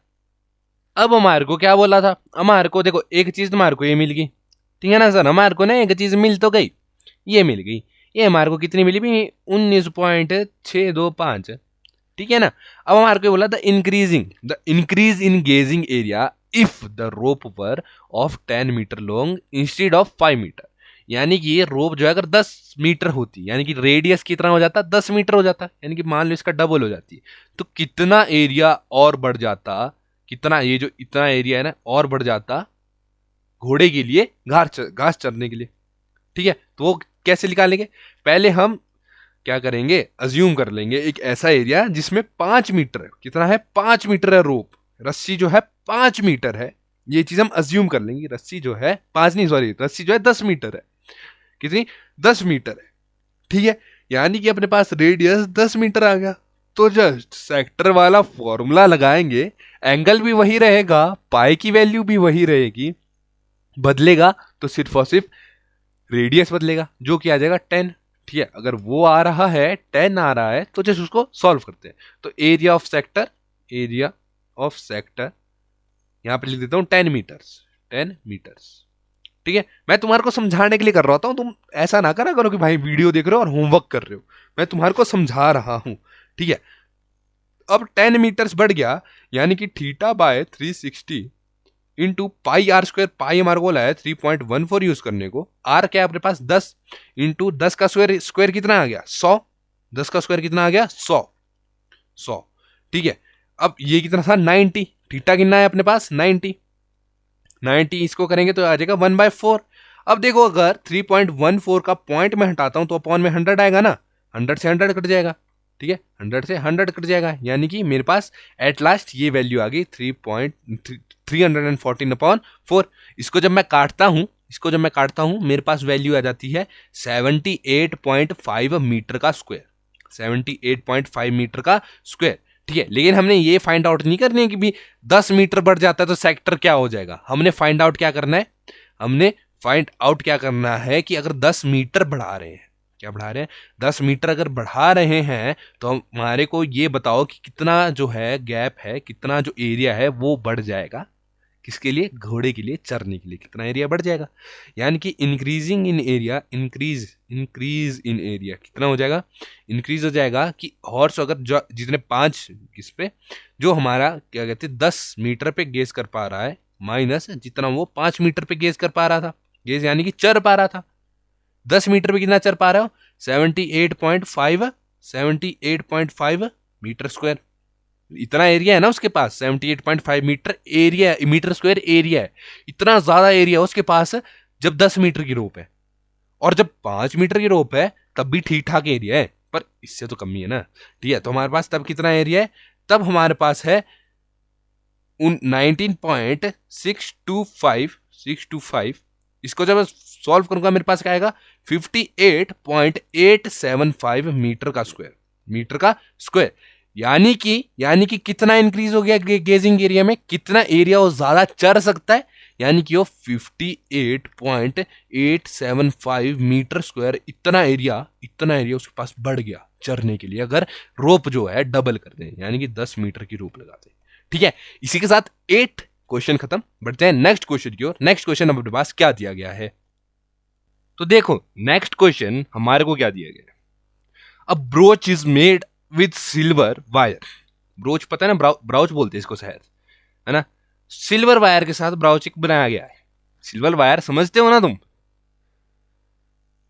अब हमारे को क्या बोला था, हमारे को देखो एक चीज हमारे को ये मिल गई, ठीक है ना सर, हमारे को ना एक चीज मिल तो गई, ये मिल गई, ये हमारे को कितनी मिली भी, 19.625, ठीक है ना। अब हमारे को बोला the increase in grazing area if the rope were of 10 metre long instead of 5 metre. यानी कि ये रोप जो है अगर 10 मीटर होती, यानी कि रेडियस कितना हो जाता, 10 मीटर हो जाता, यानी कि मान लो इसका डबल हो जाती, तो कितना एरिया और बढ़ जाता, कितना ये जो इतना एरिया है ना और बढ़ जाता घोड़े के लिए घास चरने के लिए। ठीक है, तो वो कैसे निकालेंगे? पहले हम क्या करेंगे, अज्यूम कर लेंगे एक ऐसा एरिया जिसमें 5 मीटर है। कितना है? 5 मीटर है रोप, रस्सी जो है 5 मीटर है। ये चीज हम अज्यूम कर लेंगे, रस्सी जो है 5 नहीं, सॉरी, रस्सी जो है 10 मीटर है। कितनी? 10 मीटर है। ठीक है, यानी कि अपने पास रेडियस 10 मीटर आ गया। तो जस्ट सेक्टर वाला फॉर्मूला लगाएंगे, एंगल भी वही रहेगा, पाई की वैल्यू भी वही रहेगी, बदलेगा तो सिर्फ और सिर्फ रेडियस बदलेगा, जो कि आ जाएगा 10। ठीक है, अगर वो आ रहा है 10 आ रहा है तो जस्ट उसको सॉल्व करते हैं। तो area of sector, area of sector यहां पे लिख देता हूं 10 मीटर्स, 10 मीटर्स। ठीक है, मैं तुम्हारे को समझाने के लिए कर रहा होता हूं, तुम ऐसा ना करा करो कि भाई वीडियो देख रहे हो और होमवर्क कर रहे हो। मैं तुम्हारे को समझा रहा हूं। ठीक है, अब 10 मीटर्स बढ़ गया, यानी कि theta by 360 into pi are square. Pi हमारे को है 3.14 यूज करने को, आर क्या है अपने पास 10, इंटू 10 का स्क्वायर, स्क्वायर कितना आ गया 100, 10 का स्क्वायर कितना आ गया 100, 100। ठीक है, अब ये कितना था 90, थीटा कितना है अपने पास 90, 90 इसको करेंगे तो आ जाएगा 1/4। अब देखो अगर 3.14 का पॉइंट में हटाता हूं तो अपॉन में 100 आएगा ना, 100 से 100 कट जाएगा। ठीक है, 100 से 100 कट जाएगा, यानी कि मेरे पास एट लास्ट ये वैल्यू आ गई 314/4। इसको जब मैं काटता हूं, इसको जब मैं काटता हूं मेरे पास वैल्यू आ जाती है 78.5 मीटर का स्क्वायर, 78.5 मीटर का स्क्वायर। ठीक है, लेकिन हमने ये फाइंड आउट नहीं करनी है कि भी 10 मीटर बढ़ जाता है तो सेक्टर क्या हो जाएगा। हमने फाइंड आउट क्या करना है, हमने फाइंड आउट क्या करना है कि अगर 10 मीटर बढ़ा रहे हैं, क्या बढ़ा रहे हैं, 10 मीटर अगर बढ़ा रहे हैं तो हमारे को ये बताओ कि कितना जो है गैप है, कितना जो एरिया है वो बढ़ जाएगा, किसके लिए, घोड़े के लिए, चरने के लिए कितना एरिया बढ़ जाएगा। यानी कि increasing in area, increase in area कितना हो जाएगा, इंक्रीज हो जाएगा कि हॉर्स अगर जो जितने 5 किस पे, जो हमारा क्या कहते हैं 10 मीटर पे गेज कर पा रहा है, माइनस जितना वो 5 मीटर पे गेज कर पा रहा था, गेज यानी कि चर पा रहा था। 10 मीटर पे कितना चर पा रहा हो, 78.5, 78.5 मीटर स्क्वायर। इतना एरिया है ना उसके पास, 78.5 metre area, metre square area है। इतना ज्यादा एरिया उसके पास जब 10 मीटर की रोप है, और जब 5 मीटर की रोप है तब भी ठीक ठाक एरिया है, पर इससे तो कमी है ना। ठीक है, तो हमारे पास तब कितना एरिया है, तब हमारे पास है 19.625। इसको जब सॉल्व करूंगा मेरे पास क्या आएगा, 58.875 मीटर का स्क्वायर, मीटर का स्क्वायर। यानी कि कितना इंक्रीज हो गया गेजिंग एरिया में, कितना एरिया वो ज्यादा चर सकता है, यानी कि वो 58.875 मीटर स्क्वायर, इतना एरिया उसके पास बढ़ गया चरने के लिए, अगर रोप जो है डबल कर दें, यानी कि 10 मीटर की रोप लगा दें। ठीक है, इसी के साथ 8 क्वेश्चन खत्म। बढ़ते हैं नेक्स्ट क्वेश्चन की ओर। नेक्स्ट क्वेश्चन अपने पास क्या दिया गया है, तो देखो नेक्स्ट क्वेश्चन हमारे को क्या दिया गया है। A brooch is made with silver wire. Brooch पता है ना, ब्राउच बोलते हैं इसको शायद, है ना। सिल्वर वायर के साथ ब्राउचिक बनाया गया है। सिल्वर वायर समझते हो ना तुम,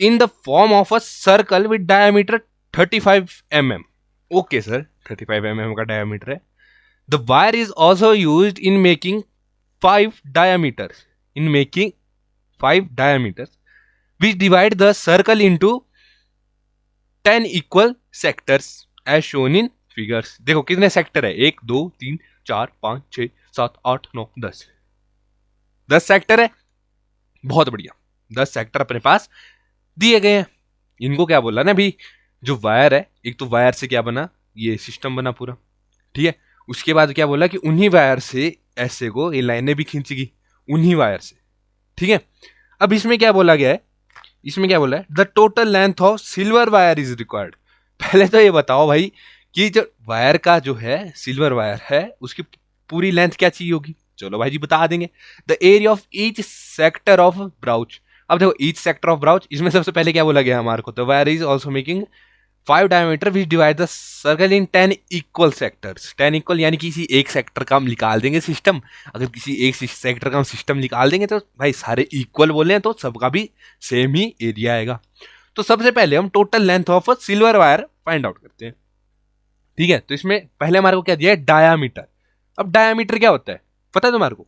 in the form of a circle with diameter 35 mm। Okay sir, 35 mm का डायमीटर है। The wire is also use in making 5 diameters, in making 5 diameters which divide the circle into 10 equal sectors as shown in figures। देखो कितने sector है, 1 2 3 4 5 6 7 8 9 10, 10 sector है। बहुत बढ़िया, 10 sector अपने पास दिए गए हैं। इनको क्या बोला ना भी, जो वायर है, एक तो वायर से क्या बना, ये सिस्टम बना पूरा। ठीक है, उसके बाद क्या बोला कि उन्हीं वायर से ऐसे को ये लाइनें भी खींचेगी, उन्हीं वायर से। ठीक है, अब इसमें क्या बोला गया है, इसमें क्या बोला है, the total length of silver wire is required. पहले तो ये बताओ भाई कि जो वायर का जो है सिल्वर वायर है उसकी पूरी लेंथ क्या चाहिए होगी। चलो भाई जी बता देंगे। The area of each sector of brooch. अब देखो ईच सेक्टर ऑफ ब्राउच, इसमें सबसे पहले क्या बोला गया हमारे को, the wire is also making 5 diameter which divide the circle in 10 equal sectors. 10 equal यानी किसी एक सेक्टर का हम निकाल देंगे सिस्टम। अगर किसी एक सेक्टर का हम सिस्टम निकाल देंगे तो भाई सारे इक्वल बोले हैं तो सबका भी सेम ही एरिया आएगा। तो सबसे पहले हम total length of silver wire find out करते हैं। ठीक है, तो इसमें पहले हमारे को क्या दिया है, डायामीटर। अब डायामीटर क्या होता है पता है तुम्हारे को?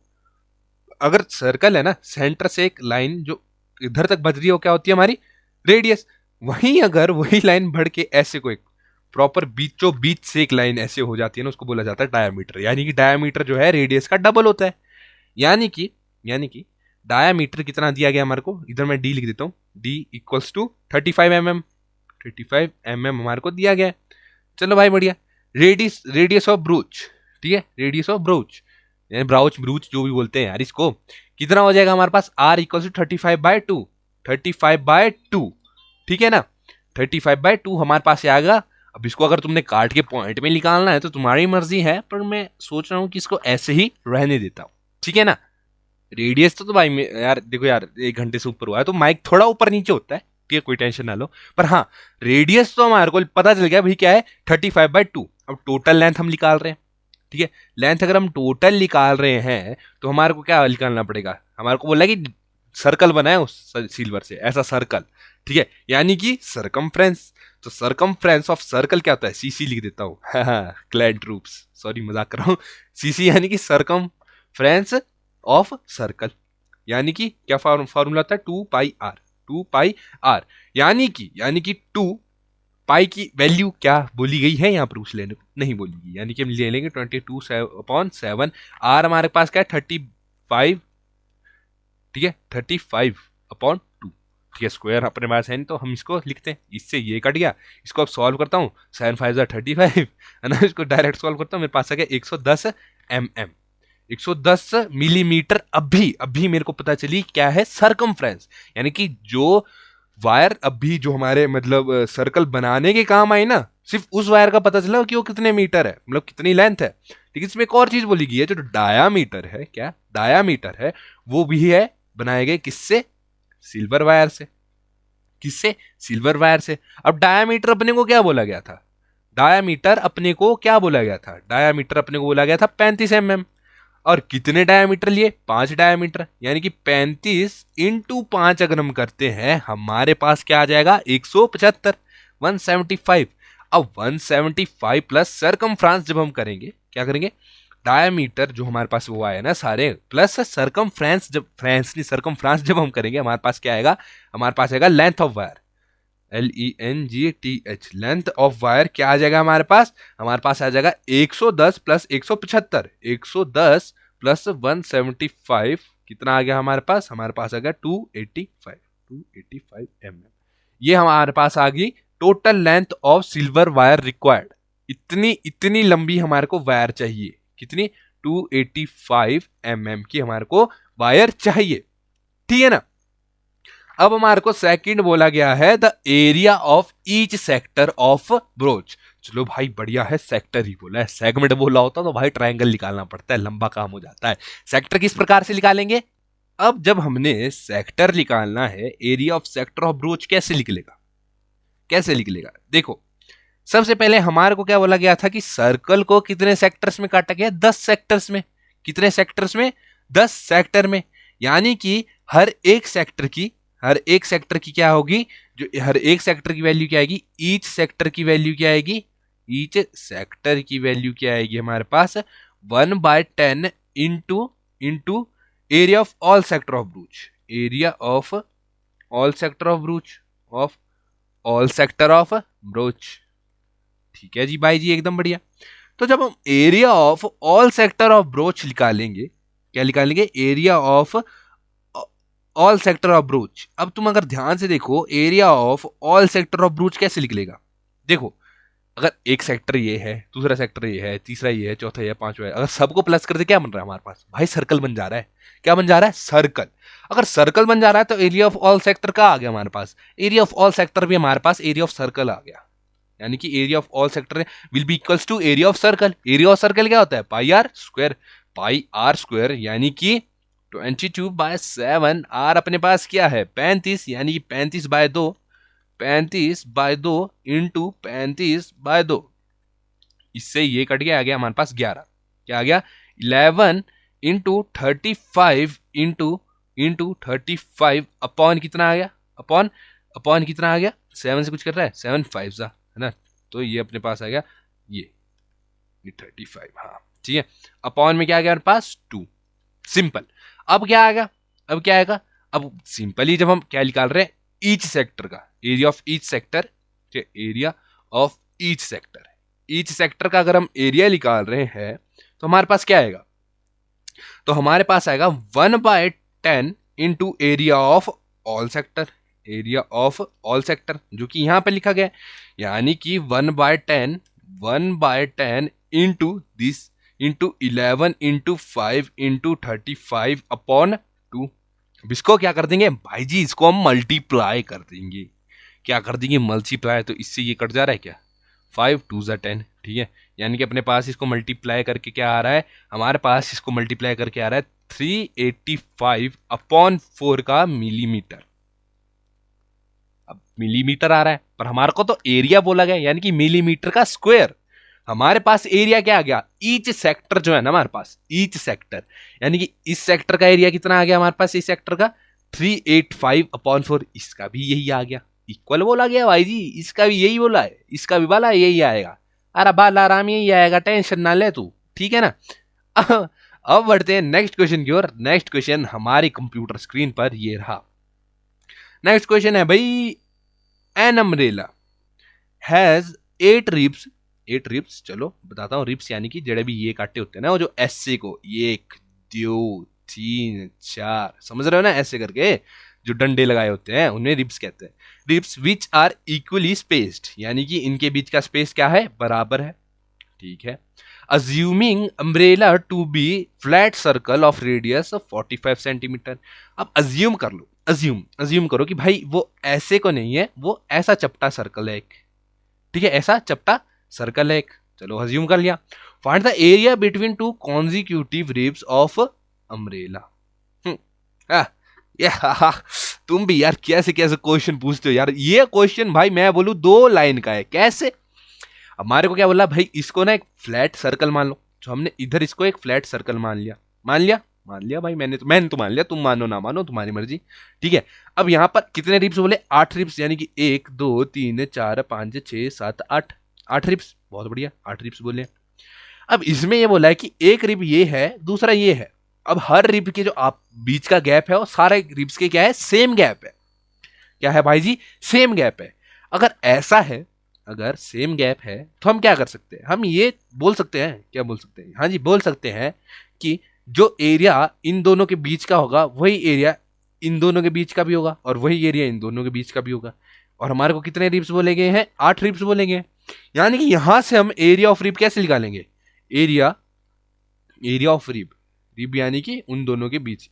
अगर सर्कल है ना, सेंटर से एक लाइन जो इधर तक बज रही है वो क्या होती है हमारी रेडियस। वहीं अगर वही लाइन बढ़ के ऐसे कोई प्रॉपर बीचों बीच से एक लाइन ऐसे हो जाती है ना, उसको बोला जाता है डायामीटर। यानी कि डायामीटर जो है रेडियस का डबल होता है। यानी कि डायामीटर कितना दिया गया हमारे को, इधर मैं डी लिख देता हूँ, D equals to 35 mm। 35 mm हमारे को दिया गया है। चलो भाई बढ़िया। रेडियस ऑफ ब्रूच, ठीक है, रेडियस ऑफ ब्रूच यानी ब्राउच ब्रूच जो भी बोलते हैं यार इसको, कितना हो जाएगा हमारे पास, आर इक्वल टू 35/2। 35/2, ठीक है ना, 35/2 हमारे पास आएगा। अब इसको अगर तुमने काट के पॉइंट में निकालना है तो तुम्हारी मर्जी है, पर मैं सोच रहा हूँ कि इसको ऐसे ही रहने देता हूँ, ठीक है ना। रेडियस तो भाई यार देखो यार 1 घंटे से ऊपर हुआ है तो माइक थोड़ा ऊपर नीचे होता है, ठीक है, कोई टेंशन ना लो। पर हाँ, रेडियस तो हमारे को पता चल गया भाई क्या है, 35/2। अब टोटल लेंथ हम निकाल रहे हैं, ठीक है। लेंथ अगर हम टोटल निकाल रहे हैं तो हमारे को क्या निकालना पड़ेगा, हमारे को बोला कि सर्कल बनाए उस सिल्वर से, ऐसा सर्कल, ठीक है, यानी कि सरकमफ्रेंस। तो सरकमफ्रेंस ऑफ सर्कल क्या होता है, सीसी लिख देता हूँ, क्लैड ट्रूप्स, सॉरी मजाक कर रहा हूँ। सीसी यानी कि सरकमफ्रेंस ऑफ सर्कल, यानी कि क्या फॉर्मूला होता है, 2πr। 2πr यानी कि 2 पाई की वैल्यू क्या बोली गई है यहाँ पर उस लेने को नहीं बोली गई, यानी कि हम ले लेंगे 22/7। आर हमारे पास क्या है 35, ठीक है, 35/2, ठीक है। स्क्वायर अपने पास है नहीं तो हम इसको लिखते हैं, इससे ये कट गया। इसको अब सॉल्व करता हूँ, 7×5 = 35 है ना। इसको डायरेक्ट सॉल्व करता हूँ, मेरे पास आ गया 110 mm, 110 मिलीमीटर। अभी मेरे को पता चली क्या है सरकमफ्रेंस, यानी कि जो वायर अभी जो हमारे मतलब सर्कल बनाने के काम आई ना, सिर्फ उस वायर का पता चला कि वो कितने मीटर है, मतलब कितनी लेंथ है। लेकिन इसमें एक और चीज बोली गई है, जो डायामीटर है, क्या डायामीटर है, वो भी है बनाए गए किससे, सिल्वर वायर से। किससे, सिल्वर वायर से। अब डायामीटर अपने को क्या बोला गया था, डायामीटर अपने को क्या बोला गया था, डायामीटर अपने को बोला गया था 35 mm। और कितने डायमीटर लिए, 5 डायमीटर, यानी कि 35 × 5 अगर हम करते हैं हमारे पास क्या आ जाएगा, 175, 175। अब 175 प्लस सरकमफ्रेंस जब हम करेंगे, क्या करेंगे, डायमीटर जो हमारे पास वो आया ना सारे, प्लस सरकमफ्रेंस, जब फ्रेंस नहीं सरकमफ्रेंस जब हम करेंगे हमारे पास क्या आएगा, हमारे पास आएगा length of wire, LENGTH, length of wire क्या आ जाएगा हमारे पास आ जाएगा 110 प्लस 175, 110 प्लस 175 कितना आ गया हमारे पास आ गया 285 mm। ये हमारे पास आ गई total length of silver wire required. इतनी लंबी हमारे को वायर चाहिए, कितनी, 285 mm की हमारे को वायर चाहिए, ठीक है ना। अब हमारे को सेकंड बोला गया है the area of each sector of broach. चलो भाई बढ़िया है, सेक्टर ही बोला है, सेगमेंट बोला होता तो भाई ट्रायंगल निकालना पड़ता है, लंबा काम हो जाता है। सेक्टर किस प्रकार से निकालेंगे, अब जब हमने सेक्टर निकालना है, area of sector of broach कैसे निकलेगा, देखो सबसे पहले हमारे को क्या बोला गया था कि सर्कल को कितने सेक्टर्स में काटा गया, 10 सेक्टर्स में। कितने सेक्टर्स में, 10 सेक्टर में। यानी कि हर एक सेक्टर की क्या होगी, जो हर एक सेक्टर की वैल्यू क्या आएगी, ईच सेक्टर की वैल्यू क्या आएगी, हमारे पास 1/10 into area of all sector of ब्रूच, area of all sector of ब्रूच, ठीक है जी भाई जी, एकदम बढ़िया। तो जब हम area of all sector of broach निकालेंगे, क्या निकालेंगे, area of all sector of broach. अब तुम अगर ध्यान से देखो, area of all sector of broach कैसे निकलेगा, देखो अगर एक सेक्टर ये है, दूसरा सेक्टर ये है, तीसरा ये है, चौथा ये है, पांचवा है, अगर सबको प्लस करते क्या बन रहा है हमारे पास, भाई सर्कल बन जा रहा है। क्या बन जा रहा है, सर्कल। अगर सर्कल बन जा रहा है तो एरिया ऑफ ऑल सेक्टर का आ गया हमारे पास, एरिया ऑफ ऑल सेक्टर भी हमारे पास एरिया ऑफ सर्कल आ गया। यानी कि area of all sector will be equals to area of circle. Area of circle क्या होता है, πr², यानी कि 22/7। आर अपने पास क्या है 35, यानी कि 35/2, 35/2 इंटू 35/2, इससे ये कट गया, आ गया हमारे पास 11। क्या आ गया? 11 इंटू 35 इंटू 35 अपॉन कितना आ गया? अपॉन अपॉन कितना आ गया? 7 से कुछ कर रहा है, 7 5 सा है ना, तो ये अपने पास आ गया ये 35। हाँ ठीक है, अपॉन में क्या आ गया हमारे पास? 2। सिंपल। अब क्या आएगा? अब क्या आएगा? अब सिंपली जब हम क्या निकाल रहे हैं, ईच सेक्टर का area of each sector, area of each sector, each sector का अगर हम एरिया निकाल रहे हैं तो हमारे पास क्या आएगा? तो हमारे पास आएगा 1/10 into area of all sector, area of all sector जो कि यहां पर लिखा गया है, यानी कि 1/10 into this into 11 into 5 into 35 upon 2। अब इसको क्या कर देंगे भाई जी? इसको हम मल्टीप्लाई कर देंगे। क्या कर देंगे? मल्टीप्लाई। तो इससे ये कट जा रहा है क्या? 5 2 10, ठीक है, यानी कि अपने पास इसको मल्टीप्लाई करके क्या आ रहा है? हमारे पास इसको मल्टीप्लाई करके आ रहा है 385/4 का मिलीमीटर। अब मिलीमीटर आ रहा है, पर हमारे को तो एरिया बोला गया, यानी कि मिलीमीटर का स्क्वायर। हमारे पास एरिया क्या आ गया? ईच सेक्टर जो है ना हमारे पास, ईच सेक्टर, यानी कि इस सेक्टर का एरिया कितना आ गया हमारे पास? इस सेक्टर का 385/4, इसका भी यही आ गया, इक्वल बोला गया भाई जी, इसका भी यही बोला है, इसका भी वाला यही आएगा। अरे बाल आराम यही आएगा, टेंशन ना ले तू, ठीक है ना। अब बढ़ते हैं नेक्स्ट क्वेश्चन की ओर। नेक्स्ट क्वेश्चन हमारी कंप्यूटर स्क्रीन पर ये रहा। नेक्स्ट क्वेश्चन है भाई, an umbrella has 8 ribs. 8 ribs, चलो बताता हूँ, रिब्स यानी कि जड़े भी ये काटे होते हैं ना, वो जो ऐसे को 1 2 3 4 समझ रहे हो ना, ऐसे करके जो डंडे लगाए होते हैं उन्हें रिब्स कहते हैं। Ribs which are equally spaced, यानी कि इनके बीच का स्पेस क्या है? बराबर है, ठीक है। Assuming umbrella to be flat circle of radius 45 centimetre. अब अज्यूम कर लो, अज्यूम करो कि भाई वो ऐसे को नहीं है, वो ऐसा चपटा सर्कल है एक, ठीक है, ऐसा चपटा सर्कल है एक। चलो अज्यूम कर लिया। Find the area between two consecutive ribs of umbrella. तुम भी यार कैसे कैसे क्वेश्चन पूछते हो यार। ये क्वेश्चन भाई मैं बोलूं 2 लाइन का है, कैसे? हमारे को क्या बोला भाई, इसको ना एक फ्लैट सर्कल मान लो, तो हमने इधर इसको एक फ्लैट सर्कल मान लिया, मान लिया भाई, मैंने तो मान लिया, तुम मानो ना मानो तुम्हारी मर्जी, ठीक है। अब यहां पर कितने रिब्स बोले? 8 रिब्स, यानी कि 1 2 3 4 5 6 7 8, 8 रिब्स, बहुत बढ़िया, 8 रिब्स बोले। अब इसमें ये बोला है कि एक रिब ये है, दूसरा ये है। अब हर रिब के जो आप बीच का गैप है वो सारे रिब्स के क्या है? सेम गैप है। क्या है भाई जी? सेम गैप है। अगर ऐसा है, अगर सेम गैप है, तो हम क्या कर सकते हैं? हम ये बोल सकते हैं, क्या बोल सकते हैं? हाँ जी, बोल सकते हैं कि जो एरिया इन दोनों के बीच का होगा वही एरिया इन दोनों के बीच का भी होगा, और वही एरिया इन दोनों के बीच का भी होगा। और हमारे को कितने रिब्स बोले गए हैं? 8 रिब्स बोले गए। यानी कि यहां से हम एरिया ऑफ रिब कैसे निकालेंगे? Area area of rib, rib यानी कि उन दोनों के बीच,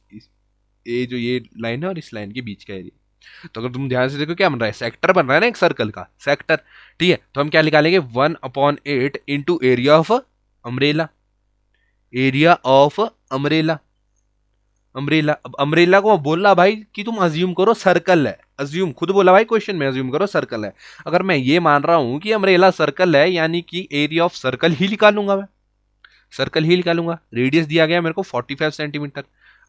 ये जो ये लाइन है और इस लाइन के बीच का एरिया। तो अगर तुम ध्यान से देखो क्या बन रहा है? सेक्टर बन रहा है ना एक सर्कल का, सेक्टर, ठीक है। तो हम क्या निकालेंगे? 1/8 into area of umbrella, area of umbrella, umbrella. अब अम्ब्रेला को बोला भाई कि तुम अज्यूम करो सर्कल है, अज्यूम खुद बोला भाई क्वेश्चन में, अज्यूम करो सर्कल है। अगर मैं ये मान रहा हूं कि अम्ब्रेला सर्कल है, यानी कि एरिया ऑफ सर्कल ही निकालूंगा मैं, सर्कल ही निकालूंगा। रेडियस दिया गया मेरे को 45 सेंटीमीटर,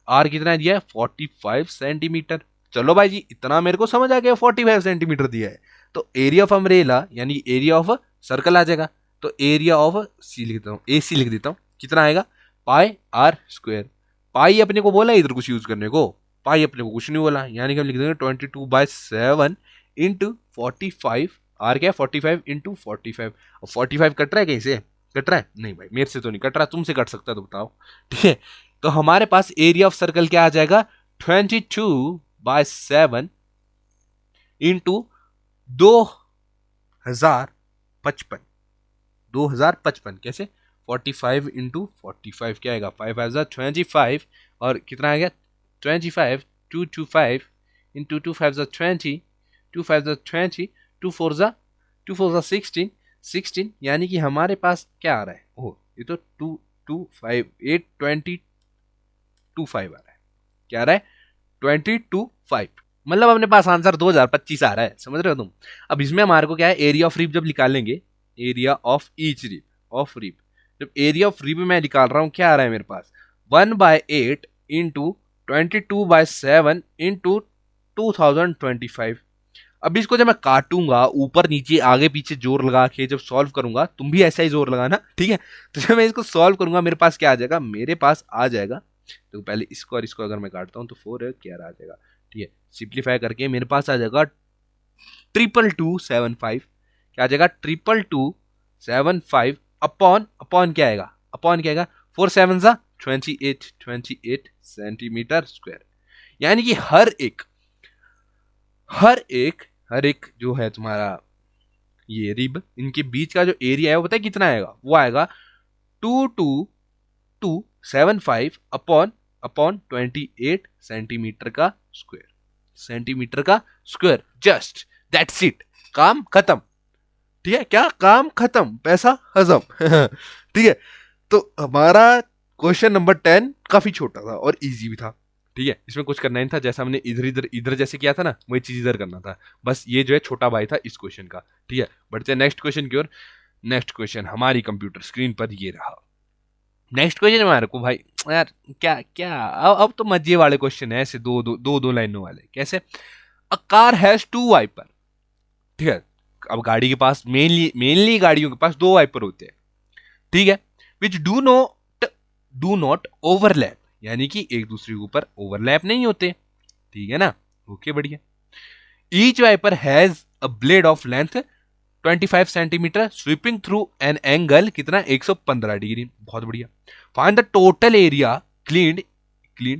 आर कितना दिया है? 45 सेंटीमीटर। चलो भाई जी, इतना मेरे को समझ आ गया, 45 सेंटीमीटर दिया है। तो एरिया ऑफ अम्ब्रेला यानी एरिया ऑफ सर्कल आ जाएगा। तो एरिया ऑफ सी लिख देता हूँ, ए सी लिख देता हूँ, कितना आएगा? पाई आर स्क्वायर। पाई अपने को बोला इधर कुछ यूज करने को, पाई अपने को कुछ नहीं बोला, यानी कि हम लिख देंगे 22/7 इंटू 45। आर क्या है? 45 इंटू 45। 45 कट रहा है कहीं से? कट रहा है? नहीं भाई, मेरे से तो नहीं कट रहा, तुमसे कट सकता है तो बताओ, ठीक है। तो हमारे पास एरिया ऑफ सर्कल क्या आ जाएगा? 22/7 इंटू 2055, 2055 कैसे? 45 इंटू 45 क्या आएगा? 5 5 25, और कितना आ गया? 25 225 इंटू 2 5 20, 2 5 20, 2 4 16, 16, यानी कि हमारे पास क्या आ रहा है? ओह, ये तो 225 8 20 25 आ रहा है। क्या आ रहा है? 22 5। मतलब अपने पास आंसर 2025 आ रहा है, समझ रहे हो तुम। अब इसमें हमारे को क्या है, एरिया ऑफ रिप जब निकालेंगे, area of each rib, of rib, जब एरिया ऑफ रिप मैं निकाल रहा हूं, क्या आ रहा है मेरे पास, 1/8 इंटू 22/7 इंटू 2025। अब इसको जब मैं काटूंगा ऊपर नीचे आगे पीछे जोर लगा के जब सॉल्व करूंगा, तुम भी ऐसा ही जोर लगाना, ठीक है। तो जब मैं इसको सॉल्व करूंगा मेरे पास क्या आ जाएगा, मेरे पास आ जाएगा, तो पहले इसको और इसको अगर मैं काटता हूं तो 4 है, क्या आ जाएगा, ठीक है। सिंप्लीफाई करके मेरे पास आ जाएगा 22275, क्या आ जाएगा 22275 अपॉन, अपॉन क्या आएगा, अपॉन क्या आएगा, 4 7 जा 28, 28 सेंटीमीटर स्क्वायर। यानी कि हर एक जो है तुम्हारा ये रिब, इनके बीच का जो एरिया है वो पता है कितना आएगा, वो आएगा 22275 अपॉन अपॉन 28 सेंटीमीटर का स्क्वायर, सेंटीमीटर का स्क्वायर, जस्ट दैट्स इट, काम खत्म, ठीक है। क्या, काम खत्म, पैसा हजम ठीक है। तो हमारा क्वेश्चन नंबर 10 काफी छोटा था और इजी भी था, ठीक है। इसमें कुछ करना नहीं था, जैसा हमने इधर इधर इधर जैसे किया था ना, वही चीज इधर करना था, बस ये जो है छोटा भाई था इस क्वेश्चन का, ठीक है। बढ़ते हैं नेक्स्ट क्वेश्चन की ओर। नेक्स्ट क्वेश्चन हमारी कंप्यूटर स्क्रीन पर ये रहा। नेक्स्ट क्वेश्चन हमारे को भाई यार, क्या क्या अब तो मजे वाले क्वेश्चन है, ऐसे दो लाइनों वाले, कैसे। अ कार हैज 2 वाइपर, ठीक है। अब गाड़ी के पास मेनली गाड़ियों के पास 2 वाइपर होते हैं, ठीक है, विच डू नॉट ओवरलैप, यानी कि एक दूसरे के ऊपर ओवरलैप नहीं होते, ठीक है ना। ओके बढ़िया। Each wiper has a blade of length 25 centimetre sweeping through an angle कितना, 115 डिग्री, बहुत बढ़िया। Find the total area cleaned,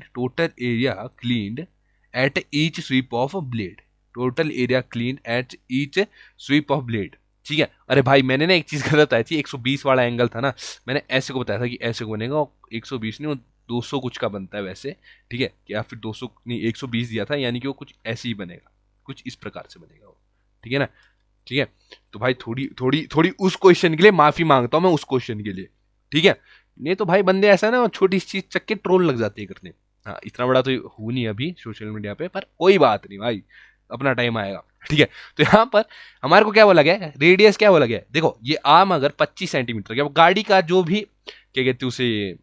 total area cleaned at each sweep of blade, total area clean at each sweep of blade, ठीक है। अरे भाई मैंने ना एक चीज गलत बताई थी, 120 वाला एंगल था ना, मैंने ऐसे को बताया था कि ऐसे को बनेगा, 120 नहीं, वो 200 कुछ का बनता है वैसे, ठीक है, या फिर 200 नहीं 120 दिया था, यानी कि वो कुछ ऐसे ही बनेगा, कुछ इस प्रकार से बनेगा वो, ठीक है ना, ठीक है। तो भाई थोड़ी थोड़ी थोड़ी उस क्वेश्चन के लिए माफी मांगता हूं मैं, उस क्वेश्चन के लिए, ठीक है। नहीं तो भाई बंदे ऐसा ना छोटी चीज चक्के ट्रोल लग जाते हैं करने। हाँ इतना बड़ा तो हूं नहीं अभी सोशल मीडिया पे, पर कोई बात नहीं भाई, अपना टाइम आएगा, ठीक है। तो यहाँ पर हमारे को क्या बोला गया है, रेडियस क्या बोला गया है, देखो ये आम अगर 25 सेंटीमीटर क्या, गाड़ी का जो भी क्या कहते हैं उसे,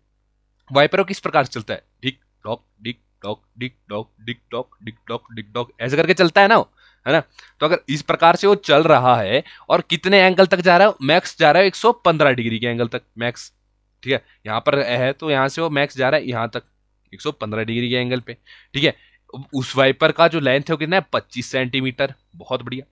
वाइपर किस प्रकार से चलता है, डिक डॉक डिक डॉक डिक डॉक डिक डॉक डिक डॉक डिक डॉक, ऐसे करके चलता है ना वो, है ना। तो अगर इस प्रकार से वो चल रहा है और कितने एंगल तक जा रहा है, मैक्स जा रहा है 115 डिग्री के एंगल तक, मैक्स, ठीक है। यहाँ पर है तो यहाँ से वो मैक्स जा रहा है यहाँ तक 115 डिग्री के एंगल पे, ठीक है। उस वाइपर का जो लेंथ है वो कितना है, 25 सेंटीमीटर, बहुत बढ़िया।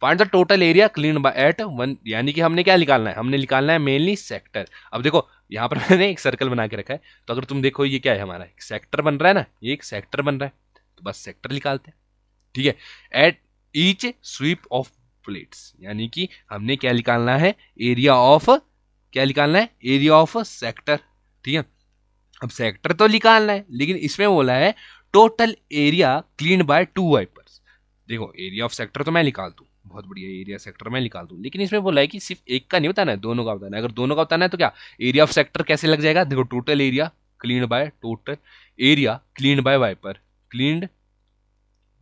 Find the total area clean by at 1, यानी कि हमने क्या निकालना है, हमने निकालना है मेनली सेक्टर। अब देखो यहाँ पर मैंने एक सर्कल बना के रखा है, तो अगर तुम देखो ये क्या है, हमारा एक सेक्टर बन रहा है ना, ये एक सेक्टर बन रहा है, तो बस सेक्टर निकालते हैं, ठीक है। At each sweep of plates, यानी कि हमने क्या निकालना है, एरिया ऑफ, क्या निकालना है, एरिया ऑफ सेक्टर, ठीक है। अब सेक्टर तो निकालना है, लेकिन इसमें बोला है total area clean by 2 wipers. देखो एरिया ऑफ सेक्टर तो मैं निकाल दूं, बहुत बढ़िया, एरिया सेक्टर मैं निकाल दूं, लेकिन इसमें बोला है कि सिर्फ एक का नहीं बताना है, दोनों का बताना है। अगर दोनों का बताना है तो क्या, एरिया ऑफ सेक्टर कैसे लग जाएगा, देखो total area clean by, total area clean by wiper, cleaned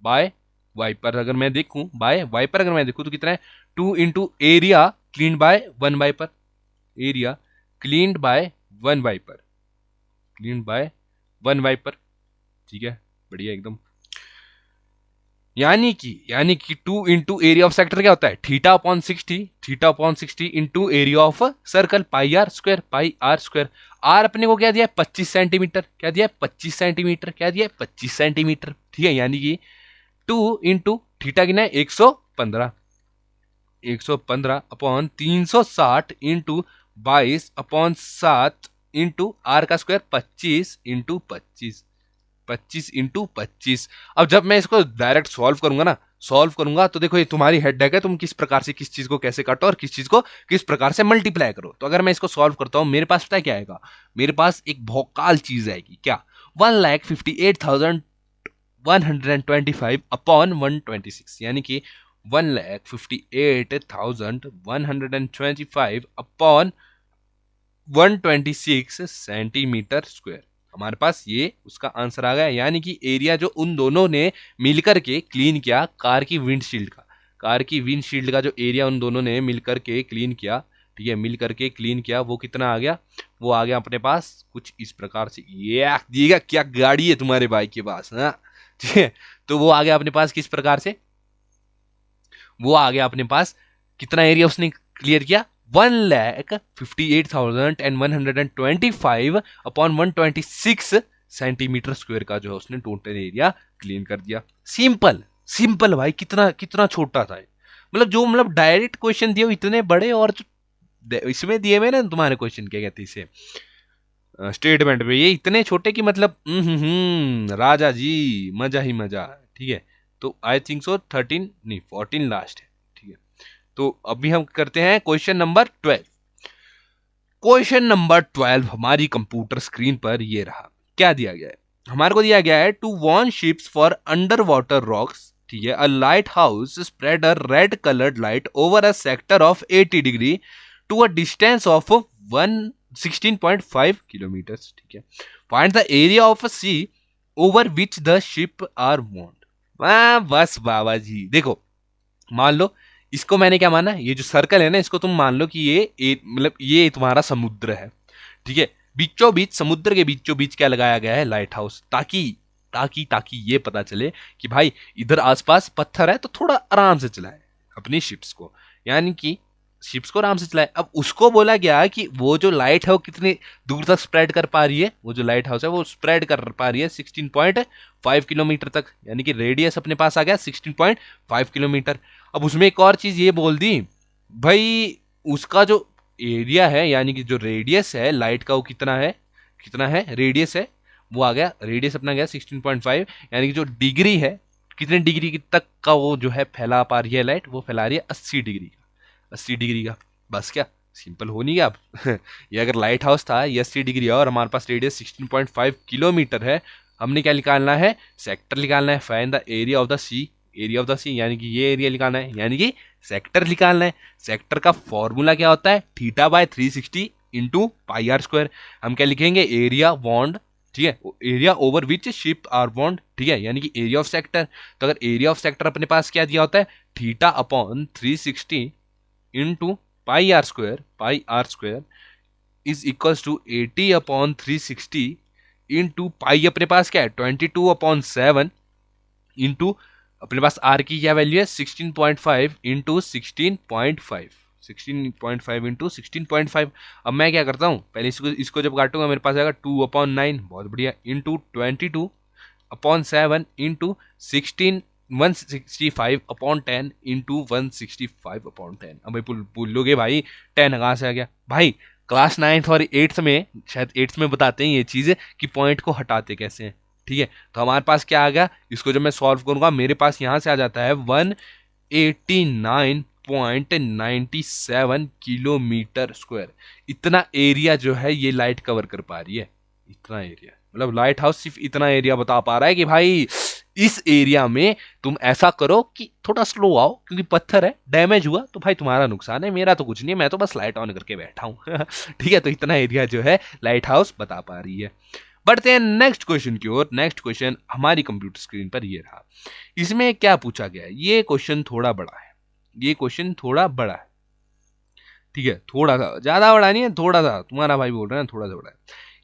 by wiper अगर मैं देखूं, बाय वाइपर अगर मैं देखूं तो कितना है, 2 into area clean by 1 wiper, area cleaned by 1 wiper, clean by 1 wiper, ठीक है, बढ़िया एकदम। यानी कि 2 इंटू एरिया ऑफ सेक्टर क्या होता है, theta upon 60, theta upon 60 into area of circle pi are square, pi are square. R अपने को क्या दिया है, 25 सेंटीमीटर, क्या दिया है 25 सेंटीमीटर, क्या दिया है 25 सेंटीमीटर, ठीक है। यानी कि 2 इंटू थीटा कितना है 115, 115 upon 360 into 22 upon 7 into R का स्क्वायर 25 इंटू 25, 25 इंटू 25। अब जब मैं इसको डायरेक्ट सॉल्व करूंगा ना, सॉल्व करूंगा तो देखो ये तुम्हारी हेडेक है, तुम किस प्रकार से किस चीज को कैसे काटो और किस चीज को किस प्रकार से मल्टीप्लाई करो। तो अगर मैं इसको सॉल्व करता हूं, मेरे पास पता है क्या आएगा, मेरे पास एक भौकाल चीज आएगी, क्या, 1,58,125 अपॉन 126, यानी कि 1,58,125 अपॉन 126 सेंटीमीटर स्क्वायर। हमारे पास ये उसका आंसर आ गया, यानी कि एरिया जो उन दोनों ने मिलकर के क्लीन किया कार की विंडशील्ड का, कार की विंडशील्ड का जो एरिया उन दोनों ने मिलकर के क्लीन किया, ठीक है, मिल करके क्लीन किया, वो कितना आ गया, वो आ गया अपने पास कुछ इस प्रकार से। ये दिएगा क्या गाड़ी है तुम्हारे भाई के पास, हाँ ठीक है। तो वो आ गया अपने पास किस प्रकार से, वो आ गया अपने पास, कितना एरिया उसने क्लियर किया, 1,58,125 अपॉन 126 सेंटीमीटर स्क्वायर का जो है उसने टोटल एरिया क्लीन कर दिया। सिंपल सिंपल भाई, कितना कितना छोटा था, मतलब जो मतलब डायरेक्ट क्वेश्चन दिए इतने बड़े, और जो इसमें दिए हुए ना तुम्हारे क्वेश्चन क्या कहते हैं इसे, स्टेटमेंट पे, ये इतने छोटे कि मतलब राजा जी मजा ही मजा, ठीक है। तो आई थिंक सो 13 नहीं 14 लास्ट है, ठीक है। तो अभी हम करते हैं क्वेश्चन नंबर 12। क्वेश्चन नंबर 12 हमारी कंप्यूटर स्क्रीन पर ये रहा, क्या दिया गया है, हमारे को दिया गया है to warn ships for underwater rocks, ठीक है, a lighthouse spread a red coloured light over a sector of 80 degree to a distance of 16.5 kilometre, ठीक है। Find the area of a sea over which the ship are warned. बस बाबा जी देखो, मान लो इसको मैंने क्या माना, ये जो सर्कल है ना, इसको तुम मान लो कि ये मतलब ये तुम्हारा समुद्र है, ठीक है। बीचों बीच, समुद्र के बीचों बीच क्या लगाया गया है, लाइट हाउस, ताकि ताकि ताकि ये पता चले कि भाई इधर आसपास पत्थर है तो थोड़ा आराम से चलाए अपनी शिप्स को, यानी कि शिप्स को आराम से चलाए। अब उसको बोला गया कि वो जो लाइट है वो कितनी दूर तक स्प्रेड कर पा रही है, वो जो लाइट हाउस है वो स्प्रेड कर पा रही है 16.5 किलोमीटर तक, यानी कि रेडियस अपने पास आ गया 16.5 किलोमीटर। अब उसमें एक और चीज ये बोल दी भाई, उसका जो एरिया है यानी कि जो रेडियस है लाइट का वो कितना है रेडियस है, वो आ गया, रेडियस अपना गया 16.5, यानी कि जो डिग्री है, कितने डिग्री तक का वो जो है फैला पा रही है लाइट, वो फैला रही है 80 डिग्री का, 80 डिग्री का। बस क्या सिंपल हो नहीं गया अब ये अगर लाइट हाउस था, ये 80 डिग्री है और हमारे पास रेडियस 16.5 किलोमीटर है, हमने क्या निकालना है, सेक्टर निकालना है, find the area of the sea, area of the sea यानी कि ये एरिया निकालना है, यानी कि सेक्टर निकालना है। सेक्टर का फॉर्मूला क्या होता है, theta by 360 into pi are square. हम क्या लिखेंगे, एरिया वॉन्ड, ठीक है, area over which sheep are bound, ठीक है, यानी कि एरिया ऑफ सेक्टर। तो अगर एरिया ऑफ सेक्टर अपने पास क्या दिया होता है, theta upon 360 into pi are square is equals to 80 upon 360 into pi अपने पास क्या है 22 अपॉन 7 इंटू अपने पास आर की क्या वैल्यू है 16.5 इंटू 16.5, 16.5 इंटू 16.5। अब मैं क्या करता हूँ, पहले इसको जब काटूंगा मेरे पास आएगा 2/9, बहुत बढ़िया, into 22/7 into 16 165 upon 10 into 165 upon 10। अब भाई भूल लोगे भाई 10 कहाँ से आ गया भाई, क्लास 9th और 8th में, शायद 8th में बताते हैं ये चीज़ कि पॉइंट को हटाते कैसे हैं, ठीक है। तो हमारे पास क्या आ गया, इसको जब मैं सॉल्व करूंगा मेरे पास यहां से आ जाता है 189.97 किलोमीटर स्क्वायर। इतना एरिया जो है ये लाइट कवर कर पा रही है, इतना एरिया, मतलब लाइट हाउस सिर्फ इतना एरिया बता पा रहा है कि भाई इस एरिया में तुम ऐसा करो कि थोड़ा स्लो आओ, क्योंकि पत्थर है, डैमेज हुआ तो भाई तुम्हारा नुकसान है, मेरा तो कुछ नहीं है, मैं तो बस लाइट ऑन करके बैठा हूं ठीक है। तो इतना एरिया जो है लाइट हाउस बता पा रही है। बढ़ते हैं नेक्स्ट क्वेश्चन की ओर। नेक्स्ट क्वेश्चन हमारी कंप्यूटर स्क्रीन पर ये रहा, इसमें क्या पूछा गया है, ये क्वेश्चन थोड़ा बड़ा है, ये क्वेश्चन थोड़ा बड़ा है, ठीक है, थोड़ा सा, ज्यादा बड़ा नहीं है, थोड़ा सा, तुम्हारा भाई बोल रहा है थोड़ा सा बड़ा है।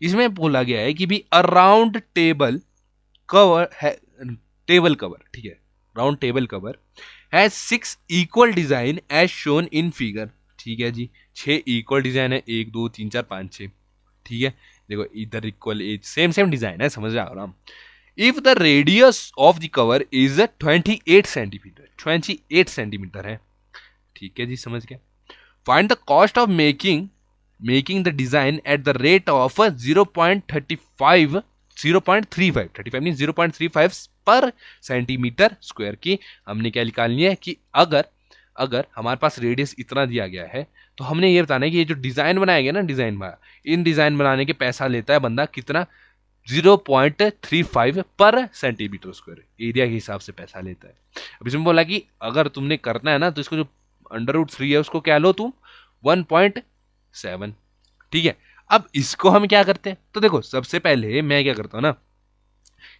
इसमें बोला गया है कि भी अराउंड टेबल कवर है, टेबल कवर, ठीक है, round table cover has 6 equal design as shown in figure, ठीक है जी, 6 इक्वल डिजाइन है, 1 2 3 4 5 6, ठीक है। देखो इधर equal as same same design है, समझ रहा हूँ। If the radius of the cover is 28 centimetre, 28 centimetre है, ठीक है जी, समझ गया। Find the cost of making the design at the rate of 0.35 0.35 नहीं 0.35 पर सेंटीमीटर स्क्वायर की हमने क्या निकालनी है कि अगर अगर हमारे पास रेडियस इतना दिया गया है तो हमने ये बताना है कि ये जो डिजाइन बनाया गया ना, डिजाइन बना, इन डिजाइन बनाने के पैसा लेता है बंदा कितना, 0.35 पर सेंटीमीटर स्क्वायर, एरिया के हिसाब से पैसा लेता है। अब इसमें बोला कि अगर तुमने करना है ना तो इसको जो √3 है उसको क्या लो तुम 1.7, ठीक है। अब इसको हम क्या करते हैं, तो देखो सबसे पहले मैं क्या करता हूँ ना,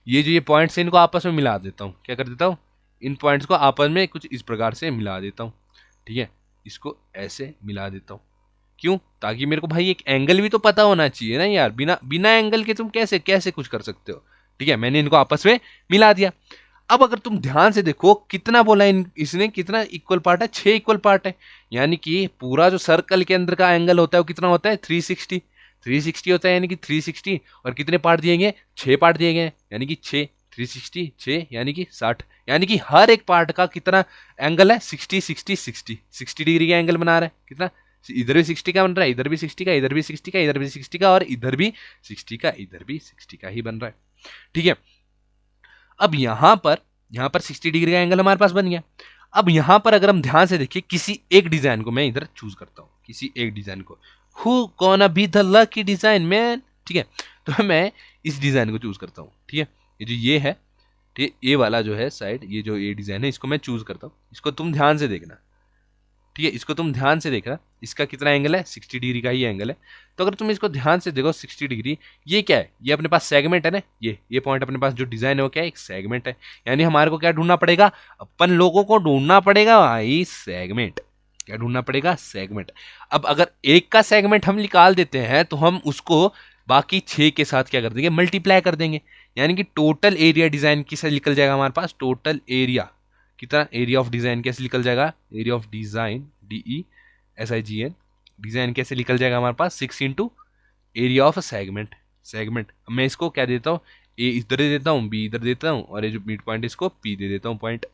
ये पॉइंट्स है इनको आपस में मिला देता हूँ। क्या कर देता हूँ, इन पॉइंट्स को आपस में कुछ इस प्रकार से मिला देता हूँ। ठीक है, इसको ऐसे मिला देता हूँ। क्यों, ताकि मेरे को भाई एक एंगल भी तो पता होना चाहिए ना यार, बिना बिना एंगल के तुम कैसे कैसे कुछ कर सकते हो। ठीक है, मैंने इनको आपस में मिला दिया। अब अगर तुम ध्यान से देखो कितना बोला इसने, कितना इक्वल पार्ट है, 6 इक्वल पार्ट है। यानी कि पूरा जो सर्कल के अंदर का एंगल होता है वो कितना होता है, 360। 360 होता है, यानी कि 360। और कितने पार्ट दिए गए, 6 पार्ट दिए गए, यानी कि 6, 360 6 यानी कि 60। यानी कि हर एक पार्ट का कितना एंगल है, 60 60 60 60 डिग्री का एंगल बना रहा है। कितना, इधर भी 60 का बन रहा है, इधर भी 60 का, इधर भी 60 का, इधर भी 60 का, और इधर भी 60 का, इधर भी 60 का ही बन रहा है। ठीक है, अब यहां पर 60 डिग्री का एंगल हमारे पास बन गया। अब यहां पर अगर हम ध्यान से देखिए, किसी एक डिजाइन को मैं इधर चूज करता हूं, किसी एक डिजाइन को, who gonna be the lucky design man. ठीक है, तो मैं इस डिजाइन को चूज करता हूं। ठीक है, ये जो ये है, ठीक है, ये वाला जो है साइड, ये जो ये डिजाइन है, इसको मैं चूज करता हूं। इसको तुम ध्यान से देखना। ठीक है, इसको तुम ध्यान से देखना, इसका कितना एंगल है, 60 डिग्री का ही एंगल है। तो अगर तुम इसको ध्यान से देखो 60 डिग्री, ये क्या है, ये अपने पास सेगमेंट है ना, ये पॉइंट अपने पास जो डिजाइन है वो क्या है, एक सेगमेंट है। यानी हमारे को क्या ढूंढना पड़ेगा, अपन लोगों को ढूंढना पड़ेगा भाई सेगमेंट। क्या ढूंढना पड़ेगा, सेगमेंट। अब अगर एक का सेगमेंट हम निकाल देते हैं तो हम उसको बाकी 6 के साथ क्या कर देंगे, मल्टीप्लाई कर देंगे। यानी कि टोटल एरिया डिजाइन किससे निकल जाएगा हमारे पास, टोटल एरिया कितना, एरिया ऑफ डिजाइन कैसे निकल जाएगा, area of design DESIGN, design कैसे निकल जाएगा हमारे पास, 6 into area of segment. Segment मैं इसको क्या देता हूँ, ए इधर दे देता हूँ, बी इधर देता हूँ, और ये जो मिड पॉइंट इसको पी दे देता हूँ पॉइंट।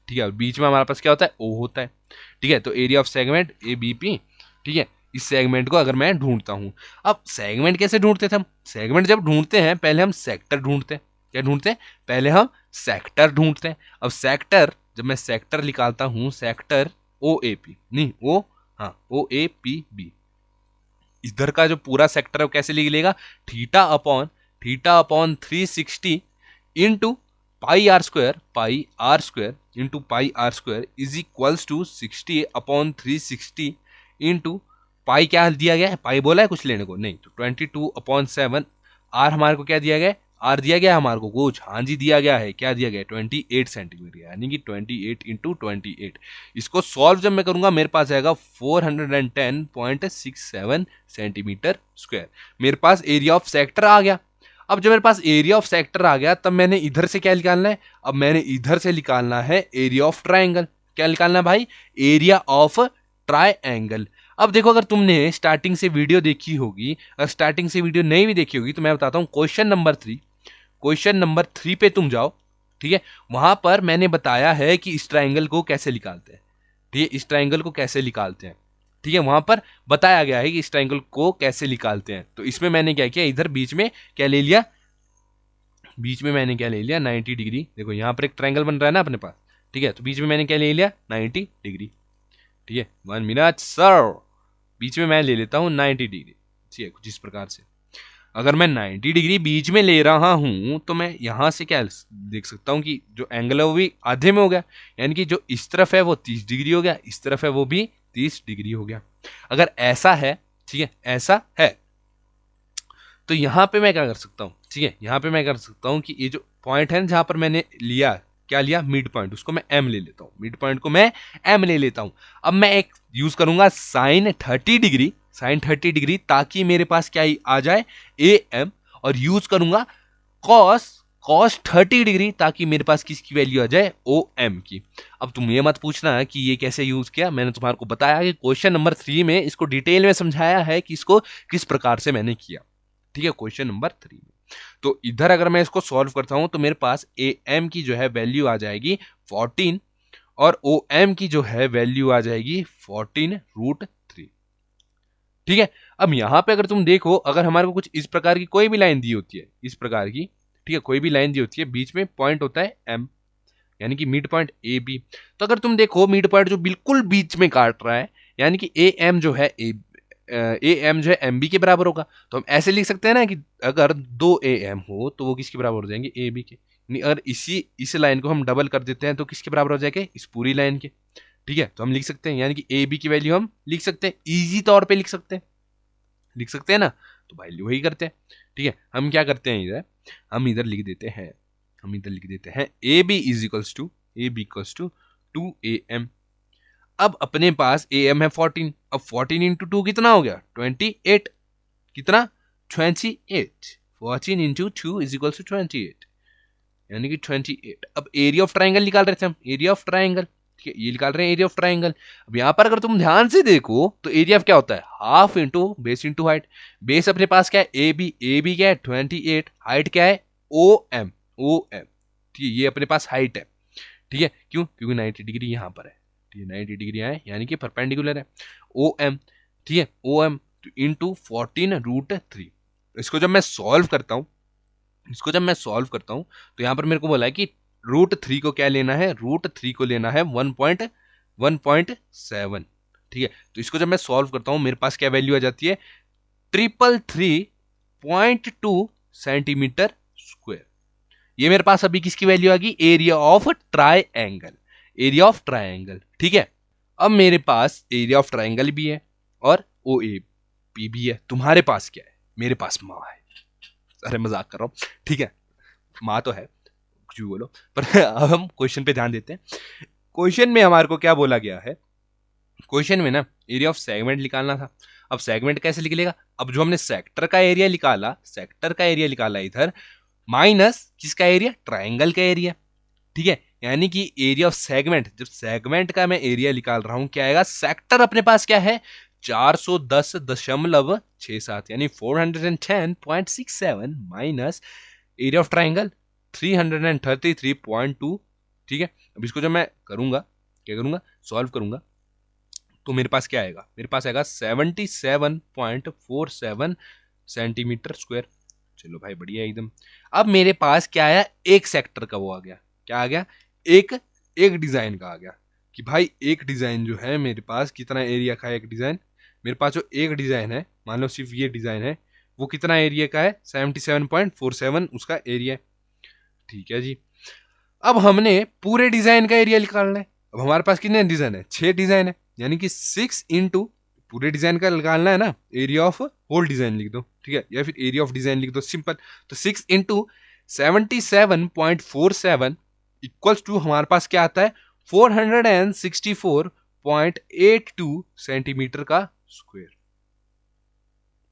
ठीक है, बीच में हमारे पास क्या होता है, ओ होता है। ठीक है, तो एरिया ऑफ सेगमेंट ABP। ठीक है, इस सेगमेंट को अगर मैं ढूंढता हूं, अब सेगमेंट कैसे ढूंढते थे हम, सेगमेंट जब ढूंढते हैं पहले हम सेक्टर ढूंढते हैं। क्या ढूंढते हैं, पहले हम सेक्टर ढूंढते हैं। अब सेक्टर, जब मैं सेक्टर निकालता हूं, सेक्टर OAP नहीं ओ, हाँ OAPB, इधर का जो पूरा सेक्टर है वो कैसे निकलेगा, theta upon 360 into pi are square is equals to 60/360 into pi, क्या दिया गया है, पाई बोला है कुछ लेने को नहीं, तो 22/7। आर हमारे को क्या दिया गया है, आर दिया गया है हमारे को कुछ, हाँ जी दिया गया है, क्या दिया गया है, 28 सेंटीमीटर, यानी कि 28 इंटू 28। इसको सॉल्व जब मैं करूंगा मेरे पास आएगा 410.67 सेंटीमीटर स्क्वायर। मेरे पास एरिया ऑफ सेक्टर आ गया। अब जब मेरे पास एरिया ऑफ सेक्टर आ गया, तब मैंने इधर से क्या निकालना है, अब मैंने इधर से निकालना है एरिया ऑफ ट्राइंगल। क्या निकालना है भाई, एरिया ऑफ ट्राइंगल। अब देखो, अगर तुमने स्टार्टिंग से वीडियो देखी होगी, अगर स्टार्टिंग से वीडियो नहीं भी देखी होगी, तो मैं बताता हूं क्वेश्चन नंबर 3 पे तुम जाओ। ठीक है, वहां पर मैंने बताया है कि इस ट्राइंगल को कैसे निकालते हैं। ठीक है, इस ट्राइंगल को कैसे निकालते हैं। ठीक है, वहां पर बताया गया है कि इस ट्राइंगल को कैसे निकालते हैं। तो इसमें मैंने क्या किया, इधर बीच में क्या ले लिया, बीच में मैंने क्या ले लिया, 90 डिग्री। देखो यहां पर एक ट्राइंगल बन रहा है ना अपने पास। ठीक है, तो बीच में मैंने क्या ले लिया, 90 डिग्री। ठीक है, 1 मिनट सर, बीच में मैं ले लेता हूं 90 डिग्री। ठीक है, कुछ इस प्रकार से। अगर मैं 90 डिग्री बीच में ले रहा हूं, तो मैं यहां से क्या देख सकता हूं कि जो एंगल है वो भी आधे में हो गया। यानी कि जो इस तरफ है वो 30 डिग्री हो गया, इस तरफ है वो भी 30 डिग्री हो गया। अगर ऐसा है, ठीक है, ऐसा है, तो यहां पे मैं क्या कर सकता हूं, ठीक है, यहां पे मैं कर सकता हूं कि ये जो पॉइंट है जहां पर मैंने लिया, क्या लिया, मिड पॉइंट, उसको मैं M ले लेता हूं, मिड पॉइंट को मैं M ले लेता हूं। अब मैं एक यूज करूंगा साइन 30 डिग्री, ताकि मेरे पास क्या आ जाए, AM, और यूज करूंगा कॉस 30 डिग्री, ताकि मेरे पास किसकी वैल्यू आ जाए, OM की। अब तुम ये मत पूछना कि ये कैसे यूज किया, मैंने तुम्हारे को बताया कि क्वेश्चन नंबर 3 में इसको डिटेल में समझाया है कि इसको किस प्रकार से मैंने किया। ठीक है, क्वेश्चन नंबर 3 में। तो इधर अगर मैं इसको सॉल्व करता हूं, तो मेरे पास AM की जो है वैल्यू आ जाएगी 14, और OM की जो है वैल्यू आ जाएगी 14√3। ठीक है, अब यहां पे अगर तुम देखो, अगर हमारे को कुछ इस प्रकार की कोई भी लाइन दी होती है, इस प्रकार की, ठीक है, कोई भी लाइन दी होती है, बीच में पॉइंट होता है M, यानी कि मिड पॉइंट AB। तो अगर तुम देखो मिड पॉइंट जो बिल्कुल बीच में काट रहा है, यानी कि AM जो है AM जो है MB के बराबर होगा। तो हम ऐसे लिख सकते हैं ना कि अगर 2 AM हो तो वो किसके बराबर हो जाएंगे, AB के। अगर इस लाइन को हम डबल कर देते हैं तो किसके बराबर हो जाएंगे, इस पूरी लाइन के। ठीक है, तो हम लिख सकते हैं, यानी कि AB की वैल्यू हम लिख सकते हैं, इजी तौर पे लिख सकते हैं ना। तो वैल्यू वही करते हैं। ठीक है, हम क्या करते हैं इधर, हम इधर लिख देते हैं A B is equals to 2am। अब अपने पास am है 14, अब 14 इंटू 2 कितना हो गया 28, कितना 28, 14 इंटू 2 इज इक्वल्स टू 28, यानी कि 28। अब एरिया ऑफ ट्राइंगल निकाल रहे थे हम, एरिया ऑफ ट्राइंगल, ठीक है, ये निकाल रहे हैं एरिया ऑफ ट्राइंगल। अब यहां पर अगर तुम ध्यान से देखो तो एरिया क्या होता है, half into base into height. Base अपने पास क्या है ए बी क्या है 28, हाइट क्या है ओ एम, ठीक है, ये अपने पास हाइट है। ठीक है, क्यों, क्योंकि 90 डिग्री यहाँ पर है, ठीक है, 90 डिग्री यहाँ है, यानी कि परपेंडिकुलर है ओ एम। ठीक है, ओ एम इंटू 14√3। इसको जब मैं सॉल्व करता हूँ तो यहां पर मेरे को बोला है कि √3 को क्या लेना है, √3 को लेना है 1.7। ठीक है, तो इसको जब मैं सॉल्व करता हूं मेरे पास क्या वैल्यू आ जाती है 333.2 सेंटीमीटर स्क्वायर। ये मेरे पास अभी किसकी वैल्यू आ गई, एरिया ऑफ ट्राइंगल। ठीक है, अब मेरे पास एरिया ऑफ ट्राइंगल भी है और ओ ए पी भी है। तुम्हारे पास क्या है, मेरे पास माँ है, अरे मजाक कर रहा हूं, ठीक है, माँ तो है, कुछ भी बोलो, पर अब हम क्वेश्चन पे ध्यान देते हैं। क्वेश्चन में हमारे को क्या बोला गया है, क्वेश्चन में ना एरिया ऑफ सेगमेंट निकालना था। अब सेगमेंट कैसे निकलेगा, अब जो हमने सेक्टर का एरिया निकाला इधर, माइनस किसका एरिया, ट्राइंगल का एरिया। ठीक है, यानी कि एरिया ऑफ सेगमेंट, जब सेगमेंट का मैं एरिया निकाल रहा हूं क्या आएगा, सेक्टर अपने पास क्या है 410.67, यानी 410.67 माइनस एरिया ऑफ ट्राइंगल 333.2। ठीक है, अब इसको जब मैं क्या करूंगा सॉल्व करूंगा तो मेरे पास क्या आएगा, मेरे पास आएगा 77.47 सेंटीमीटर स्क्वायर। चलो भाई बढ़िया एकदम। अब मेरे पास क्या आया, एक सेक्टर का वो आ गया, क्या आ गया, एक एक डिजाइन का आ गया, कि भाई एक डिजाइन जो है मेरे पास कितना एरिया का है, एक डिजाइन मेरे पास जो एक डिजाइन है, मान लो सिर्फ ये डिजाइन है, वो कितना एरिया का है 77.47 उसका एरिया है। ठीक है जी, अब हमने पूरे डिजाइन का एरिया निकालना है। अब हमारे पास कितने डिजाइन है, 6 डिजाइन है, यानी कि 6 इंटू पूरे डिजाइन का निकालना है ना, एरिया ऑफ होल डिजाइन लिख दो, ठीक है, या फिर एरिया ऑफ डिजाइन लिख दो, सिंपल। तो 6 इंटू 77.47 इक्वल्स टू हमारे पास क्या आता है 464.82 सेंटीमीटर का स्क्वायर।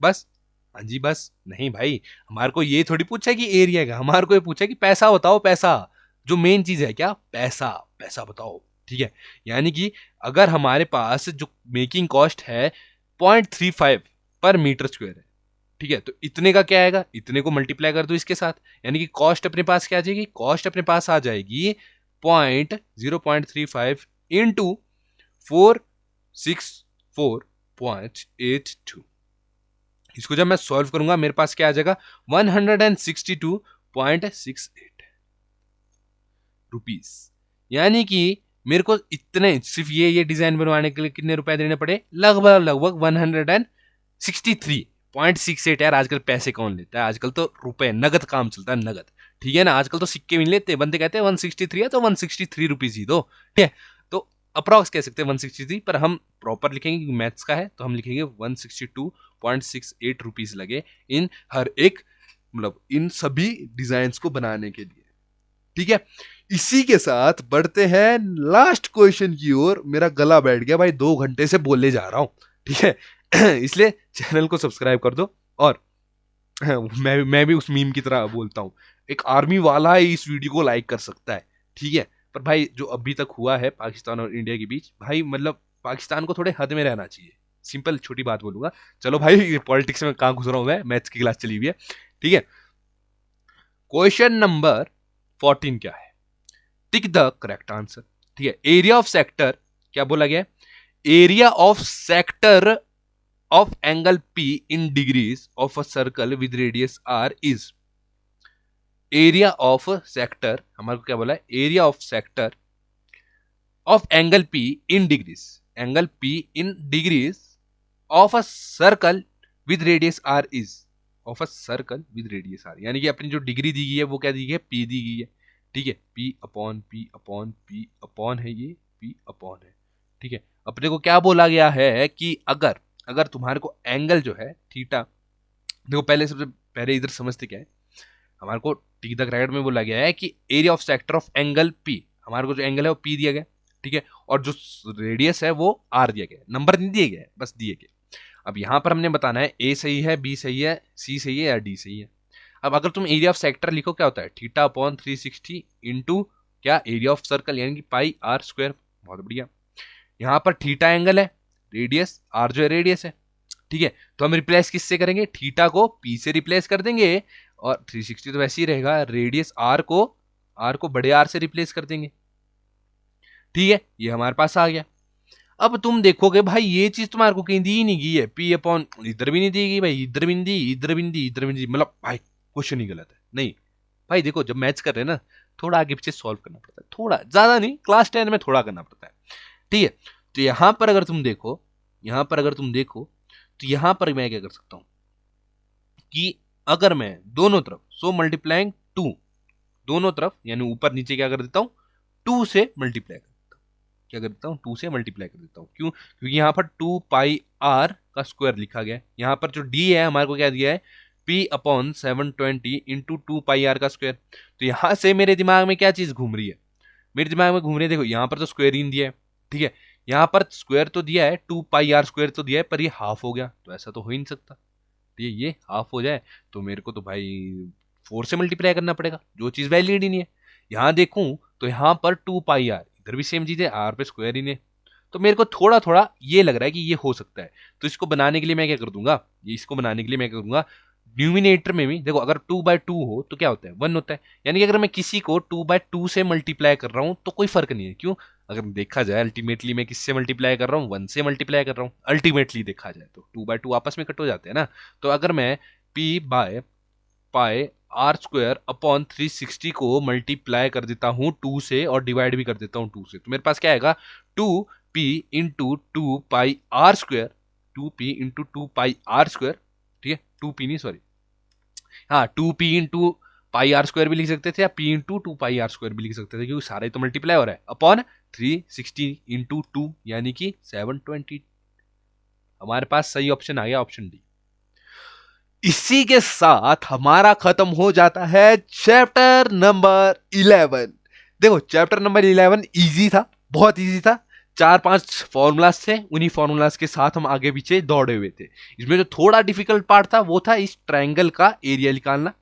बस, हाँ जी बस, नहीं भाई, हमारे को ये थोड़ी पूछा कि एरिया का, हमारे को ये पूछा कि पैसा बताओ, पैसा, जो मेन चीज है क्या, पैसा, पैसा बताओ। ठीक है, यानी कि अगर हमारे पास जो मेकिंग कॉस्ट है 0.35 पर मीटर स्क्वायर है, ठीक है, तो इतने का क्या आएगा, इतने को मल्टीप्लाई कर दो इसके साथ, यानी कि कॉस्ट अपने पास क्या आ जाएगी, कॉस्ट अपने पास आ जाएगी 0.35 इंटू 464.82। इसको जब मैं सॉल्व करूंगा मेरे पास क्या आ जाएगा 162.68 रुपीस, यानी कि मेरे को इतने सिर्फ ये डिजाइन बनवाने के लिए कितने रुपए देने पड़े, लगभग 163.68। यार आजकल पैसे कौन लेता है, आजकल तो रुपए नगद काम चलता है, नगद। ठीक है ना, आजकल तो सिक्के भी नहीं लेते, बंदे कहते हैं 163 है तो 163 रुपीज ही दो, ठीक है, तो अप्रॉक्स कह सकते हैं 163, पर हम प्रॉपर लिखेंगे क्योंकि मैथ्स का है, तो हम लिखेंगे 162.68 रुपीज लगे इन हर एक, मतलब इन सभी डिजाइन को बनाने के लिए। ठीक है, इसी के साथ बढ़ते हैं लास्ट क्वेश्चन की ओर। मेरा गला बैठ गया भाई, 2 घंटे से बोले जा रहा हूं, ठीक है, इसलिए चैनल को सब्सक्राइब कर दो। और मैं भी उस मीम की तरह बोलता हूं, एक आर्मी वाला ही इस वीडियो को लाइक कर सकता है, ठीक है, पर भाई जो अभी तक हुआ है पाकिस्तान और इंडिया के बीच, भाई मतलब पाकिस्तान को थोड़े हद में रहना चाहिए, सिंपल छोटी बात बोलूंगा। चलो भाई, पॉलिटिक्स में कहां घुस रहा हूं मैं, मैथ्स की क्लास चली हुई है। ठीक है, क्वेश्चन नंबर 14 क्या है, टिक द करेक्ट आंसर। ठीक है, एरिया ऑफ सेक्टर क्या बोला गया, area of sector of angle P in degrees of a circle with radius R is, area of sector हमारे को क्या बोला है, area of sector of angle P in degrees, angle P in degrees of a circle with radius R is, of a circle with radius R, यानी कि अपनी जो degree दी गई है वो क्या दी गई है, P दी गई है। ठीक है, P upon P upon P upon है, ये P अपॉन है। ठीक है, अपने को क्या बोला गया है कि अगर तुम्हारे को एंगल जो है थीटा देखो पहले सबसे पहले इधर समझते क्या है, हमारे को टी द ग्रेड में बोला गया है कि area of sector of angle P, हमारे को जो एंगल है वो पी दिया गया, ठीक है, और जो रेडियस है वो आर दिया गया, नंबर नहीं दिए गए, बस दिए गए। अब यहां पर हमने बताना है ए सही है, बी सही है, सी सही है या डी सही है। अब अगर तुम एरिया ऑफ सेक्टर लिखो क्या होता है, थीटा अपॉन 360 इंटू क्या एरिया ऑफ सर्कल यानी कि पाई आर स्क्वायर। बहुत बढ़िया। यहां पर थीटा एंगल है, रेडियस आर जो है रेडियस है, ठीक है, तो हम रिप्लेस किससे करेंगे, थीटा को पी से रिप्लेस कर देंगे, और 360 तो वैसे ही रहेगा, रेडियस आर को बड़े आर से रिप्लेस कर देंगे, ठीक है, ये हमारे पास आ गया। अब तुम देखोगे भाई ये चीज तुम्हारे को कहीं दी ही नहीं गई है, पी अपॉन इधर भी नहीं दी गई भाई, इधर भी नहीं दी, इधर भी नहीं दी, इधर भी नहीं दी, मतलब भाई क्वेश्चन ही गलत है। नहीं भाई देखो, जब मैथ्स कर रहे हैं ना, थोड़ा आगे पीछे सॉल्व करना पड़ता है, थोड़ा ज्यादा नहीं, क्लास 10 में थोड़ा करना पड़ता है, ठीक है। तो यहां पर अगर तुम देखो, तो यहां पर मैं क्या कर सकता हूं कि अगर मैं दोनों तरफ सो मल्टीप्लाइंग टू, दोनों तरफ यानी ऊपर नीचे क्या कर देता हूं, टू से मल्टीप्लाई क्या कर देता हूँ, टू से मल्टीप्लाई कर देता हूँ। क्यों, क्योंकि यहाँ पर 2 पाई आर का स्क्वायर लिखा गया है, यहाँ पर जो डी है हमारे को क्या दिया है, P upon 720 into 2 pi are का स्क्वायर। तो यहाँ से मेरे दिमाग में क्या चीज घूम रही है, मेरे दिमाग में घूम रही है, देखो यहाँ पर तो स्क्वायर ही नहीं दिया है, ठीक है, यहाँ पर स्क्वायर तो दिया है, 2 पाई आर स्क्वायर तो दिया है, पर ये हाफ हो गया, तो ऐसा तो हो ही नहीं सकता, ये हाफ हो जाए तो मेरे को तो भाई 4 से मल्टीप्लाई करना पड़ेगा, जो चीज वैलिड ही नहीं है। यहाँ देखूं तो यहाँ पर 2 पाई आर, इधर भी सेम चीज है, आर पे स्क्वायर ही नहीं, तो मेरे को थोड़ा थोड़ा ये लग रहा है कि ये हो सकता है। तो इसको बनाने के लिए मैं क्या कर दूंगा, ये इसको बनाने के लिए मैं क्या करूंगा, न्यूमिनेटर में भी देखो, अगर 2/2 हो तो क्या होता है, 1 होता है, यानी कि अगर मैं किसी को 2/2 से मल्टीप्लाई कर रहा हूं तो कोई फर्क नहीं है। क्यों, अगर देखा जाए अल्टीमेटली मैं किससे मल्टीप्लाई कर रहा हूँ, 1 से मल्टीप्लाई कर रहा हूँ, अल्टीमेटली देखा जाए तो 2/2 आपस में कट हो जाते हैं ना। तो अगर मैं P by pi are square upon 360 को मल्टीप्लाई कर देता हूं 2 से और डिवाइड भी कर देता हूं 2 से, तो मेरे पास क्या आएगा, 2p into 2 pi are square, 2p into 2 pi are square, ठीक है, 2p नहीं सॉरी, हाँ 2p into pi are square भी लिख सकते थे, या p into 2 pi are square भी लिख सकते थे, क्योंकि सारा ही तो मल्टीप्लाई हो रहा है, अपॉन 360 इंटू 2 यानी कि 720। हमारे पास सही ऑप्शन आ गया, ऑप्शन डी। इसी के साथ हमारा खत्म हो जाता है चैप्टर नंबर 11। देखो चैप्टर नंबर 11 इजी था, बहुत इजी था, 4-5 फॉर्मूलाज थे, उन्हीं फॉर्मूलाज के साथ हम आगे पीछे दौड़े हुए थे। इसमें जो थोड़ा डिफिकल्ट पार्ट था वो था इस ट्रायंगल का एरिया निकालना,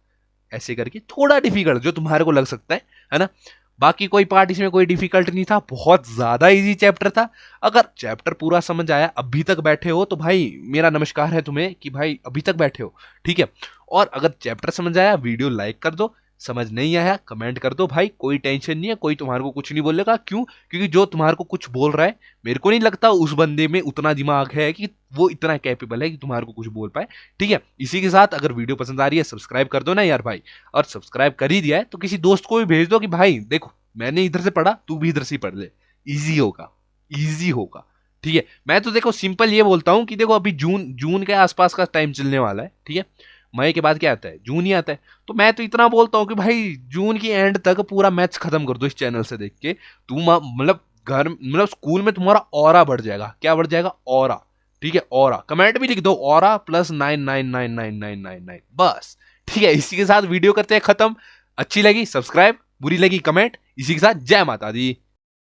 ऐसे करके थोड़ा डिफिकल्ट जो तुम्हारे को लग सकता है ना। बाकी कोई पार्ट इसमें कोई डिफिकल्ट नहीं था, बहुत ज्यादा इजी चैप्टर था। अगर चैप्टर पूरा समझ आया, अभी तक बैठे हो, तो भाई मेरा नमस्कार है तुम्हें कि भाई अभी तक बैठे हो, ठीक है। और अगर चैप्टर समझ आया, वीडियो लाइक कर दो, समझ नहीं आया कमेंट कर दो, भाई कोई टेंशन नहीं है, कोई तुम्हारे को कुछ नहीं बोलेगा। क्यों, क्योंकि जो तुम्हारे को कुछ बोल रहा है, मेरे को नहीं लगता उस बंदे में उतना दिमाग है कि वो इतना कैपेबल है कि तुम्हारे को कुछ बोल पाए, ठीक है। इसी के साथ अगर वीडियो पसंद आ रही है, सब्सक्राइब कर दो ना यार भाई, और सब्सक्राइब कर ही दिया है तो किसी दोस्त को भी भेज दो कि भाई देखो मैंने इधर से पढ़ा, तू भी इधर से पढ़ ले, इजी होगा, इजी होगा, ठीक है। मैं तो देखो सिंपल ये बोलता हूं कि देखो अभी जून के आसपास का टाइम चलने वाला है, ठीक है, मई के बाद क्या आता है, जून ही आता है। तो मैं तो इतना बोलता हूँ कि भाई जून की एंड तक पूरा मैथ्स खत्म कर दो इस चैनल से देख के, तुम मतलब घर मतलब स्कूल में तुम्हारा ऑरा बढ़ जाएगा, क्या बढ़ जाएगा, ऑरा, ठीक है, ऑरा, कमेंट भी लिख दो, ऑरा प्लस 9999999, बस, ठीक है। इसी के साथ वीडियो करते हैं खत्म। अच्छी लगी सब्सक्राइब, बुरी लगी कमेंट। इसी के साथ जय माता दी।